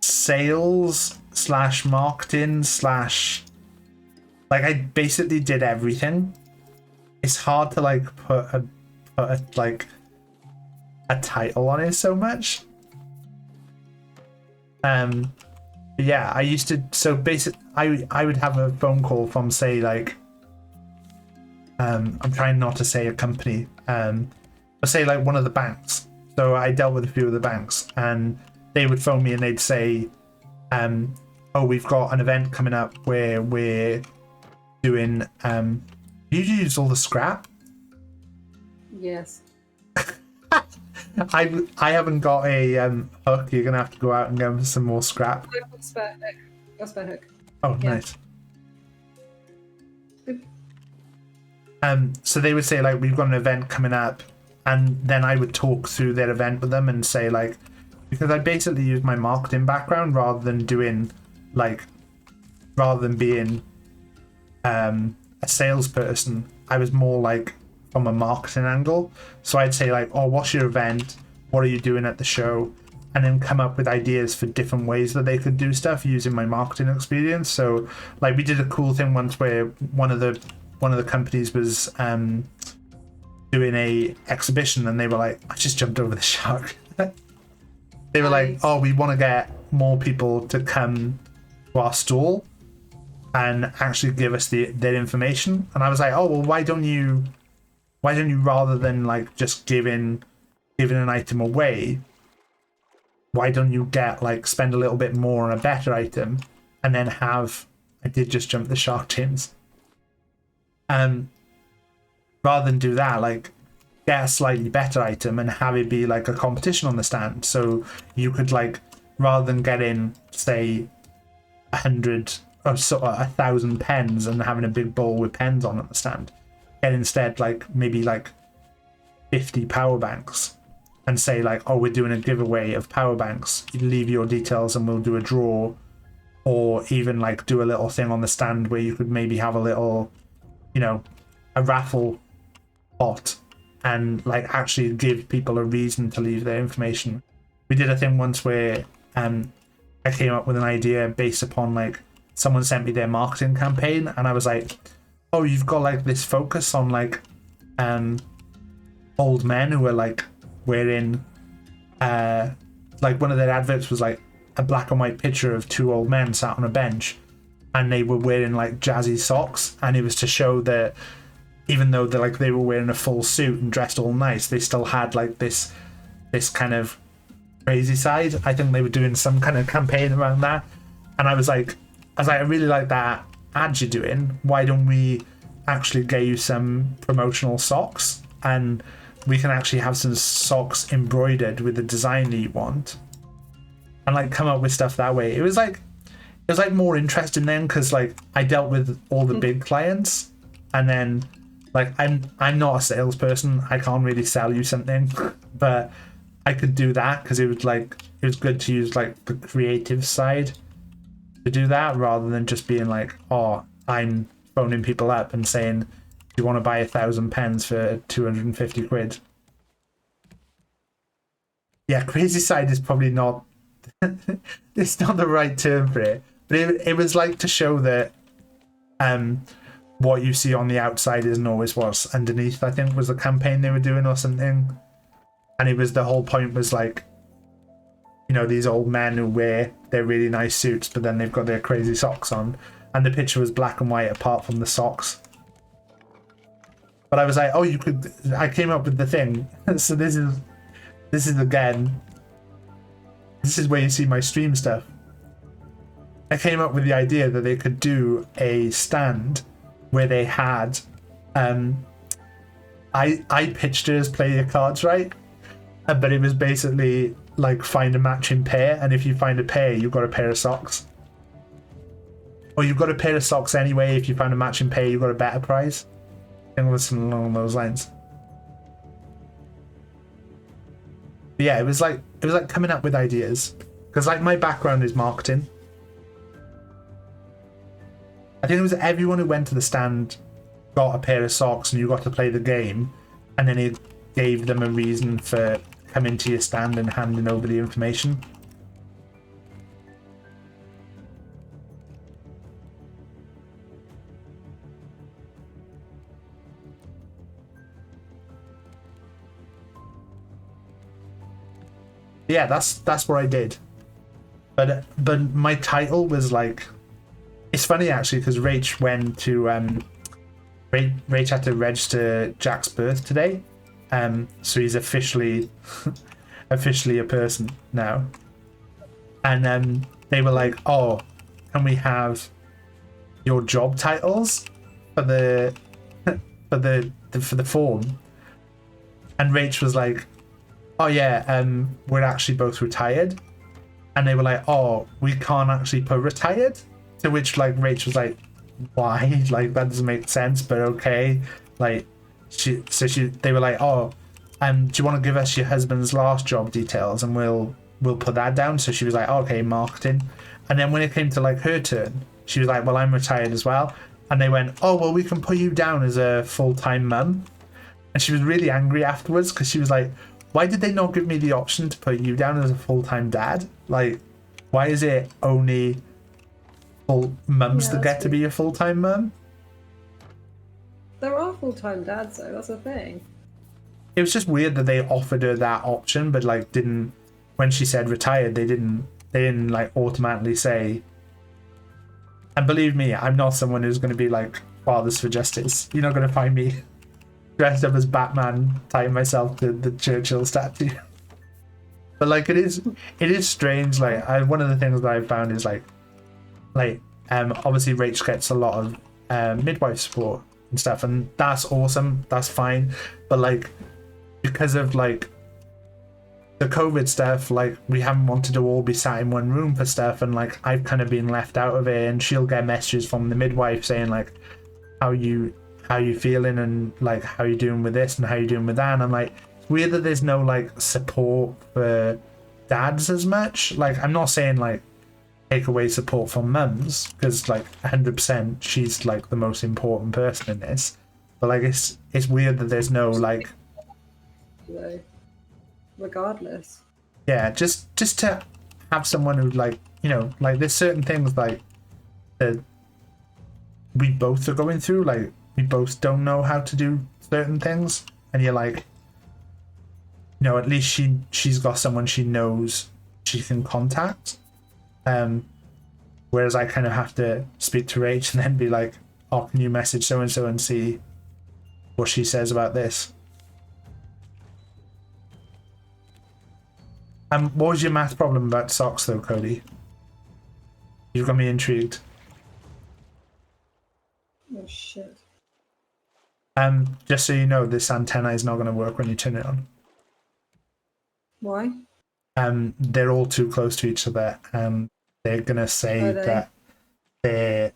sales slash marketing slash, like, I basically did everything. It's hard to like put a like a title on it so much. But yeah, I used to, so basically I would have a phone call from, say, like I'm trying not to say a company, but say like one of the banks. So I dealt with a few of the banks, and they would phone me and they'd say, oh, we've got an event coming up where we're doing you use all the scrap. Yes. I haven't got a hook. You're gonna have to go out and get some more scrap. I've got a spare hook. Got a spare hook. Oh, Yeah. nice. So they would say, like, we've got an event coming up, and then I would talk through their event with them and say, like, because I basically use my marketing background rather than being a salesperson. I was more like from a marketing angle. So I'd say, like, oh, what's your event? What are you doing at the show? And then come up with ideas for different ways that they could do stuff using my marketing experience. So, like, we did a cool thing once where one of the companies was doing a exhibition, and they were like, I just jumped over the shark. They were like, oh, we want to get more people to come to our stall and actually give us their information. And I was like, oh, well, why don't you rather than like just giving an item away, why don't you spend a little bit more on a better item, and then I did just jump the shark, James. Rather than do that, like, get a slightly better item and have it be like a competition on the stand. So you could, like, rather than getting, say, 100 or 1,000 pens and having a big bowl with pens on at the stand, get instead like maybe like 50 power banks, and say, like, oh, we're doing a giveaway of power banks. You leave your details and we'll do a draw. Or even like do a little thing on the stand where you could maybe have a little, a raffle bot, and like actually give people a reason to leave their information. We did a thing once where I came up with an idea based upon, like, someone sent me their marketing campaign, and I was like, oh, you've got like this focus on like old men who are like wearing like one of their adverts was like a black and white picture of two old men sat on a bench, and they were wearing like jazzy socks, and it was to show that even though they were wearing a full suit and dressed all nice, they still had like this kind of crazy side. I think they were doing some kind of campaign around that, and I was like, I really like that ad you're doing. Why don't we actually get you some promotional socks, and we can actually have some socks embroidered with the design that you want, and like come up with stuff that way. It was like more interesting then, because like I dealt with all the big clients, and then like I'm not a salesperson. I can't really sell you something, but I could do that because it was good to use like the creative side to do that, rather than just being like, oh, I'm phoning people up and saying, do you want to buy 1,000 pens for 250 quid? Yeah, crazy side is probably not it's not the right term for it, but it was like to show that what you see on the outside isn't always what's underneath, I think was the campaign they were doing or something. And it was, the whole point was like, these old men who wear their really nice suits, but then they've got their crazy socks on, and the picture was black and white apart from the socks. But I was like, oh, I came up with the thing. So this is again, this is where you see my stream stuff. I came up with the idea that they could do a stand where they had I pitched it as play your cards right, but it was basically like find a matching pair, and if you find a pair, you've got a pair of socks, or you've got a pair of socks anyway. If you find a matching pair, you've got a better prize. I think it was something along those lines. But yeah, it was like coming up with ideas, because like my background is marketing. I think it was everyone who went to the stand got a pair of socks, and you got to play the game, and then it gave them a reason for coming to your stand and handing over the information. Yeah, that's what I did. But my title was like, it's funny actually because Rach went to Rach had to register Jack's birth today, so he's officially officially a person now. And they were like, "Oh, can we have your job titles for the for the form?" And Rach was like, "Oh yeah, we're actually both retired." And they were like, "Oh, we can't actually put retired." To which like Rach was like, "Why? Like that doesn't make sense, but okay." Like they were like, "Oh, do you want to give us your husband's last job details and we'll put that down?" So she was like, "Okay, marketing." And then when it came to like her turn, she was like, "Well, I'm retired as well." And they went, "Oh, well, we can put you down as a full-time mum." And she was really angry afterwards because she was like, "Why did they not give me the option to put you down as a full-time dad? Like, why is it only full mums that get to be a full-time mum?" There are full-time dads though, that's the thing. It was just weird that they offered her that option, but like didn't, when she said retired, they didn't like automatically say. And believe me, I'm not someone who's going to be like Fathers for Justice. You're not going to find me dressed up as Batman tying myself to the Churchill statue. But like it is strange. Like one of the things that I've found is like obviously Rach gets a lot of midwife support and stuff, and that's awesome, that's fine. But like because of like the COVID stuff, like we haven't wanted to all be sat in one room for stuff, and like I've kind of been left out of it, and she'll get messages from the midwife saying like how you feeling and like how you doing with this and how you doing with that. And I'm like, it's weird that there's no like support for dads as much. Like I'm not saying like take away support from mums, because like 100% she's like the most important person in this, but like it's weird that there's no like regardless. Yeah, just to have someone who like, you know, like there's certain things like that we both are going through, like we both don't know how to do certain things, and you're like, you know, at least she's got someone she knows she can contact. Whereas I kind of have to speak to Rach and then be like, "Oh, can you message so and so and see what she says about this?" What was your math problem about socks though, Cody? You've got me intrigued. Oh shit. Just so you know, this antenna is not going to work when you turn it on. Why? They're all too close to each other. They're going to say that they're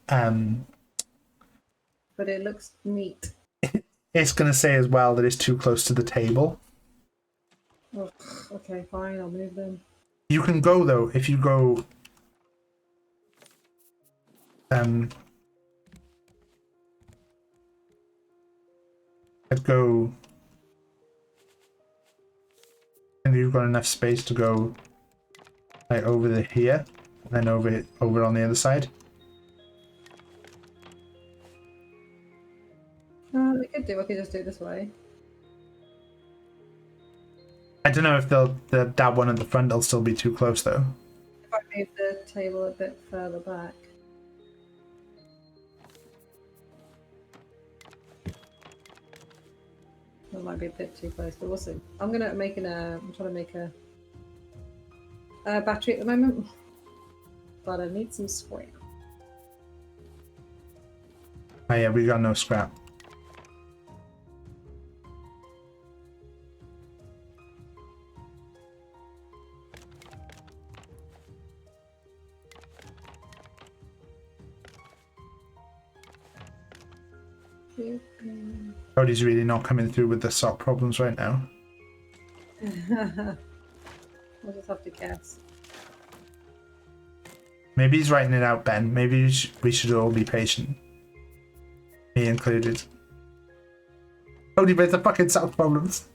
but it looks neat. It's going to say as well that it's too close to the table. Oh, okay, fine, I'll move them. You can go though, if you go I'd go, and you've got enough space to go like over here and then over on the other side. We could do. I could just do it this way. I don't know if that one at the front will still be too close though. If I move the table a bit further back. That might be a bit too close, but we'll see. I'm trying to make a battery at the moment, but I need some scrap. Oh yeah, we got no scrap. Cody's really not coming through with the sock problems right now. We'll just have to guess. Maybe he's writing it out, Ben. Maybe we should all be patient. Me included. Cody, but the fucking sock problems.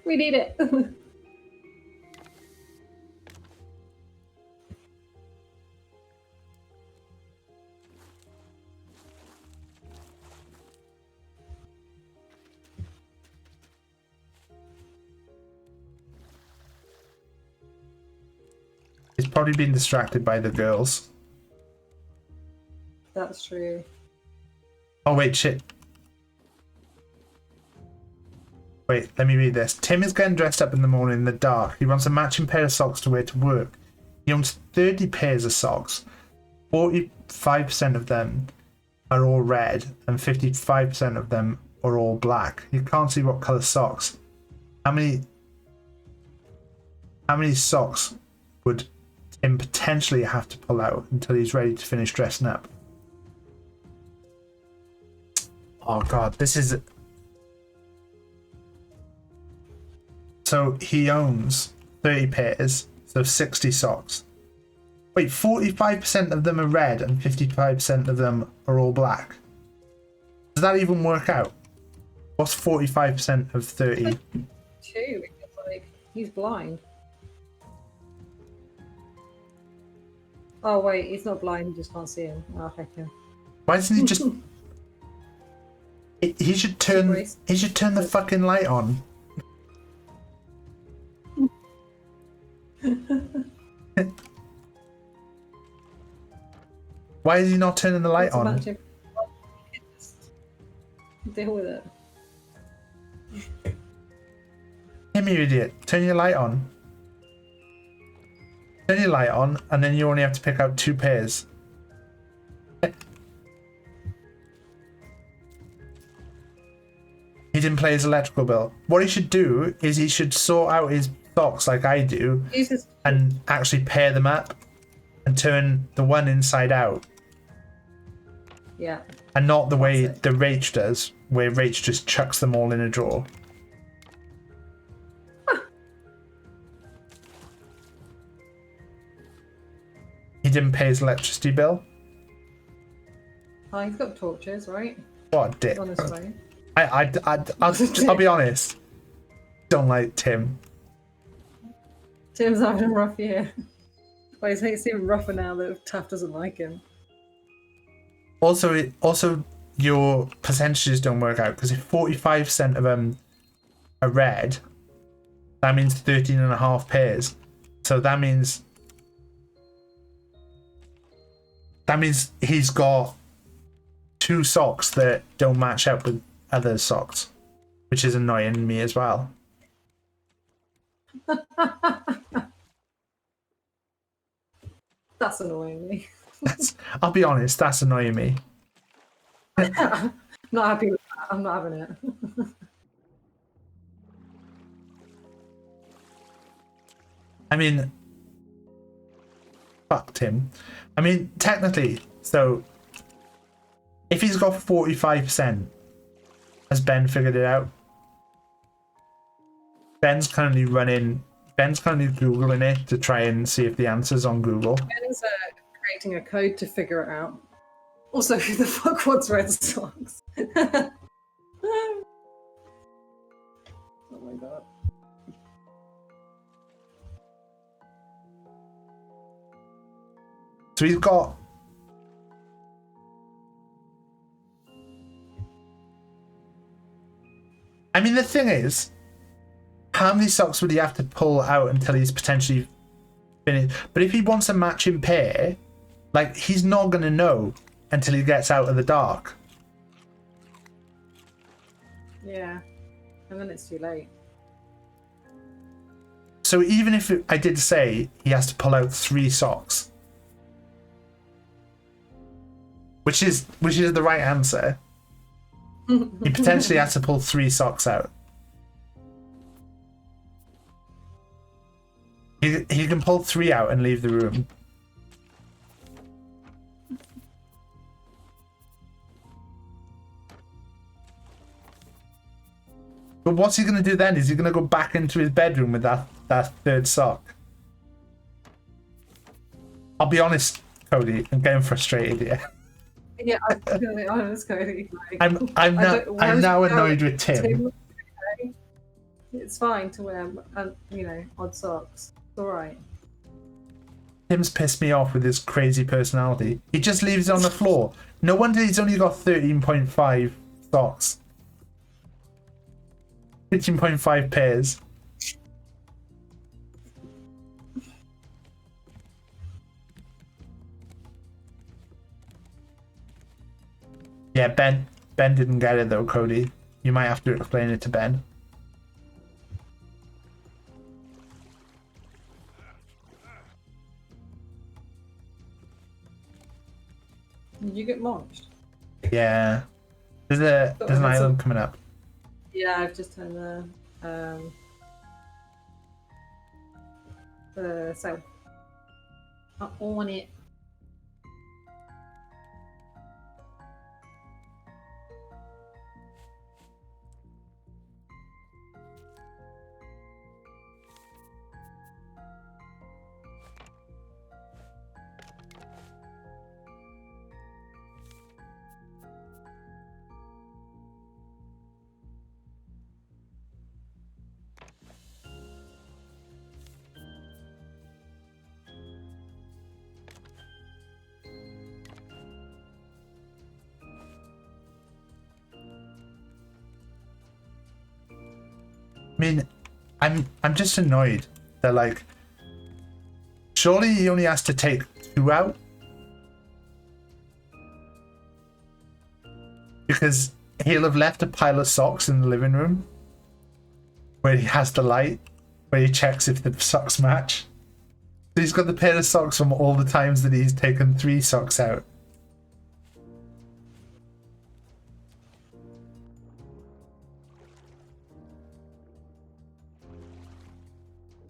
We need it. probably been distracted by the girls. That's true. Oh, wait, shit. Wait, let me read this. Tim is getting dressed up in the morning in the dark. He wants a matching pair of socks to wear to work. He owns 30 pairs of socks. 45% of them are all red and 55% of them are all black. You can't see what colour socks. How many socks would Tim potentially have to pull out until he's ready to finish dressing up? Oh god, this is... So he owns 30 pairs, so 60 socks. Wait, 45% of them are red and 55% of them are all black. Does that even work out? What's 45% of 30? 2, because like he's blind. Oh wait, he's not blind, he just can't see him. Oh heck him. Why doesn't he just... He should turn the fucking light on. Why is he not turning the light on? Deal with it. Tim, you idiot. Turn your light on. Turn your light on, and then you only have to pick out 2 pairs. He didn't pay his electrical bill. What he should do is he should sort out his socks like I do and actually pair them up and turn the one inside out. Yeah. And not the way the Rach does, where Rach just chucks them all in a drawer. He didn't pay his electricity bill. Oh, he's got torches, right? What a dick. On his way. I'll be honest. Don't like Tim. Tim's having a rough year. Well, it's even rougher now that Taff doesn't like him. Also, your percentages don't work out, because if 45% of them are red, that means 13.5 pairs. So that means he's got 2 socks that don't match up with other socks, which is annoying me as well. That's annoying me. I'll be honest, that's annoying me. I'm not happy with that. I'm not having it. I mean, fuck Tim. I mean, technically, so if he's got 45%, has Ben figured it out? Ben's currently Googling it to try and see if the answer's on Google. Ben's creating a code to figure it out. Also, who the fuck wants red socks? Oh my god. So he's got... I mean, the thing is, how many socks would he have to pull out until he's potentially finished? But if he wants a matching pair, like, he's not going to know until he gets out of the dark. Yeah. And then it's too late. So even if I did say he has to pull out 3 socks, which is the right answer, he potentially has to pull 3 socks out. He can pull 3 out and leave the room. But what's he going to do then? Is he going to go back into his bedroom with that 3rd sock? I'll be honest, Cody, I'm getting frustrated here. Yeah, I'm really honest, Cody. Like, I'm now annoyed with Tim. Okay. It's fine to wear, odd socks. It's alright. Tim's pissed me off with his crazy personality. He just leaves it on the floor. No wonder he's only got 13.5 socks. 13.5 pairs. Yeah, Ben didn't get it though, Cody. You might have to explain it to Ben. Did you get launched? Yeah. There's an island coming up. Yeah, I've just turned the sail. I'm on it. I mean, I'm just annoyed that, like, surely he only has to take 2 out, because he'll have left a pile of socks in the living room where he has the light, where he checks if the socks match. So he's got the pair of socks from all the times that he's taken 3 socks out.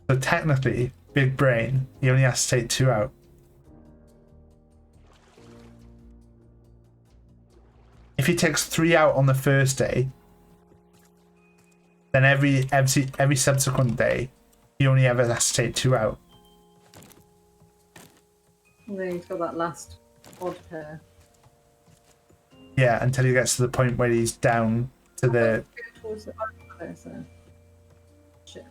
So technically, big brain, he only has to take 2 out. If he takes 3 out on the first day, then every subsequent day, he only ever has to take 2 out. And then he's got that last odd pair. Yeah, until he gets to the point where he's down to the... Towards the back there, so. Shit.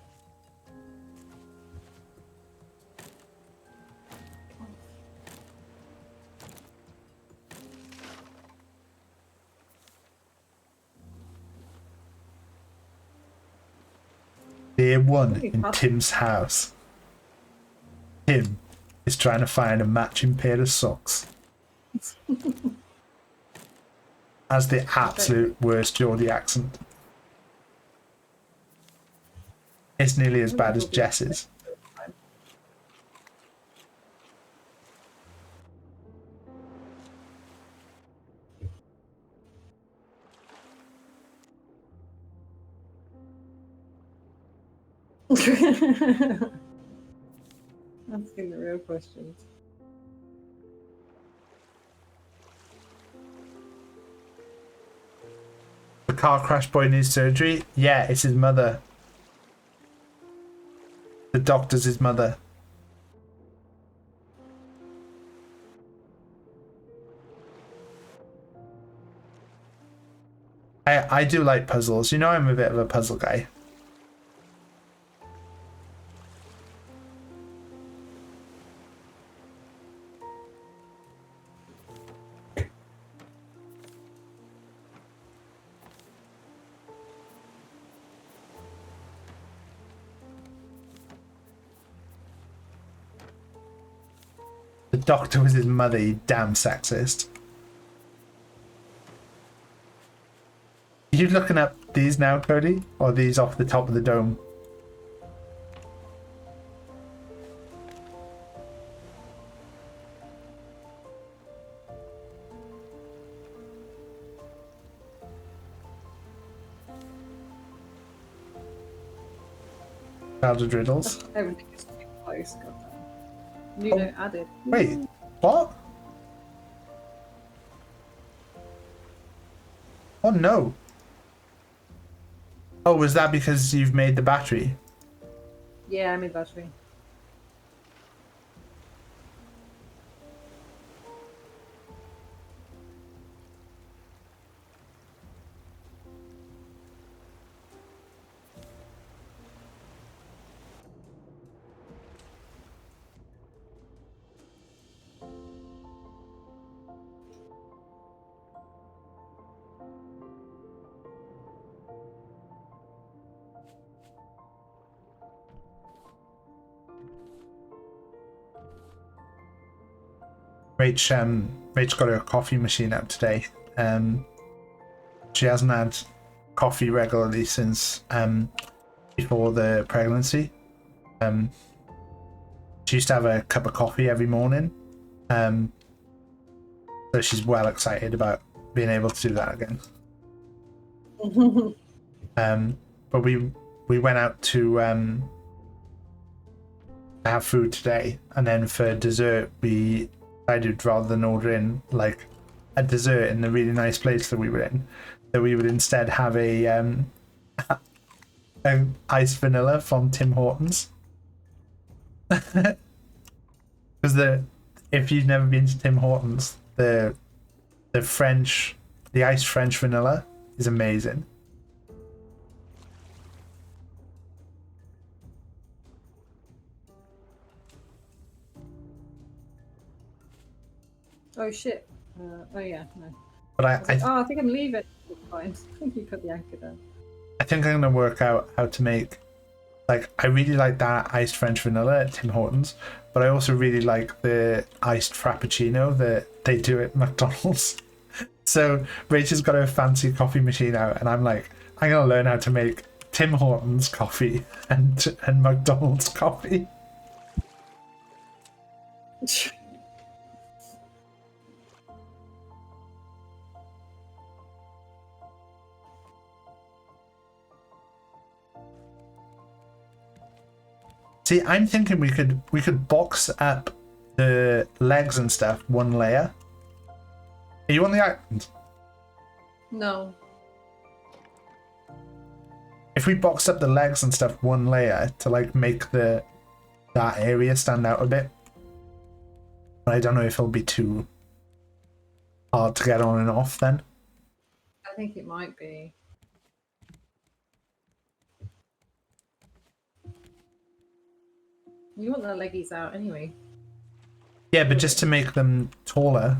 Day 1 in Tim's house. Tim is trying to find a matching pair of socks. Has the absolute worst Geordie accent. It's nearly as bad as Jess's. Asking the real questions. The car crash boy needs surgery? Yeah, it's his mother. The doctor's his mother. I do like puzzles. You know I'm a bit of a puzzle guy. The doctor was his mother, you damn sexist. Are you looking up these now, Cody? Or these off the top of the dome? Childhood riddles. Everything is too close, goddamn. New note added. Wait, what? Oh no. Oh, was that because you've made the battery? Yeah, I made battery. Rach got her coffee machine out today, She hasn't had coffee regularly since before the pregnancy. She used to have a cup of coffee every morning. So she's well excited about being able to do that again. But we went out to have food today, and then for dessert we decided, rather than ordering like a dessert in the really nice place that we were in, that we would instead have a iced vanilla from Tim Hortons. Because if you've never been to Tim Hortons, the iced French vanilla is amazing. Oh shit. Oh yeah, no. But I think I'm leaving. Fine. I think you put the anchor down. I think I'm gonna work out how to make, like, I really like that iced French vanilla at Tim Hortons, but I also really like the iced frappuccino that they do at McDonald's. So Rachel's got her fancy coffee machine out, and I'm like, I'm gonna learn how to make Tim Hortons coffee and McDonald's coffee. See, I'm thinking we could box up the legs and stuff one layer. Are you on the island? No. If we boxed up the legs and stuff one layer to like make that area stand out a bit. But I don't know if it'll be too hard to get on and off then. I think it might be. You want the leggies out anyway. Yeah, but just to make them taller.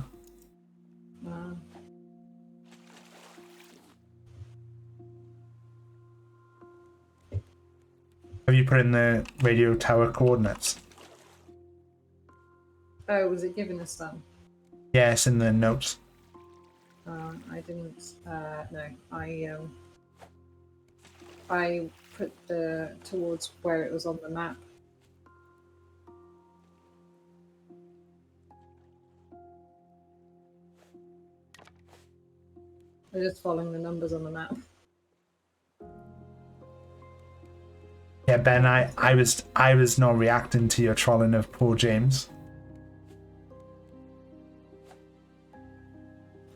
Have you put in the radio tower coordinates? Oh, was it giving us some? Yes, in the notes. I didn't. No, I put the towards where it was on the map. I'm just following the numbers on the map. Yeah, Ben, I was not reacting to your trolling of poor James.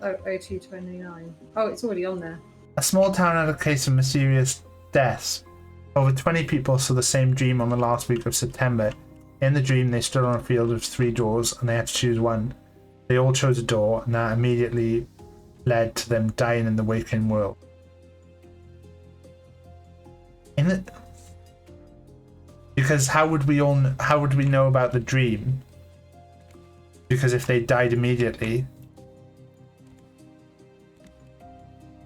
Oh, 0229. Oh, it's already on there. A small town had a case of mysterious deaths. Over 20 people saw the same dream on the last week of September. In the dream, they stood on a field with 3 doors, and they had to choose one. They all chose a door, and that immediately led to them dying in the waking world. Because how would we know about the dream? Because if they died immediately,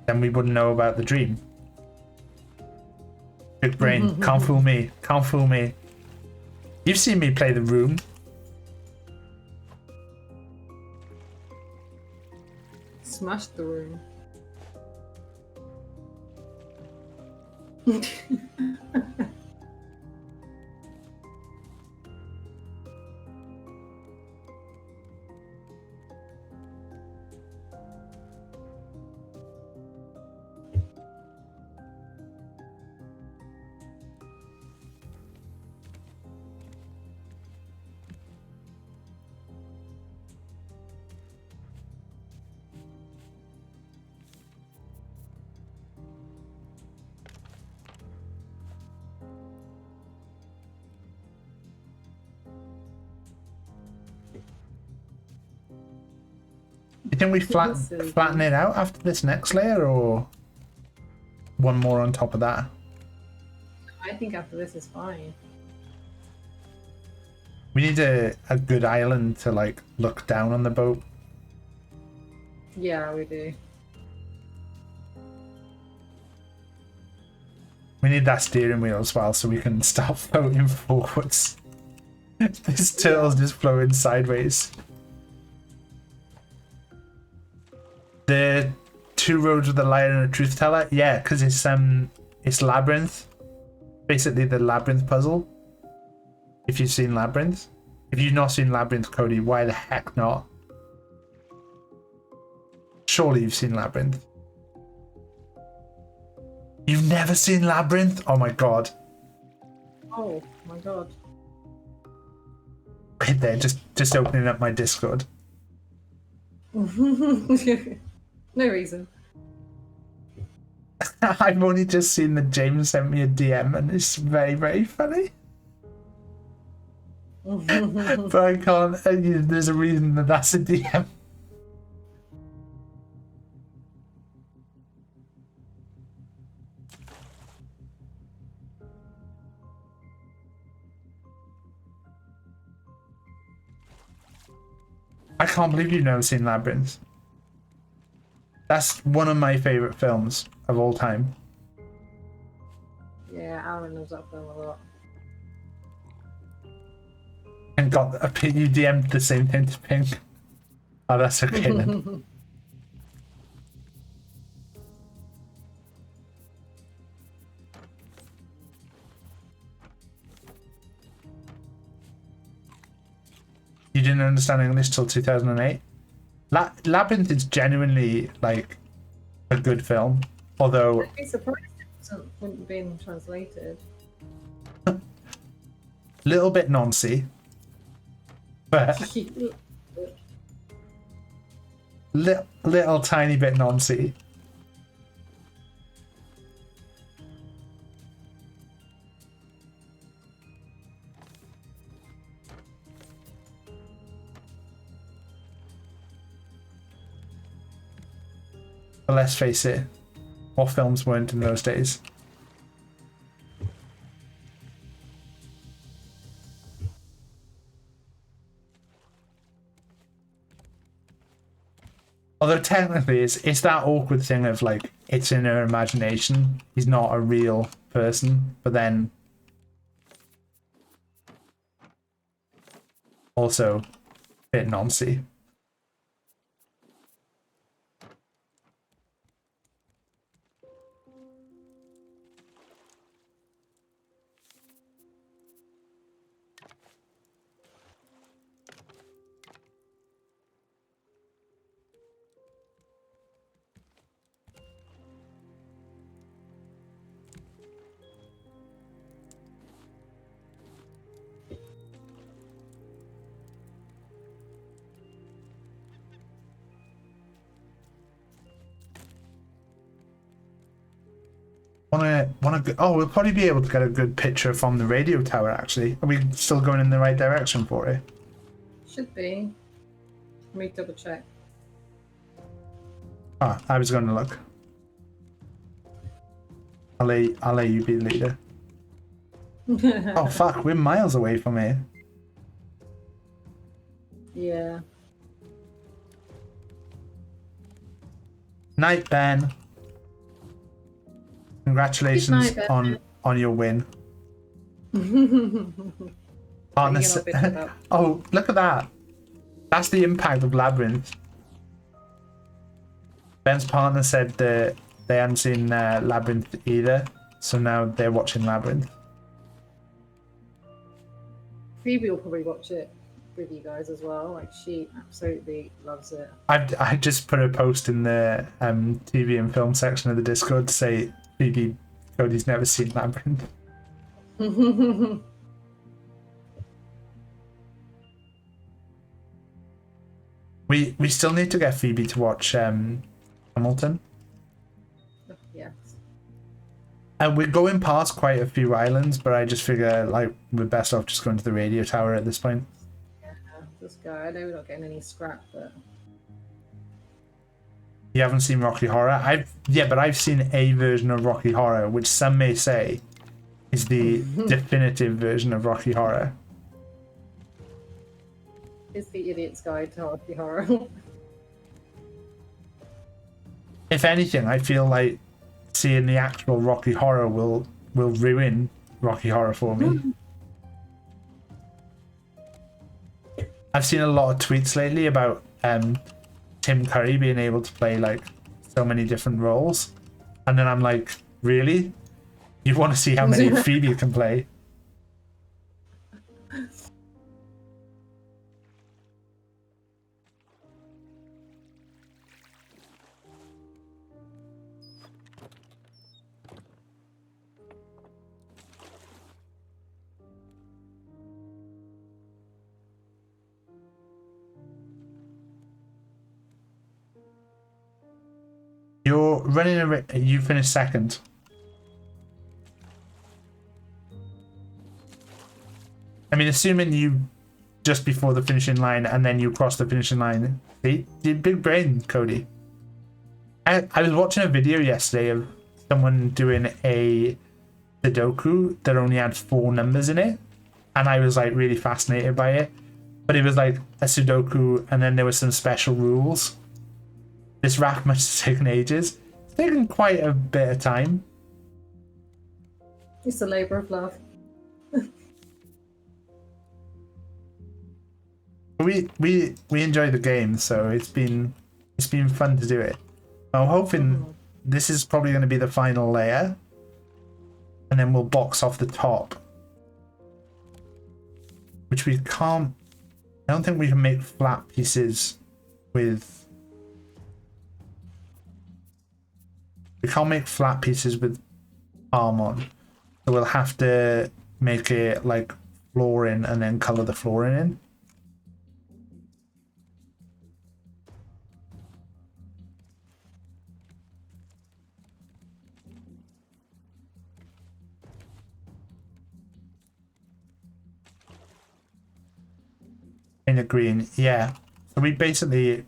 then we wouldn't know about the dream. Big brain, can't fool me, can't fool me. You've seen me play The Room. Smashed the room. You think we flatten it out after this next layer, or one more on top of that? I think after this is fine. We need a good island to like look down on the boat. Yeah, we do. We need that steering wheel as well so we can start floating forwards. This turtle's just flowing sideways. The two roads with a liar and a truth teller. Yeah, because it's Labyrinth. Basically the Labyrinth puzzle. If you've seen Labyrinth. If you've not seen Labyrinth, Cody, why the heck not? Surely you've seen Labyrinth. You've never seen Labyrinth? Oh my god. Oh my god. Wait there, just opening up my Discord. No reason. I've only just seen that James sent me a DM and it's very, very funny. But I can't, there's a reason that that's a DM. I can't believe you've never seen Labyrinth. That's one of my favourite films of all time. Yeah, Aaron knows that film a lot. And got a you DM'd the same thing to Pink. Oh, that's okay then. You didn't understand English till 2008? Labyrinth is genuinely like a good film, although I'd be surprised it wouldn't been translated. little bit noncy, but little tiny bit noncy. But let's face it, what films weren't in those days? Although technically it's that awkward thing of like, it's in her imagination. He's not a real person, but then also a bit noncy. Wanna go, oh, we'll probably be able to get a good picture from the radio tower actually. Are we still going in the right direction for it? Should be. Let me double check. Ah, I was going to look. I'll let you be the leader. Oh fuck, we're miles away from here. Yeah. Night, Ben. Congratulations Good night, on your win. Partner oh, look at that. That's the impact of Labyrinth. Ben's partner said that they hadn't seen Labyrinth either, so now they're watching Labyrinth. Phoebe will probably watch it with you guys as well. Like, she absolutely loves it. I just put a post in the TV and film section of the Discord to say Phoebe, Cody's never seen Labyrinth. We still need to get Phoebe to watch Hamilton. Yes. And we're going past quite a few islands, but I just figure like we're best off just going to the radio tower at this point. Yeah, just go. I know we're not getting any scrap, but You haven't seen Rocky Horror? But I've seen a version of Rocky Horror, which some may say is the definitive version of Rocky Horror. it's the idiot's guide to Rocky Horror. If anything, I feel like seeing the actual Rocky Horror will ruin Rocky Horror for me. I've seen a lot of tweets lately about Tim Curry being able to play like so many different roles. And then I'm like, really? You want to see how many Phoebe can play? You're running a you finished second. I mean, assuming you just before the finishing line and then you cross the finishing line. See, big brain, Cody. I was watching a video yesterday of someone doing a Sudoku that only had 4 numbers in it, and I was like really fascinated by it. But it was like a Sudoku, and then there were some special rules. This Raft must have taken ages. It's taken quite a bit of time. It's a labour of love. We enjoy the game, so it's been fun to do it. I'm hoping this is probably going to be the final layer, and then we'll box off the top, which we can't. I don't think we can make flat pieces with. We can't make flat pieces with arm on, so we'll have to make it like flooring and then color the flooring in. In the green, yeah. So we basically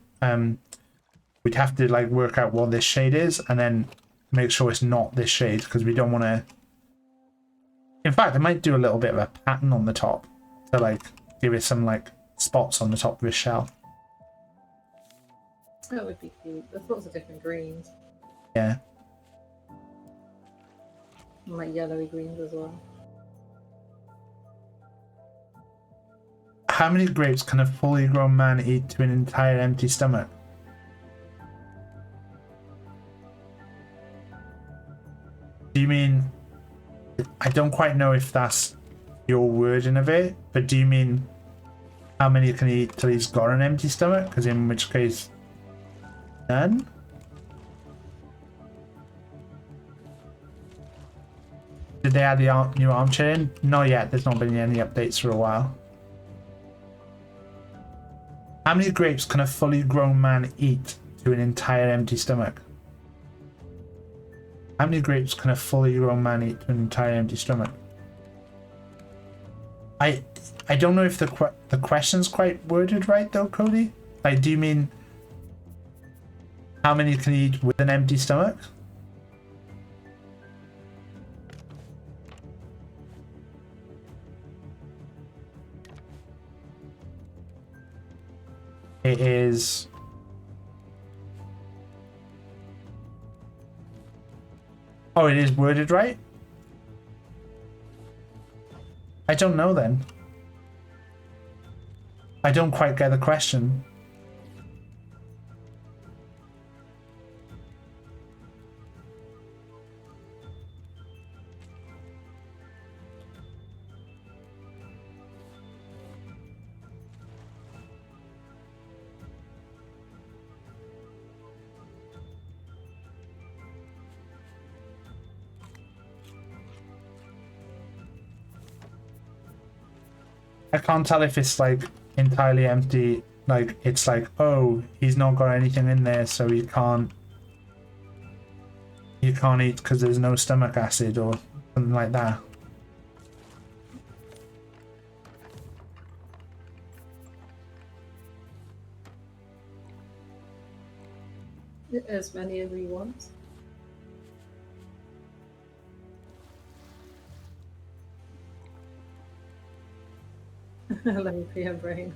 we'd have to like work out what this shade is and then make sure it's not this shade, because we don't want to. In fact, I might do a little bit of a pattern on the top to like give it some like spots on the top of his shell. That would be cute. There's lots of different greens. Yeah. And like yellowy greens as well. How many grapes can a fully grown man eat to an entire empty stomach? Do you mean, I don't quite know if that's your wording of it, but do you mean how many can he eat till he's got an empty stomach? Because in which case, none? Did they add the new armchair in? Not yet, there's not been any updates for a while. How many grapes can a fully grown man eat to an entire empty stomach? How many grapes can a fully grown man eat to an entire empty stomach? I don't know if the question's quite worded right though, Cody. Like, do you mean how many can he eat with an empty stomach? It is. Oh, it is worded right? I don't know then. I don't quite get the question. I can't tell if it's like entirely empty, like it's like, oh, he's not got anything in there, so he can't eat because there's no stomach acid or something like that. As many as he wants. Let me pee your brain.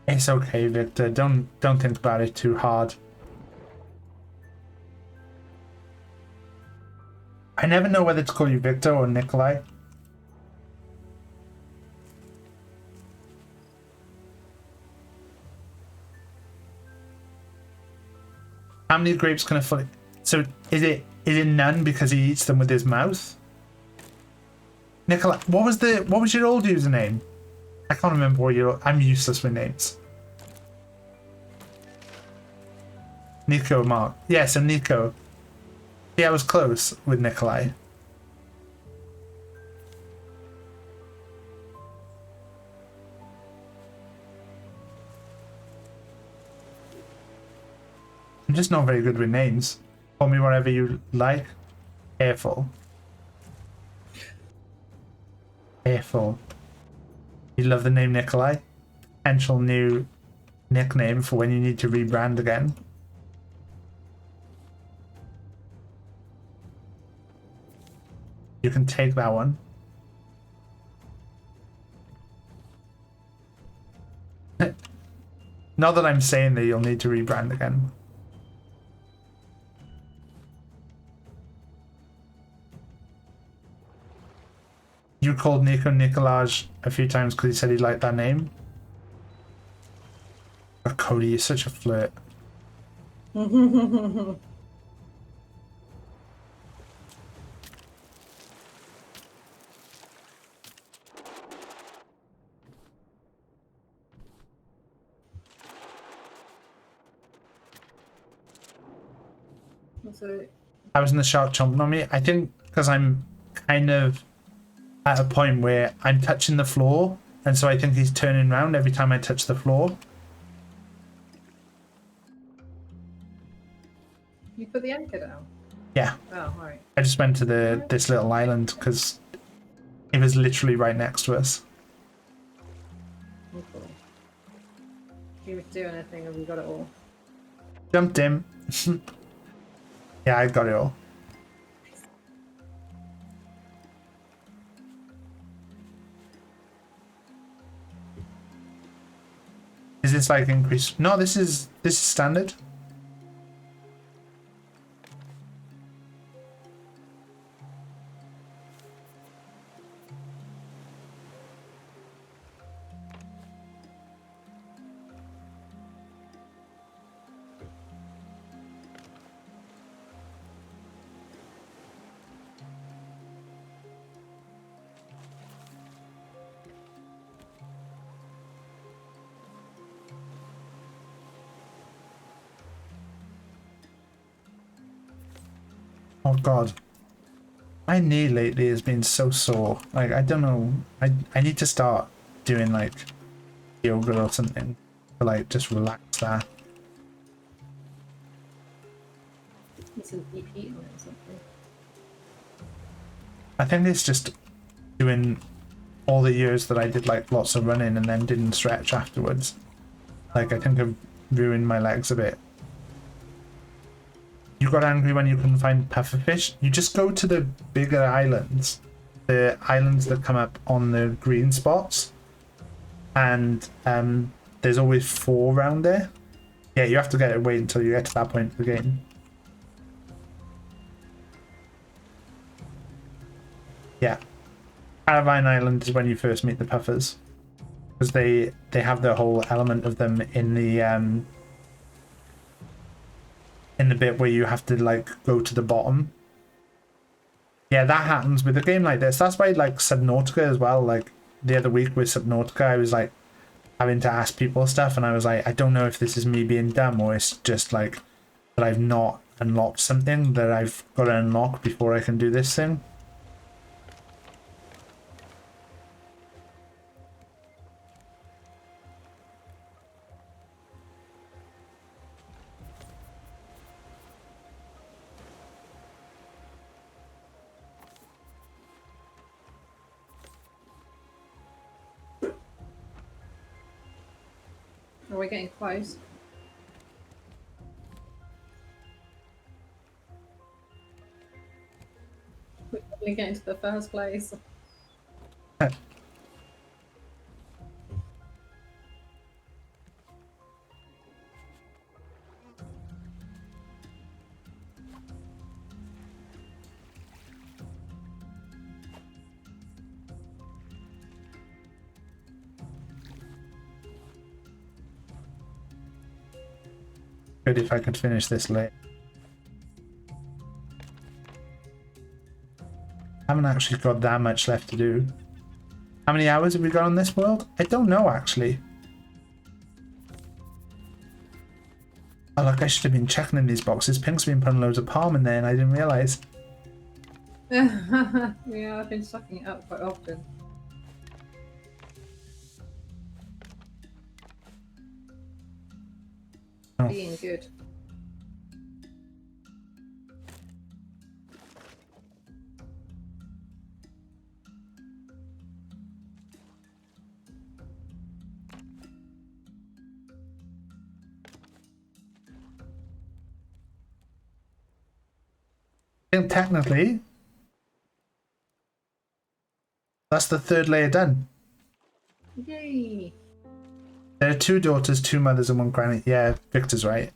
It's okay, Victor. Don't think about it too hard. I never know whether to call you Victor or Nikolai. How many grapes can a fully... So is it none because he eats them with his mouth? Nikolai, what was your old username? I can't remember what your... I'm useless with names. Nico Mark. Yeah, so Nico. Yeah, I was close with Nikolai. I'm just not very good with names. Call me whatever you like. Careful. Careful. You love the name Nikolai? Potential new nickname for when you need to rebrand again. You can take that one. Not that I'm saying that you'll need to rebrand again. You called Nico Nicolaj a few times because he said he liked that name. Oh, Cody, you're such a flirt. So, I was in the shark chomping on me. I think because I'm kind of at a point where I'm touching the floor, and so I think he's turning around every time I touch the floor. you put the anchor down? Yeah. Oh, right. I just went to this little island because it was literally right next to us. Oh, cool. If you would do anything, have you got it all? Jumped in. Yeah, I got it all. Is this like increased? No, this is standard. Oh god. My knee lately has been so sore. Like, I don't know. I need to start doing like yoga or something to like just relax that. It's an EP on it or something. I think it's just doing all the years that I did like lots of running and then didn't stretch afterwards. Like, I think I've ruined my legs a bit. You got angry when you couldn't find pufferfish? You just go to the bigger islands. The islands that come up on the green spots. And there's always 4 around there. Yeah, you have to wait until you get to that point of the game. Yeah. Caravine Island is when you first meet the puffers. Because they have the whole element of them in the bit where you have to like go to the bottom. Yeah, that happens with a game like this. That's why like Subnautica as well. Like the other week with Subnautica, I was like having to ask people stuff, and I was like, I don't know if this is me being dumb or it's just like that I've not unlocked something that I've got to unlock before I can do this thing. Are we getting close? We're probably getting to the first place. Good if I could finish this late. Haven't actually got that much left to do. How many hours have we got on this world? I don't know actually. Oh look, I should have been checking in these boxes. Pink's been putting loads of palm in there and I didn't realise. Yeah, I've been sucking it up quite often. Oh. Being good. I think technically, that's the third layer done. Yay! There are 2 daughters, 2 mothers, and 1 granny. Yeah, Victor's right.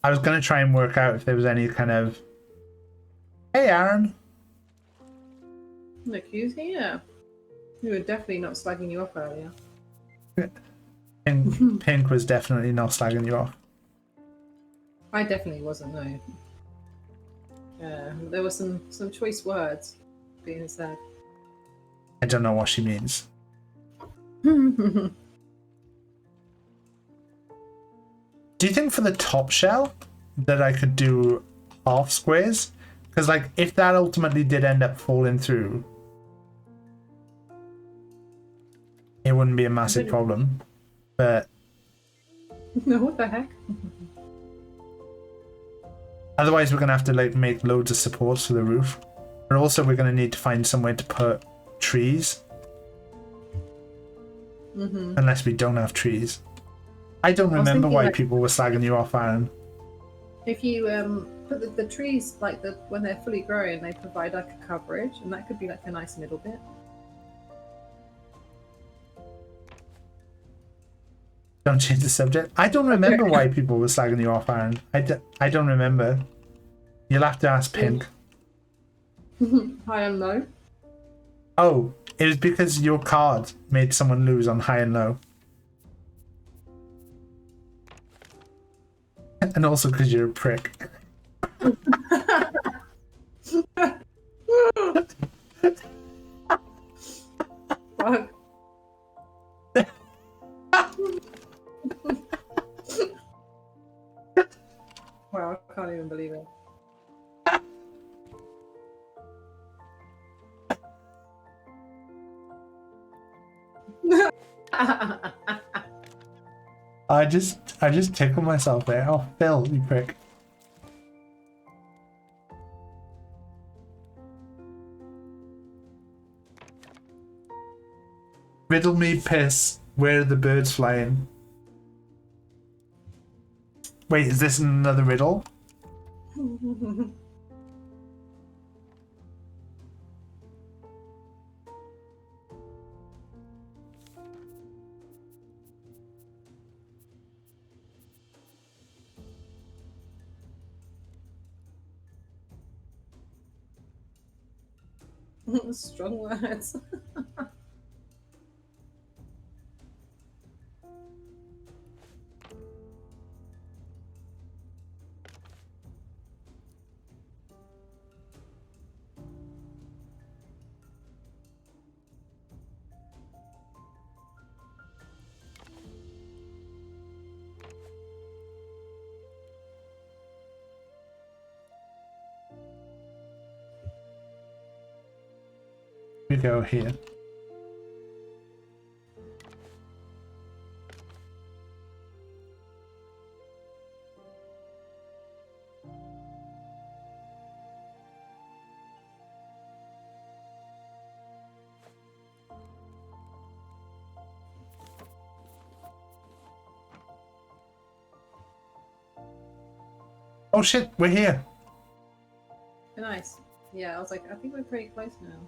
I was going to try and work out if there was any kind of... Hey, Aaron. Look who's here. We were definitely not slagging you off earlier. Pink was definitely not slagging you off. I definitely wasn't, no. There were some choice words being said. I don't know what she means. Do you think for the top shell that I could do half squares? Because like if that ultimately did end up falling through, it wouldn't be a massive problem. But No, what the heck? otherwise we're gonna have to like make loads of supports for the roof. But also we're gonna need to find somewhere to put trees. Unless we don't have trees. I don't remember why people were slagging you off, Aaron. If you put the trees, like when they're fully grown, they provide like a coverage, and that could be like a nice middle bit. Don't change the subject. I don't remember why people were slagging you off, Aaron. I don't remember. You'll have to ask Pink. High and low. Oh, it was because your card made someone lose on high and low. And also because you're a prick. Fuck. Wow, I can't even believe it. I just tickled myself there. Oh, Phil, you prick. Riddle me piss. Where are the birds flying? Wait, is this another riddle? Strong words. We go here. Oh shit, we're here. Nice. Yeah, I was like, I think we're pretty close now.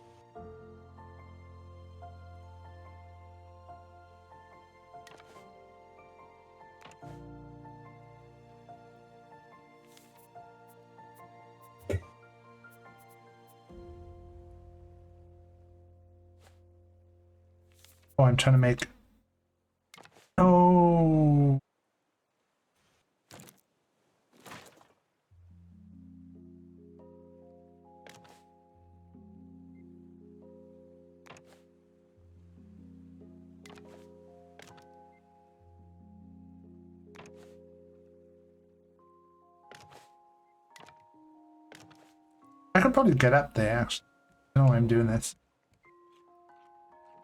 Oh, I'm trying to make... Oh. I could probably get up there, actually. I don't know why I'm doing this.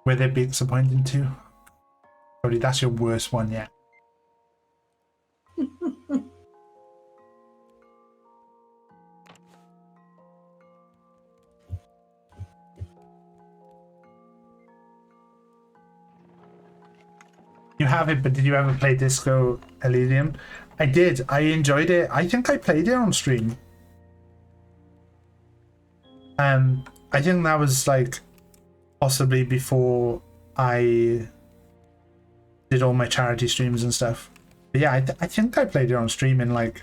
Were they be disappointed too? Probably that's your worst one yet. You have it, but did you ever play Disco Elysium? I did. I enjoyed it. I think I played it on stream. I think that was like possibly before I did all my charity streams and stuff. But yeah, I think I played it on stream in like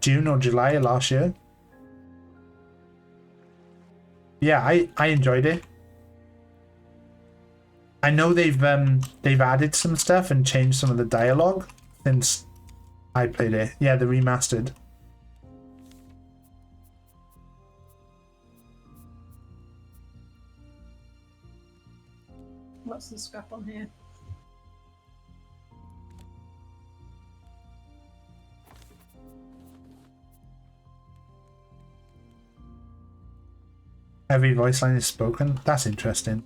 June or July of last year. Yeah, I enjoyed it. I know they've added some stuff and changed some of the dialogue since I played it. Yeah, the remastered. What's the scrap on here? Every voice line is spoken. That's interesting.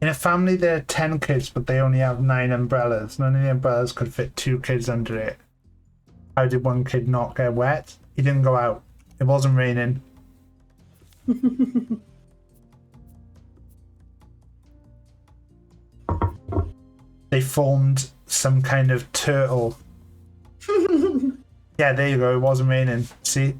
In a family, there are 10 kids, but they only have 9 umbrellas. None of the umbrellas could fit 2 kids under it. How did one kid not get wet? He didn't go out. It wasn't raining. They formed some kind of turtle. Yeah, there you go. It wasn't raining. See?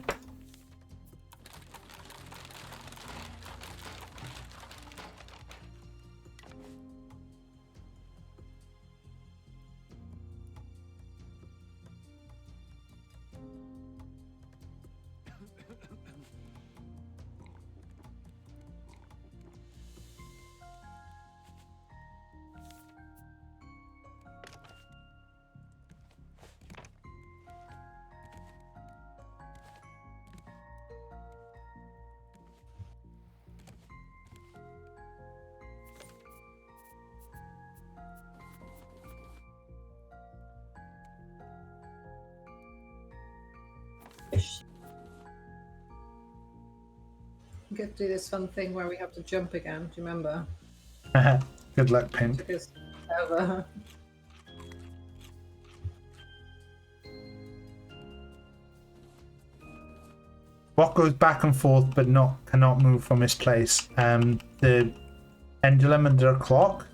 We get to do this fun thing where we have to jump again. Do you remember? Good luck, Pink. Took us forever. What goes back and forth but cannot move from its place? The pendulum and the clock.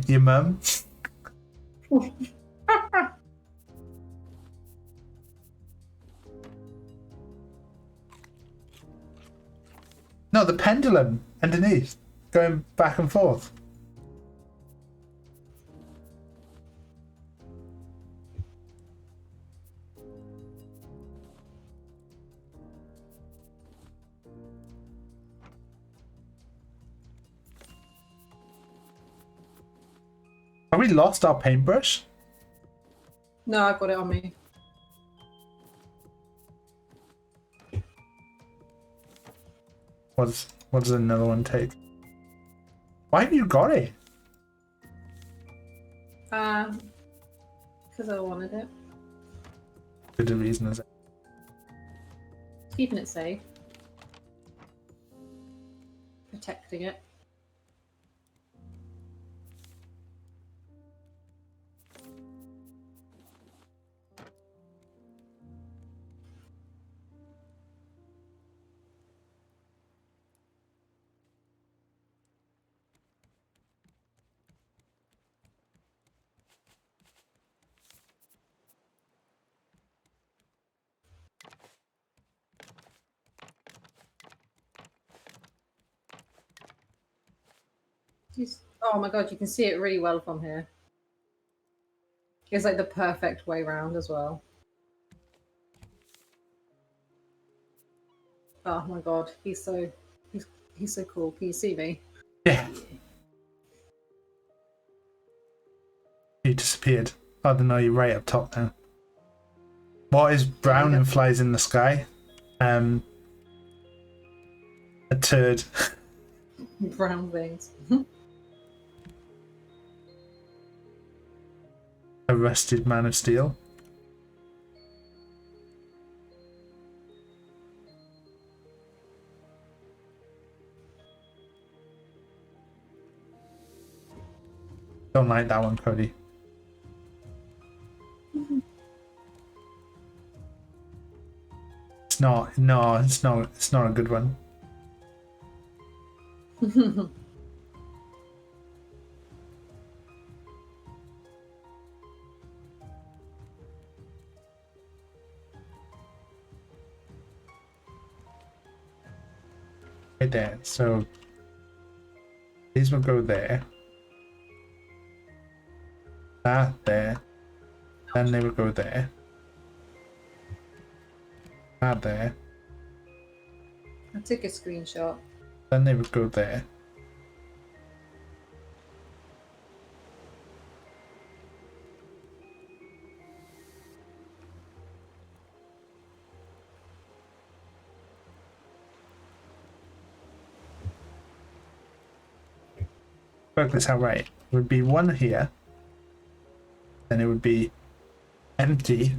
Your mum. No, the pendulum underneath, going back and forth. Have we lost our paintbrush? No, I've got it on me. What does another one take? Why have you got it? Because I wanted it. Good a reason as it. Keeping it safe. Protecting it. Oh my god, you can see it really well from here. It's like the perfect way round as well. Oh my god, he's so cool. Can you see me? Yeah. You disappeared. I don't know, you're right up top now. What is brown and flies in the sky? A turd. Brown things. A rusted man of steel. Don't like that one, Cody. It's not. No, it's not. It's not a good one. Right there. So these will go there. That there. Then they will go there. That there. I took a screenshot. Then they would go there. Work this out right. It would be one here. Then it would be empty.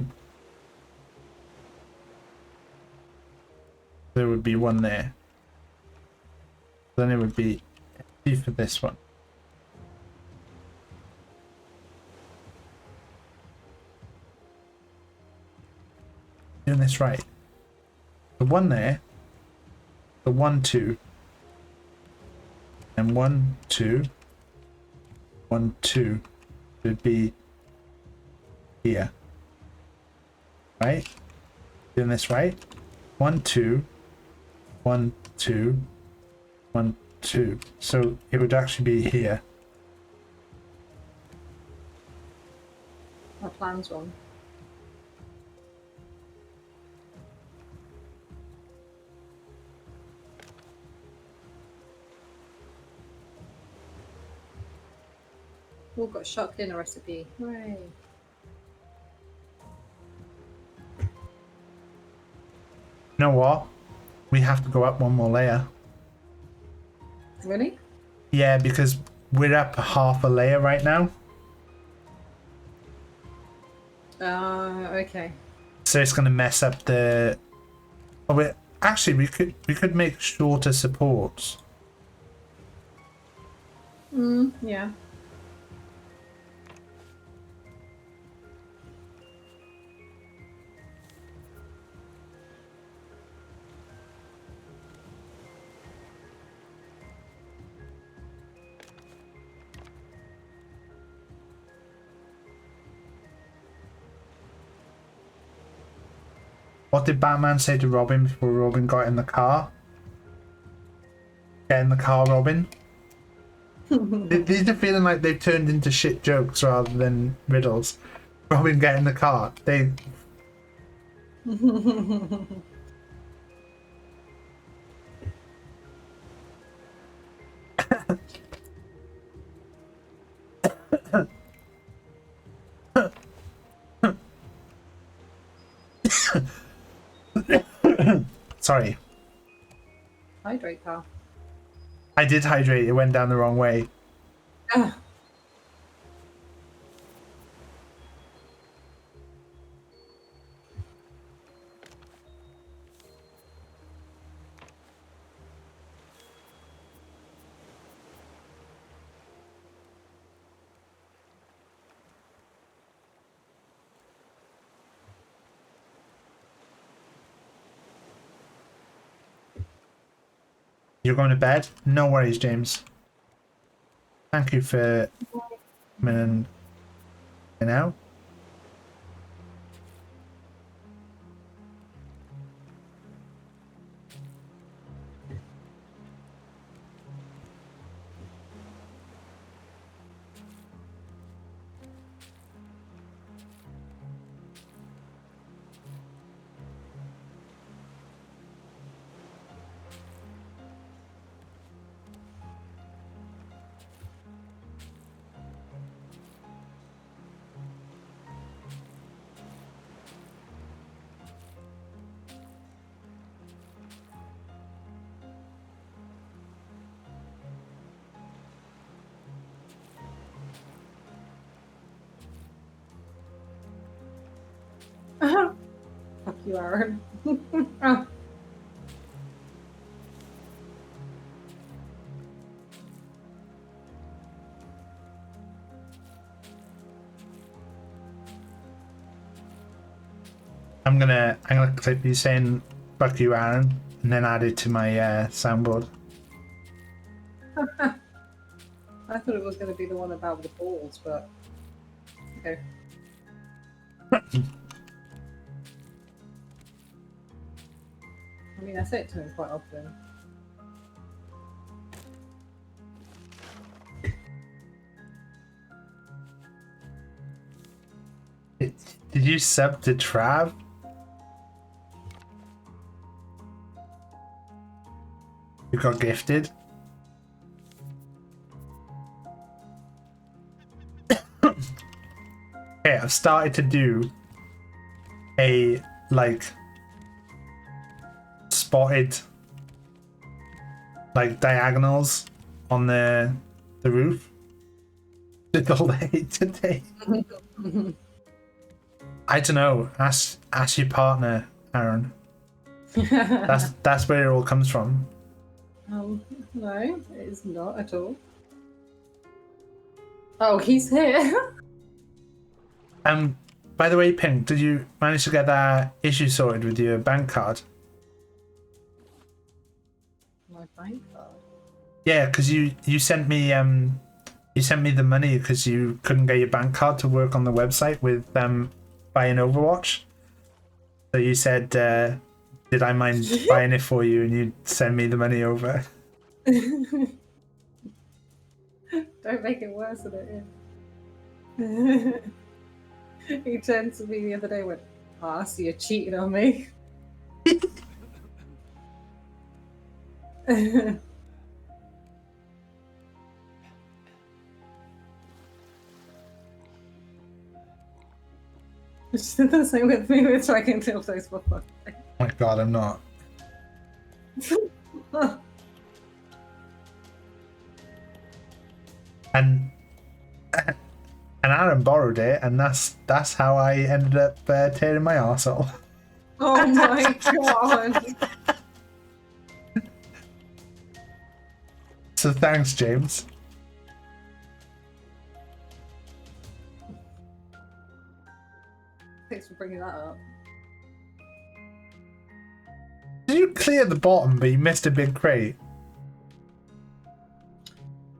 There would be one there. Then it would be empty for this one. Doing this right. The one there. The 1, 2. And 1, 2. 1, 2 would be here. Right? Doing this right? 1, 2. 1, 2. 1, 2. So it would actually be here. My plan's wrong. All got shocked in a recipe. Hooray. You know what? We have to go up one more layer. Really? Yeah, because we're up half a layer right now. Okay. So it's going to mess up the... Oh, actually, we could make shorter supports. Yeah. What did Batman say to Robin before Robin got in the car? Get in the car, Robin. These are feeling like they've turned into shit jokes rather than riddles. Robin, get in the car. They... Sorry. Hydrate, pal. I did hydrate. It went down the wrong way. Ah. You're going to bed? No worries, James. Thank you for coming in out. Fuck you, Aaron. Oh. I'm gonna clip you saying "fuck you, Aaron" and then add it to my soundboard. I thought it was going to be the one about the balls, but okay. I mean, I say it to him quite often. Did you sub to Trav? You got gifted. Okay, I've started to do a like spotted like diagonals on the roof. Did all the hate today. I don't know. Ask your partner, Aaron. That's where it all comes from. No, it is not at all. Oh, he's here. By the way, Pink, did you manage to get that issue sorted with your bank card? My bank card. Yeah, because you sent me the money because you couldn't get your bank card to work on the website with buying Overwatch. So you said, did I mind buying it for you, and you'd send me the money over. Don't make it worse than it is. He turned to me the other day and went, "Ah, so you're cheating on me." She did the same with me with tracking tiltos before. Oh my god, I'm not. And Aaron borrowed it, and that's how I ended up tearing my arsehole. Oh my god. So thanks, James. Thanks for bringing that up. Did you clear the bottom, but you missed a big crate?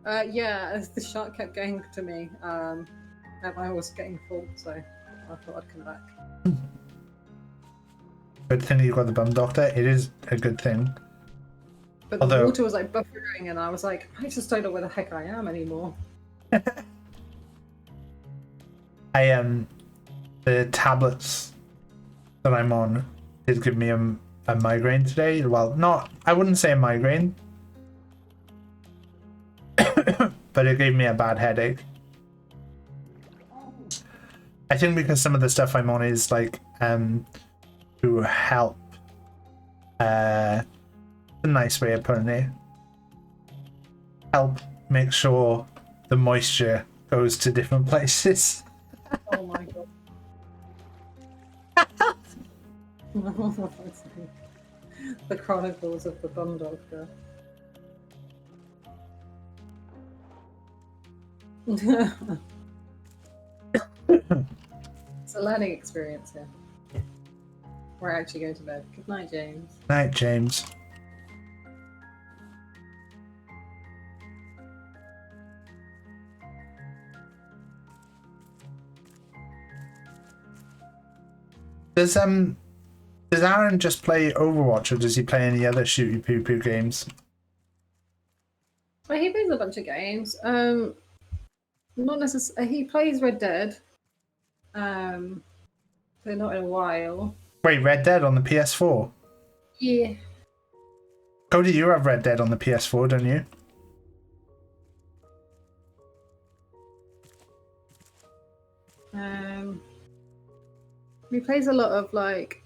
Yeah, as the shark kept getting to me, and I was getting full, so I thought I'd come back. Good thing you got the bum doctor. It is a good thing. But Although- the water was like buffering, and I was like, I just don't know where the heck I am anymore. The tablets that I'm on did give me a migraine today. Well, I wouldn't say a migraine, but it gave me a bad headache. I think because some of the stuff I'm on is like to help. A nice way of putting it. Help make sure the moisture goes to different places. Oh my god. The Chronicles of the Bum Doctor. It's a learning experience here. We're actually going to bed. Good night, James. Night, James. Does Aaron just play Overwatch, or does he play any other shooty poo poo games? Well, he plays a bunch of games. Not necessarily. He plays Red Dead. But not in a while. Wait, Red Dead on the PS4? Yeah. Cody, you have Red Dead on the PS4, don't you? He plays a lot of like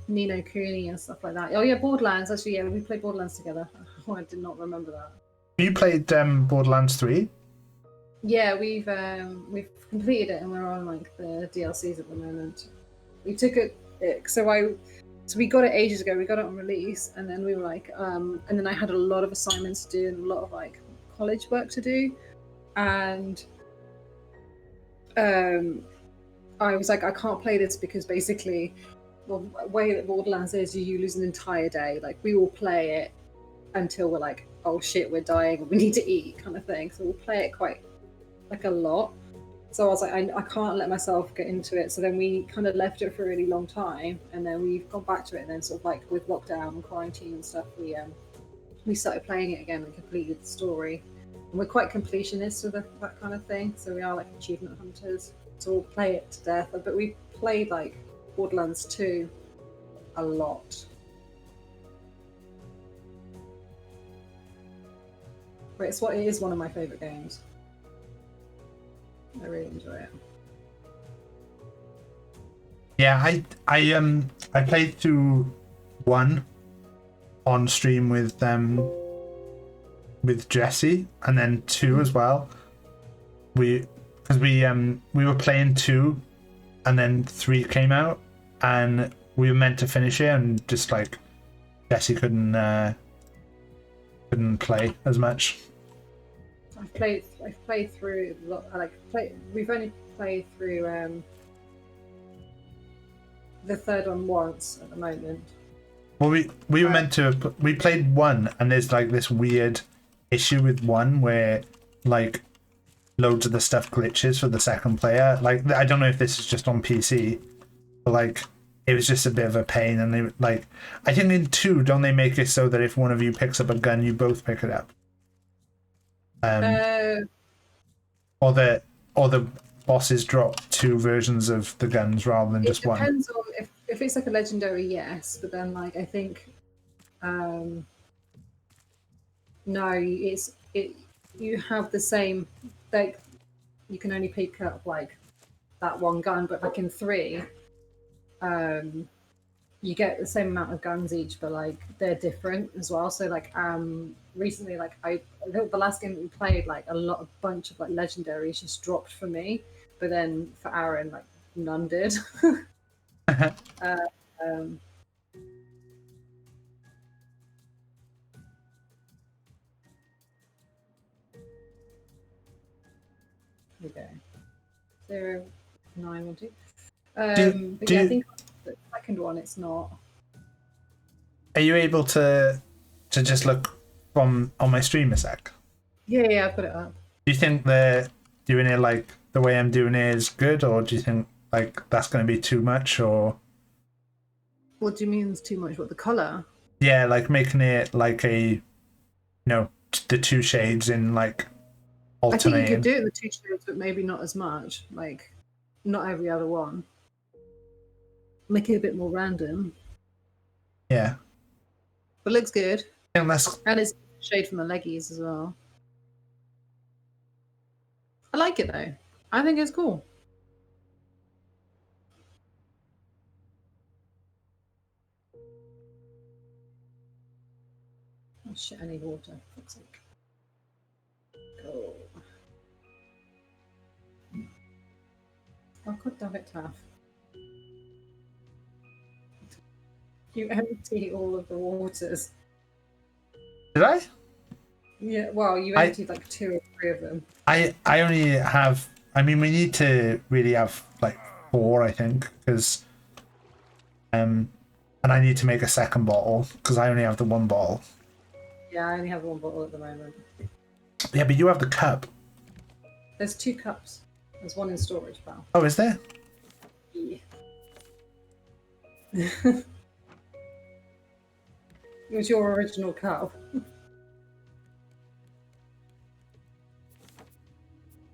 Nino Kuni and stuff like that. Oh yeah, Borderlands. Actually, yeah, we played Borderlands together. Oh, I did not remember that. You played Borderlands 3? Yeah, we've completed it and we're on like the DLCs at the moment. We took it so we got it ages ago. We got it on release, and then we were like, and then I had a lot of assignments to do and a lot of like college work to do, and I was like, I can't play this because basically, the way that Borderlands is, you lose an entire day. Like we will play it until we're like, oh shit, we're dying, we need to eat, kind of thing. So we'll play it quite like a lot. So I was like, I can't let myself get into it. So then we kind of left it for a really long time, and then we've gone back to it. And then sort of like with lockdown and quarantine and stuff, we started playing it again and completed the story. And we're quite completionists with that kind of thing. So we are like achievement hunters. So we'll play it to death. But we played like Borderlands 2 a lot. But it is one of my favorite games. I really enjoy it. Yeah, I played through 1 on stream with Jesse, and then 2 as well. We were playing 2, and then 3 came out, and we were meant to finish it, and just like Jesse couldn't play as much. I've played through. We've only played through the third one once at the moment. Well, we were meant to. We played 1, and there's like this weird issue with 1 where like loads of the stuff glitches for the second player. Like I don't know if this is just on PC, but like it was just a bit of a pain. And they like, I think in 2, don't they make it so that if one of you picks up a gun, you both pick it up? Or the bosses drop 2 versions of the guns rather than just one. It depends on if it's like a legendary, yes, but then like I think no, you have the same, like you can only pick up like that one gun, but like in 3 you get the same amount of guns each, but like they're different as well. So like recently, like the last game that we played, like a bunch of like legendaries just dropped for me, but then for Aaron, like none did. Okay. 0, 9, 1, 2. But yeah, I think the second one, it's not. Are you able to just look from on my stream a sec? Yeah, I've got it up. Do you think they're doing it like the way I'm doing it is good, or do you think like that's going to be too much? Or What do you mean it's too much? What, the colour? yeah, like making it like a, the 2 shades in like alternating. I think you could do it in the 2 shades, but maybe not as much. Like not every other one. Make it a bit more random. Yeah. But it looks good. I think that's... And it's shade from the leggies as well. I like it though. I think it's cool. Oh shit, I need water. For fuck's sake. Go. Oh god damn it, Taff. You empty all of the waters. Did I? Yeah, well, you emptied like 2 or 3 of them. I only have... I mean, we need to really have like 4, I think, because... and I need to make a second bottle, because I only have the 1 bottle. Yeah, I only have 1 bottle at the moment. Yeah, but you have the cup. There's 2 cups. There's 1 in storage, pal. Oh, is there? Yeah. It was your original cup.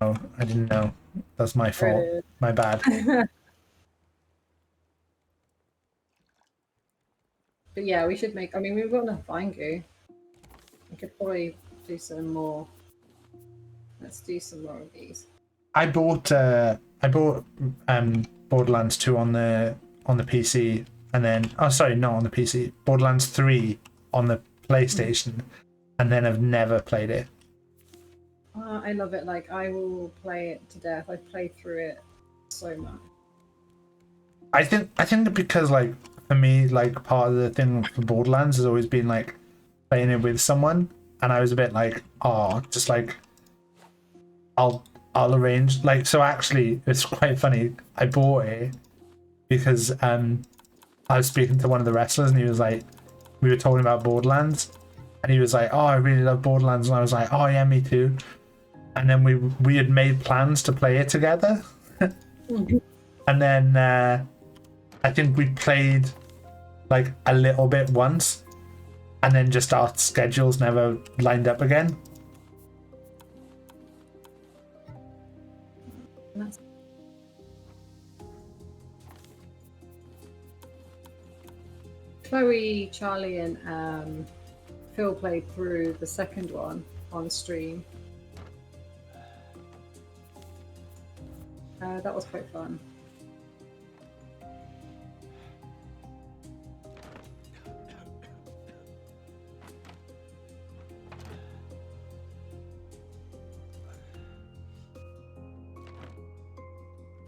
Oh, I didn't know. That's my fault. Really? My bad. But yeah, we should make... I mean, we've got enough vine goo. We could probably do some more. Let's do some more of these. I bought Borderlands 2 on the PC, and then sorry, not on the PC. Borderlands 3 on the PlayStation, and then I've never played it. I love it. Like, I will play it to death. I play through it so much. I think because like for me, like part of the thing for Borderlands has always been like playing it with someone, and I was a bit like, oh, just like I'll arrange like. So actually, it's quite funny. I bought it because I was speaking to one of the wrestlers, and he was like, we were talking about Borderlands, and he was like, oh, I really love Borderlands, and I was like, oh yeah, me too. And then we had made plans to play it together, and then I think we played like a little bit once, and then just our schedules never lined up again. Chloe, Charlie, and Phil played through the second one on stream. That was quite fun.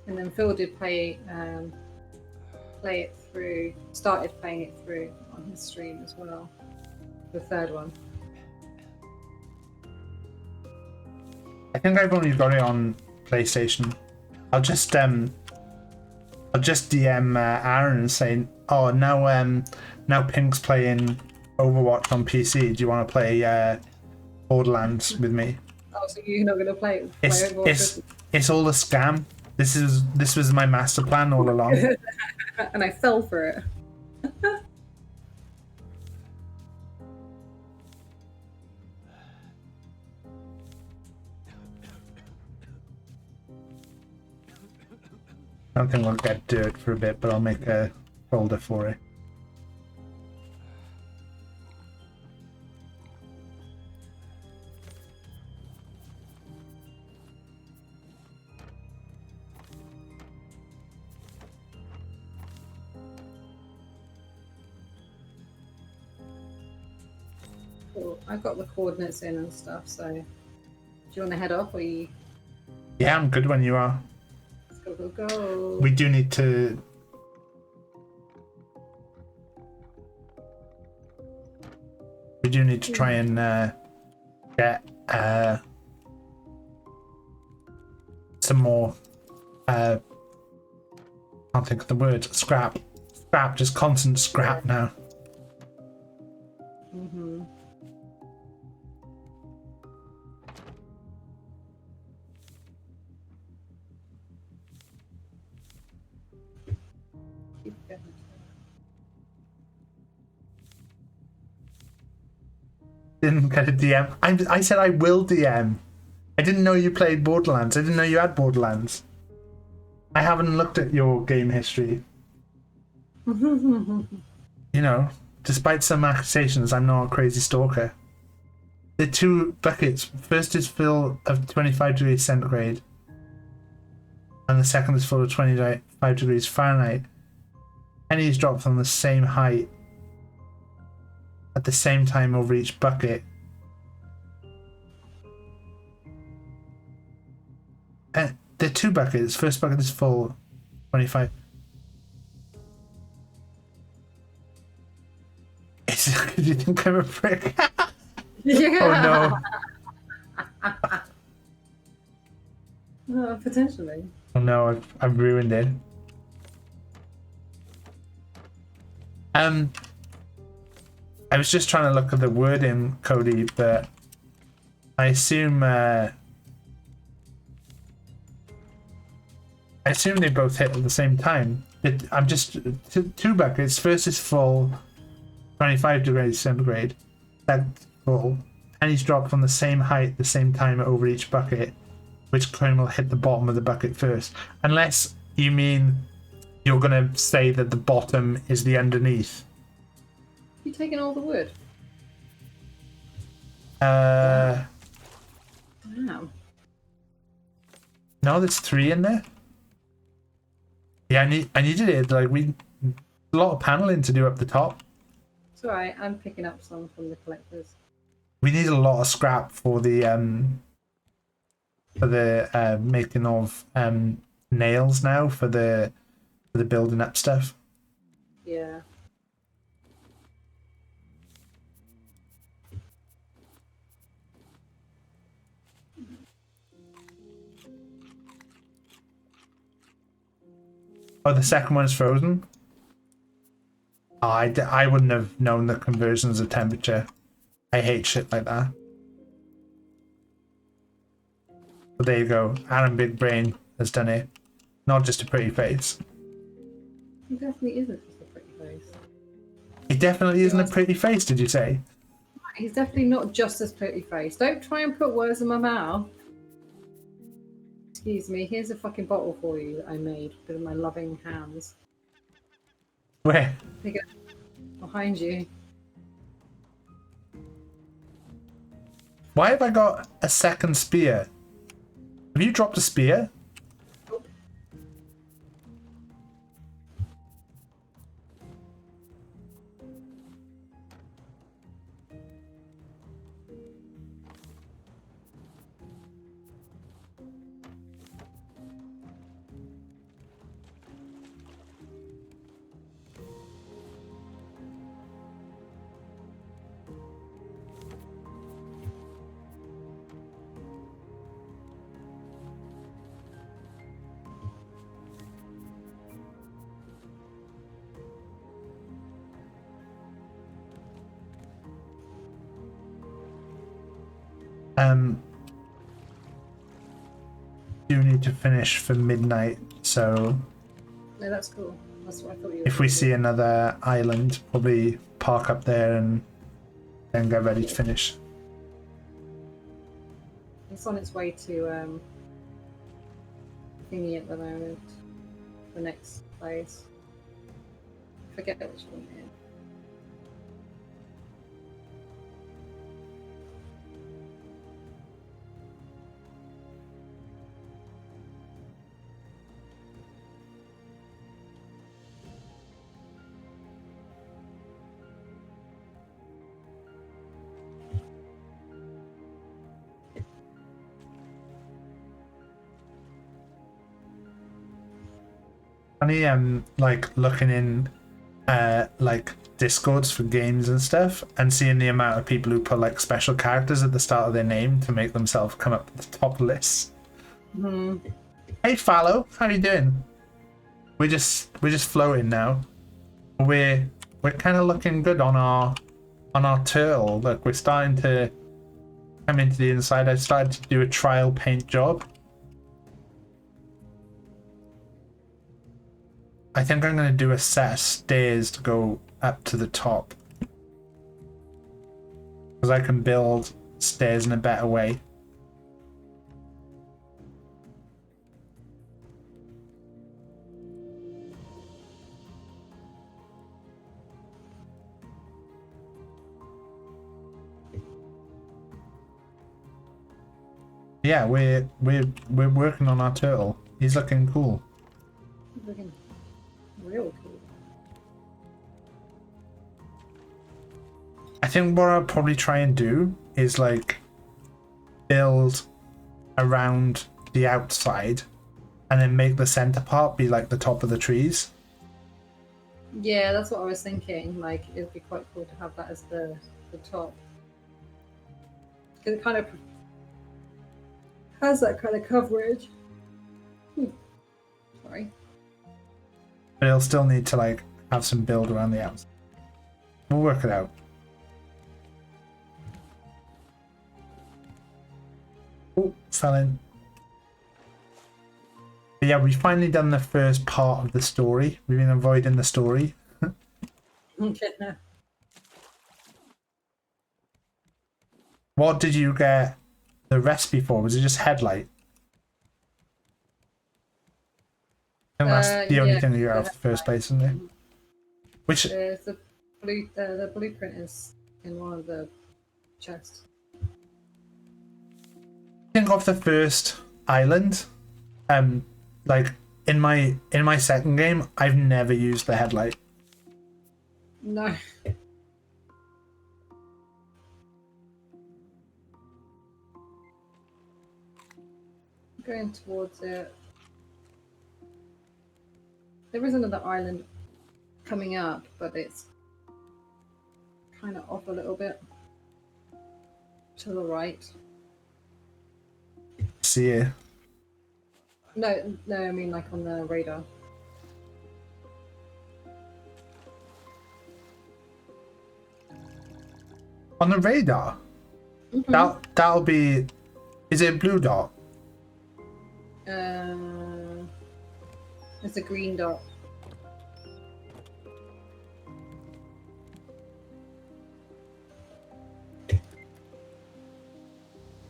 And then Phil did play it through, started playing it through on his stream as well, the third one. I think I've only got it on PlayStation. I'll just DM Aaron and say, oh, now Pink's playing Overwatch on PC. Do you want to play Borderlands with me? Oh, so you're not going to play Overwatch? It's all a scam. This was my master plan all along. And I fell for it. I don't think I'll get dirt for a bit, but I'll make a folder for it. Cool. I've got the coordinates in and stuff, so do you want to head off or you? Yeah, I'm good when you are. Let's go. We do need to... We do need to try and get some more... can't think of the word. Scrap. Scrap, just constant scrap now. Mm-hmm. Didn't get a DM. I said I will DM. I didn't know you played Borderlands. I didn't know you had Borderlands. I haven't looked at your game history. You know, despite some accusations, I'm not a crazy stalker. The two buckets. First is full of 25 degrees centigrade. And the second is full of 25 degrees Fahrenheit. Pennies dropped on the same height at the same time over each bucket. And there are two buckets. First bucket is full, 25. Do you think I'm a prick? Yeah. Oh no. Potentially. Oh no, I've ruined it. I was just trying to look at the wording, Cody, but I assume they both hit at the same time. I'm just two buckets. First is full, 25 degrees centigrade. That's full. Pennies drop from the same height, the same time over each bucket. Which coin will hit the bottom of the bucket first? Unless you mean you're gonna say that the bottom is the underneath. You taking all the wood? Wow. No, there's 3 in there. Yeah, I needed it. Like a lot of paneling to do up the top. It's alright, I'm picking up some from the collectors. We need a lot of scrap for the for the making of nails now for the building up stuff. Yeah. Oh, the second one's frozen? Oh, I wouldn't have known the conversions of temperature. I hate shit like that. But there you go. Aaron Big Brain has done it. Not just a pretty face. He definitely isn't just a pretty face. He definitely isn't a pretty face, did you say? He's definitely not just as pretty face. Don't try and put words in my mouth. Excuse me, here's a fucking bottle for you that I made with my loving hands. Where? Pick it up behind you. Why have I got a second spear? Have you dropped a spear? Do need to finish for midnight, so No, that's cool. That's what I thought you were if we gonna see do. another island, probably park up there and then get ready to finish. It's on its way to thingy at the moment. The next place. Forget which one it is. Funny, like looking in like discords for games and stuff and seeing the amount of people who put like special characters at the start of their name to make themselves come up to the top lists. Hey Fallow, how are you doing? We're just floating now. We're kind of looking good on our turtle. Look, we're starting to come into the inside. I started to do a trial paint job. I think I'm going to do a set of stairs to go up to the top. Because I can build stairs in a better way. Yeah, we're working on our turtle. He's looking cool. Looking real cool. I think what I'll probably try and do is like build around the outside and then make the center part be like the top of the trees. Yeah, that's what I was thinking. Like, it'd be quite cool to have that as the top. Because it kind of has that kind of coverage. Sorry. But it'll still need to like have some build around the outside. We'll work it out. Oh, fell in. But yeah, we've finally done the first part of the story. We've been avoiding the story. What did you get the recipe for? Was it just headlight? I think that's the only yeah, thing that you got off the first place, isn't it? Which the blueprint is in one of the chests. I think of the first island, like in my second game, I've never used the headlight. No. Going towards it. There is another island coming up, but it's kind of off a little bit to the right. See it. No, I mean like on the radar. On the radar? Mhm. That'll be... Is it a blue dot? It's a green dot.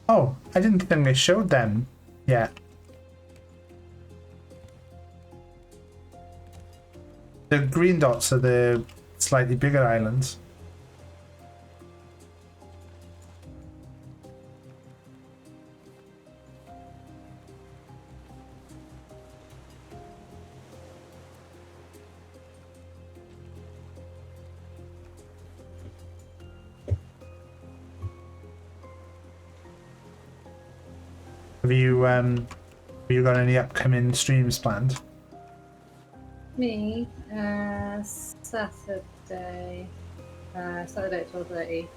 Oh, I didn't think they showed them yet. The green dots are the slightly bigger islands. Have you got any upcoming streams planned? Me, Saturday at 12:30.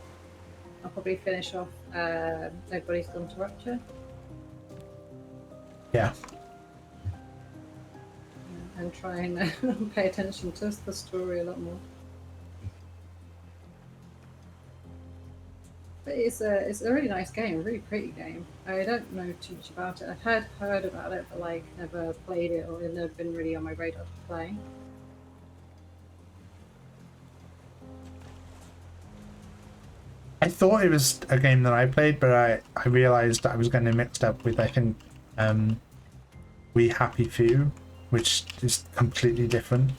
I'll probably finish off Nobody's Gone to Rapture. Yeah. And try and pay attention to the story a lot more. But it's a really nice game, a really pretty game. I don't know too much about it. I've heard about it, but like never played it or never been really on my radar to play. I thought it was a game that I played, but I realised that I was getting it mixed up with, I think, We Happy Few, which is completely different.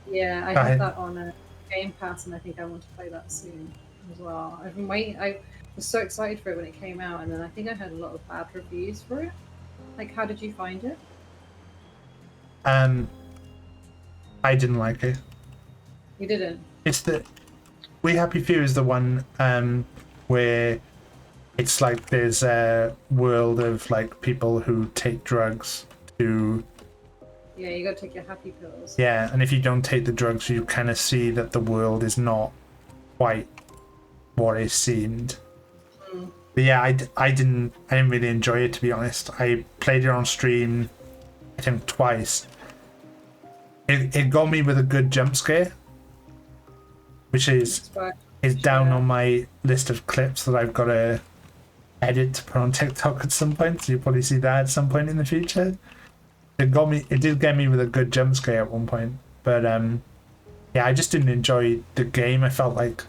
Yeah, I have that on a Game Pass, and I think I want to play that soon as well. I've been waiting. I was so excited for it when it came out, and then I think I heard a lot of bad reviews for it. Like, how did you find it? I didn't like it. You didn't? It's the We Happy Few is the one where it's like there's a world of like people who take drugs to... Yeah, you gotta take your happy pills. Yeah, and if you don't take the drugs, you kind of see that the world is not quite what it seemed. But yeah, I didn't really enjoy it, to be honest. I played it on stream, I think twice. It got me with a good jump scare, which is down on my list of clips that I've got to edit to put on TikTok at some point. So you'll probably see that at some point in the future. It did get me with a good jump scare at one point, but yeah, I just didn't enjoy the game. I felt like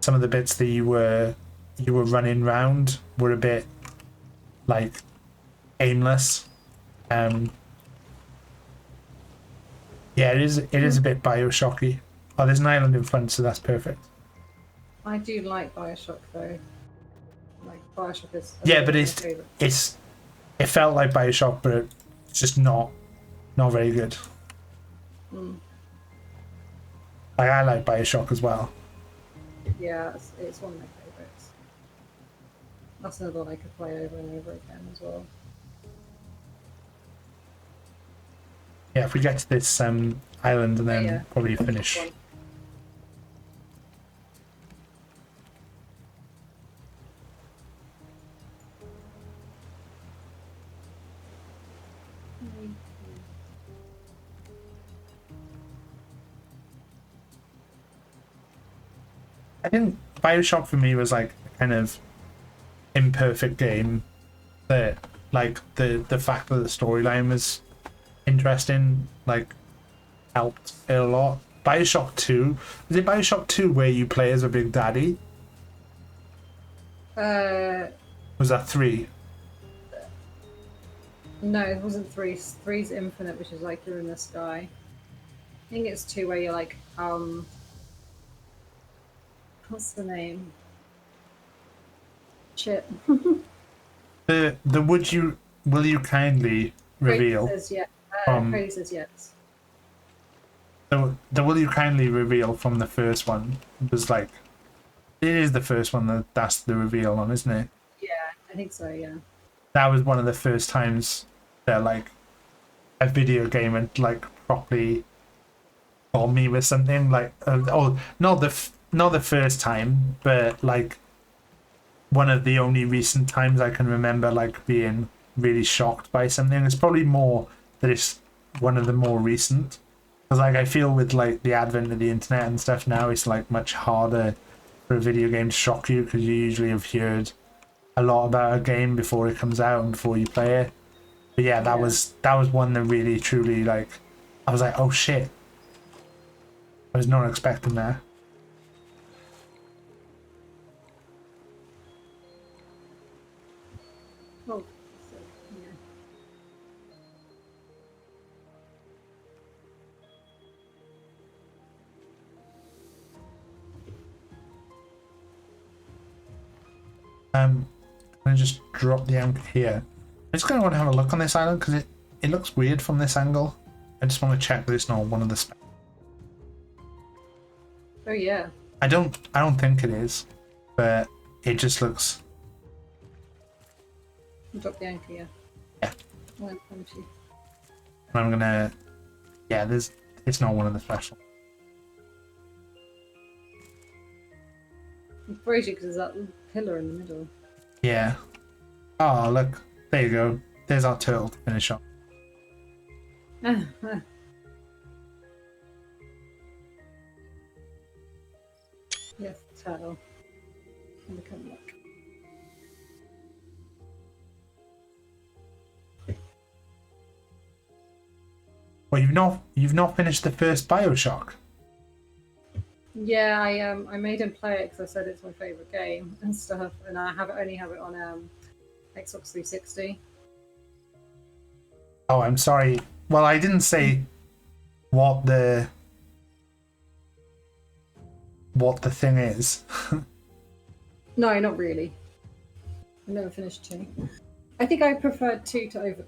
some of the bits that you were running around were a bit like aimless. Yeah, it is a bit Bioshocky. Oh, there's an island in front, so that's perfect. I do like Bioshock though. Like Bioshock is Yeah, but my favorite. it felt like Bioshock, but it's just not very good. Like, I like Bioshock as well. Yeah, it's one of my favorites. That's another one I could play over and over again as well. Yeah, if we get to this island and then Yeah. probably finish. One. I think Bioshock for me was like a kind of imperfect game that like the fact that the storyline was interesting like helped it a lot. Bioshock 2, is it Bioshock 2 where you play as a big daddy? Was that 3? No, it wasn't 3. 3's Infinite, which is like you're in the sky. I think it's 2 where you're like, what's the name? Chip. The will you kindly reveal? Cody says yes. Cody says yes. The will you kindly reveal from the first one was like, it is the first one that's the reveal on, isn't it? Yeah, I think so, yeah. that was one of the first times that like a video game had like properly got me with something like not the first time, but like one of the only recent times I can remember like being really shocked by something. It's probably more that it's one of the more recent, because like I feel with like the advent of the internet and stuff now, it's like much harder for a video game to shock you, because you usually have heard a lot about a game before it comes out and before you play it. But yeah, that was one that really truly like I was like, oh shit, I was not expecting that. Oh, so, yeah. I just drop the anchor here. I just kind of want to have a look on this island because it looks weird from this angle. I just want to check that it's not one of the specs. Oh yeah. I don't think it is, but it just looks. Drop the anchor, yeah. Yeah. Well, thank you. I'm gonna. Yeah, it's not one of the special. I'm afraid because there's that pillar in the middle. Yeah. Oh look, there you go. There's our turtle to finish off. Yes, turtle. And come look. Well, you've not finished the first BioShock. Yeah, I made him play it because I said it's my favorite game and stuff, and I only have it on Xbox 360. Oh, I'm sorry. Well, I didn't say what the thing is. No, not really. I never finished 2. I think I preferred 2 over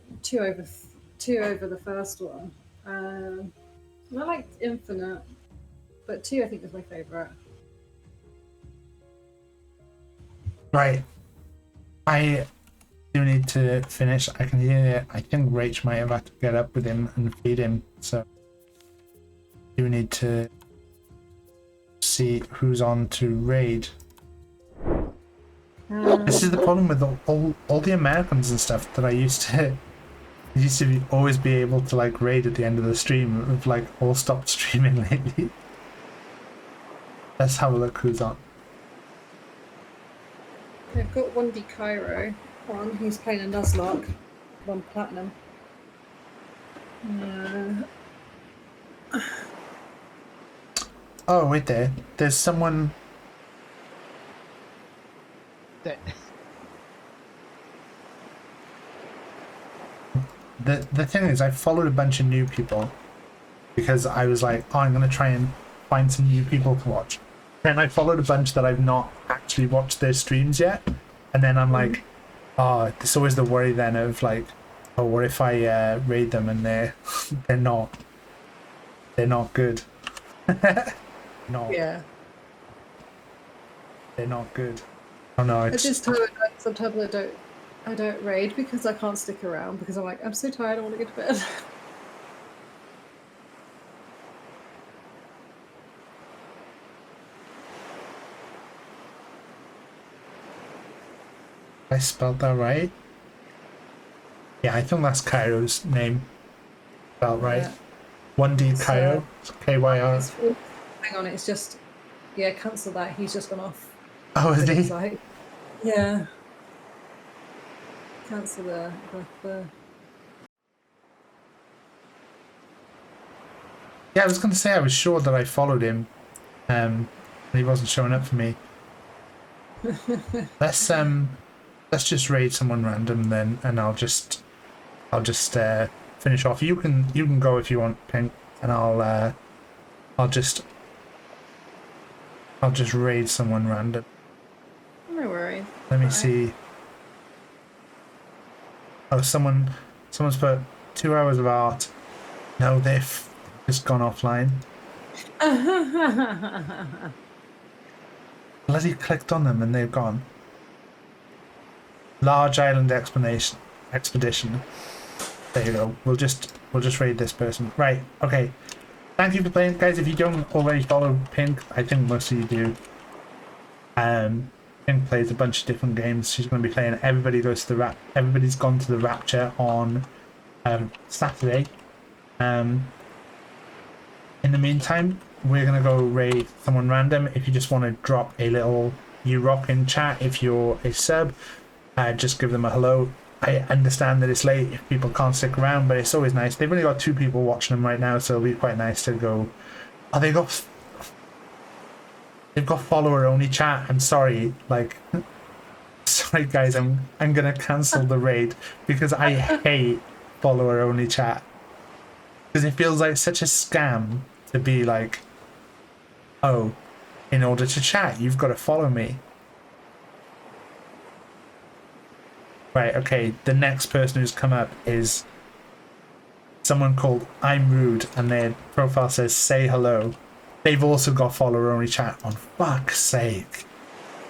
the first one. And I liked Infinite, but 2 I think was my favorite. Right. I do need to finish. I can hear. I think Rach might have had to get up with him and feed him. So I do need to see who's on to raid. This is the problem with all the Americans and stuff that I used to always be able to like raid at the end of the stream. Have like all stopped streaming lately. Let's have a look who's on. I've got 1D Cairo on. He's playing a Nuzlocke, 1 platinum. Oh wait, there's someone. The thing is, I followed a bunch of new people because I was like, oh, I'm gonna try and find some new people to watch. And I followed a bunch that I've not actually watched their streams yet, and then I'm like, oh, there's always the worry then of like, oh, what if I raid them and they're not good. No. Yeah. They're not good. Oh no, At it's this time, sometimes I don't raid because I can't stick around because I'm like, I'm so tired, I want to go to bed. I spelled that right? Yeah, I think that's Cairo's name. Spelled right. Yeah. 1D Cairo. K-Y-R. Hang on, it's just cancel that. He's just gone off. Oh, is he? Site. Yeah. Cancel the. Yeah, I was going to say I was sure that I followed him, and he wasn't showing up for me. Let's just raid someone random then, and I'll just finish off. You can go if you want, Pink, and I'll just raid someone random. No worries. Let me see. Oh, someone's put 2 hours of art. No, they've just gone offline. Bloody clicked on them and they've gone. Large Island Expedition. There you go. We'll just raid this person. Right. Okay. Thank you for playing, guys. If you don't already follow Pink, I think most of you do. Pink plays a bunch of different games. She's going to be playing Everybody's Gone to the Rapture on Saturday. In the meantime, we're going to go raid someone random. If you just want to drop a little "you rock" in chat, if you're a sub, just give them a hello. I understand that it's late if people can't stick around, but it's always nice. They've only got 2 people watching them right now, so it'll be quite nice to go. Oh, they've got follower only chat. I'm sorry, like, sorry guys, I'm gonna cancel the raid because I hate follower only chat, because it feels like such a scam to be like, oh, in order to chat you've got to follow me. Right, okay, the next person who's come up is someone called I'm Rude, and their profile says say hello. They've also got follower only chat. On fuck's sake.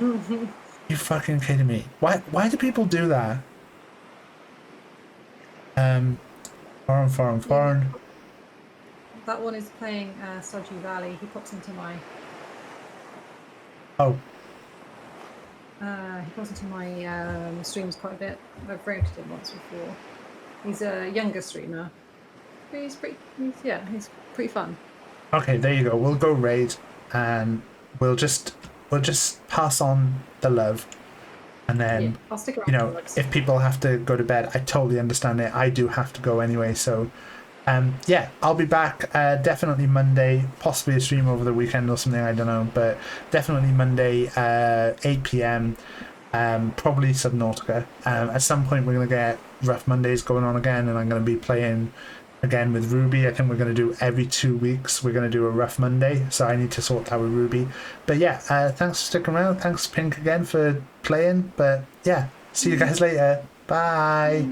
You fucking kidding me? Why do people do that? Foreign. That one is playing Stodgy Valley. He pops into my Oh. he comes into my streams quite a bit. I've rated him once before. He's a younger streamer. But he's pretty fun. Okay, there you go. We'll go raid, and we'll just pass on the love, and then I'll stick around. you know, if people have to go to bed, I totally understand it. I do have to go anyway, so yeah, I'll be back definitely Monday, possibly a stream over the weekend or something, I don't know, but definitely Monday 8 p.m. Probably Subnautica. At some point we're going to get Rough Mondays going on again, and I'm going to be playing again with Ruby. I think we're going to do every 2 weeks we're going to do a Rough Monday, so I need to sort that with Ruby. But yeah, thanks for sticking around. Thanks Pink again for playing, but yeah, see you guys later. Bye.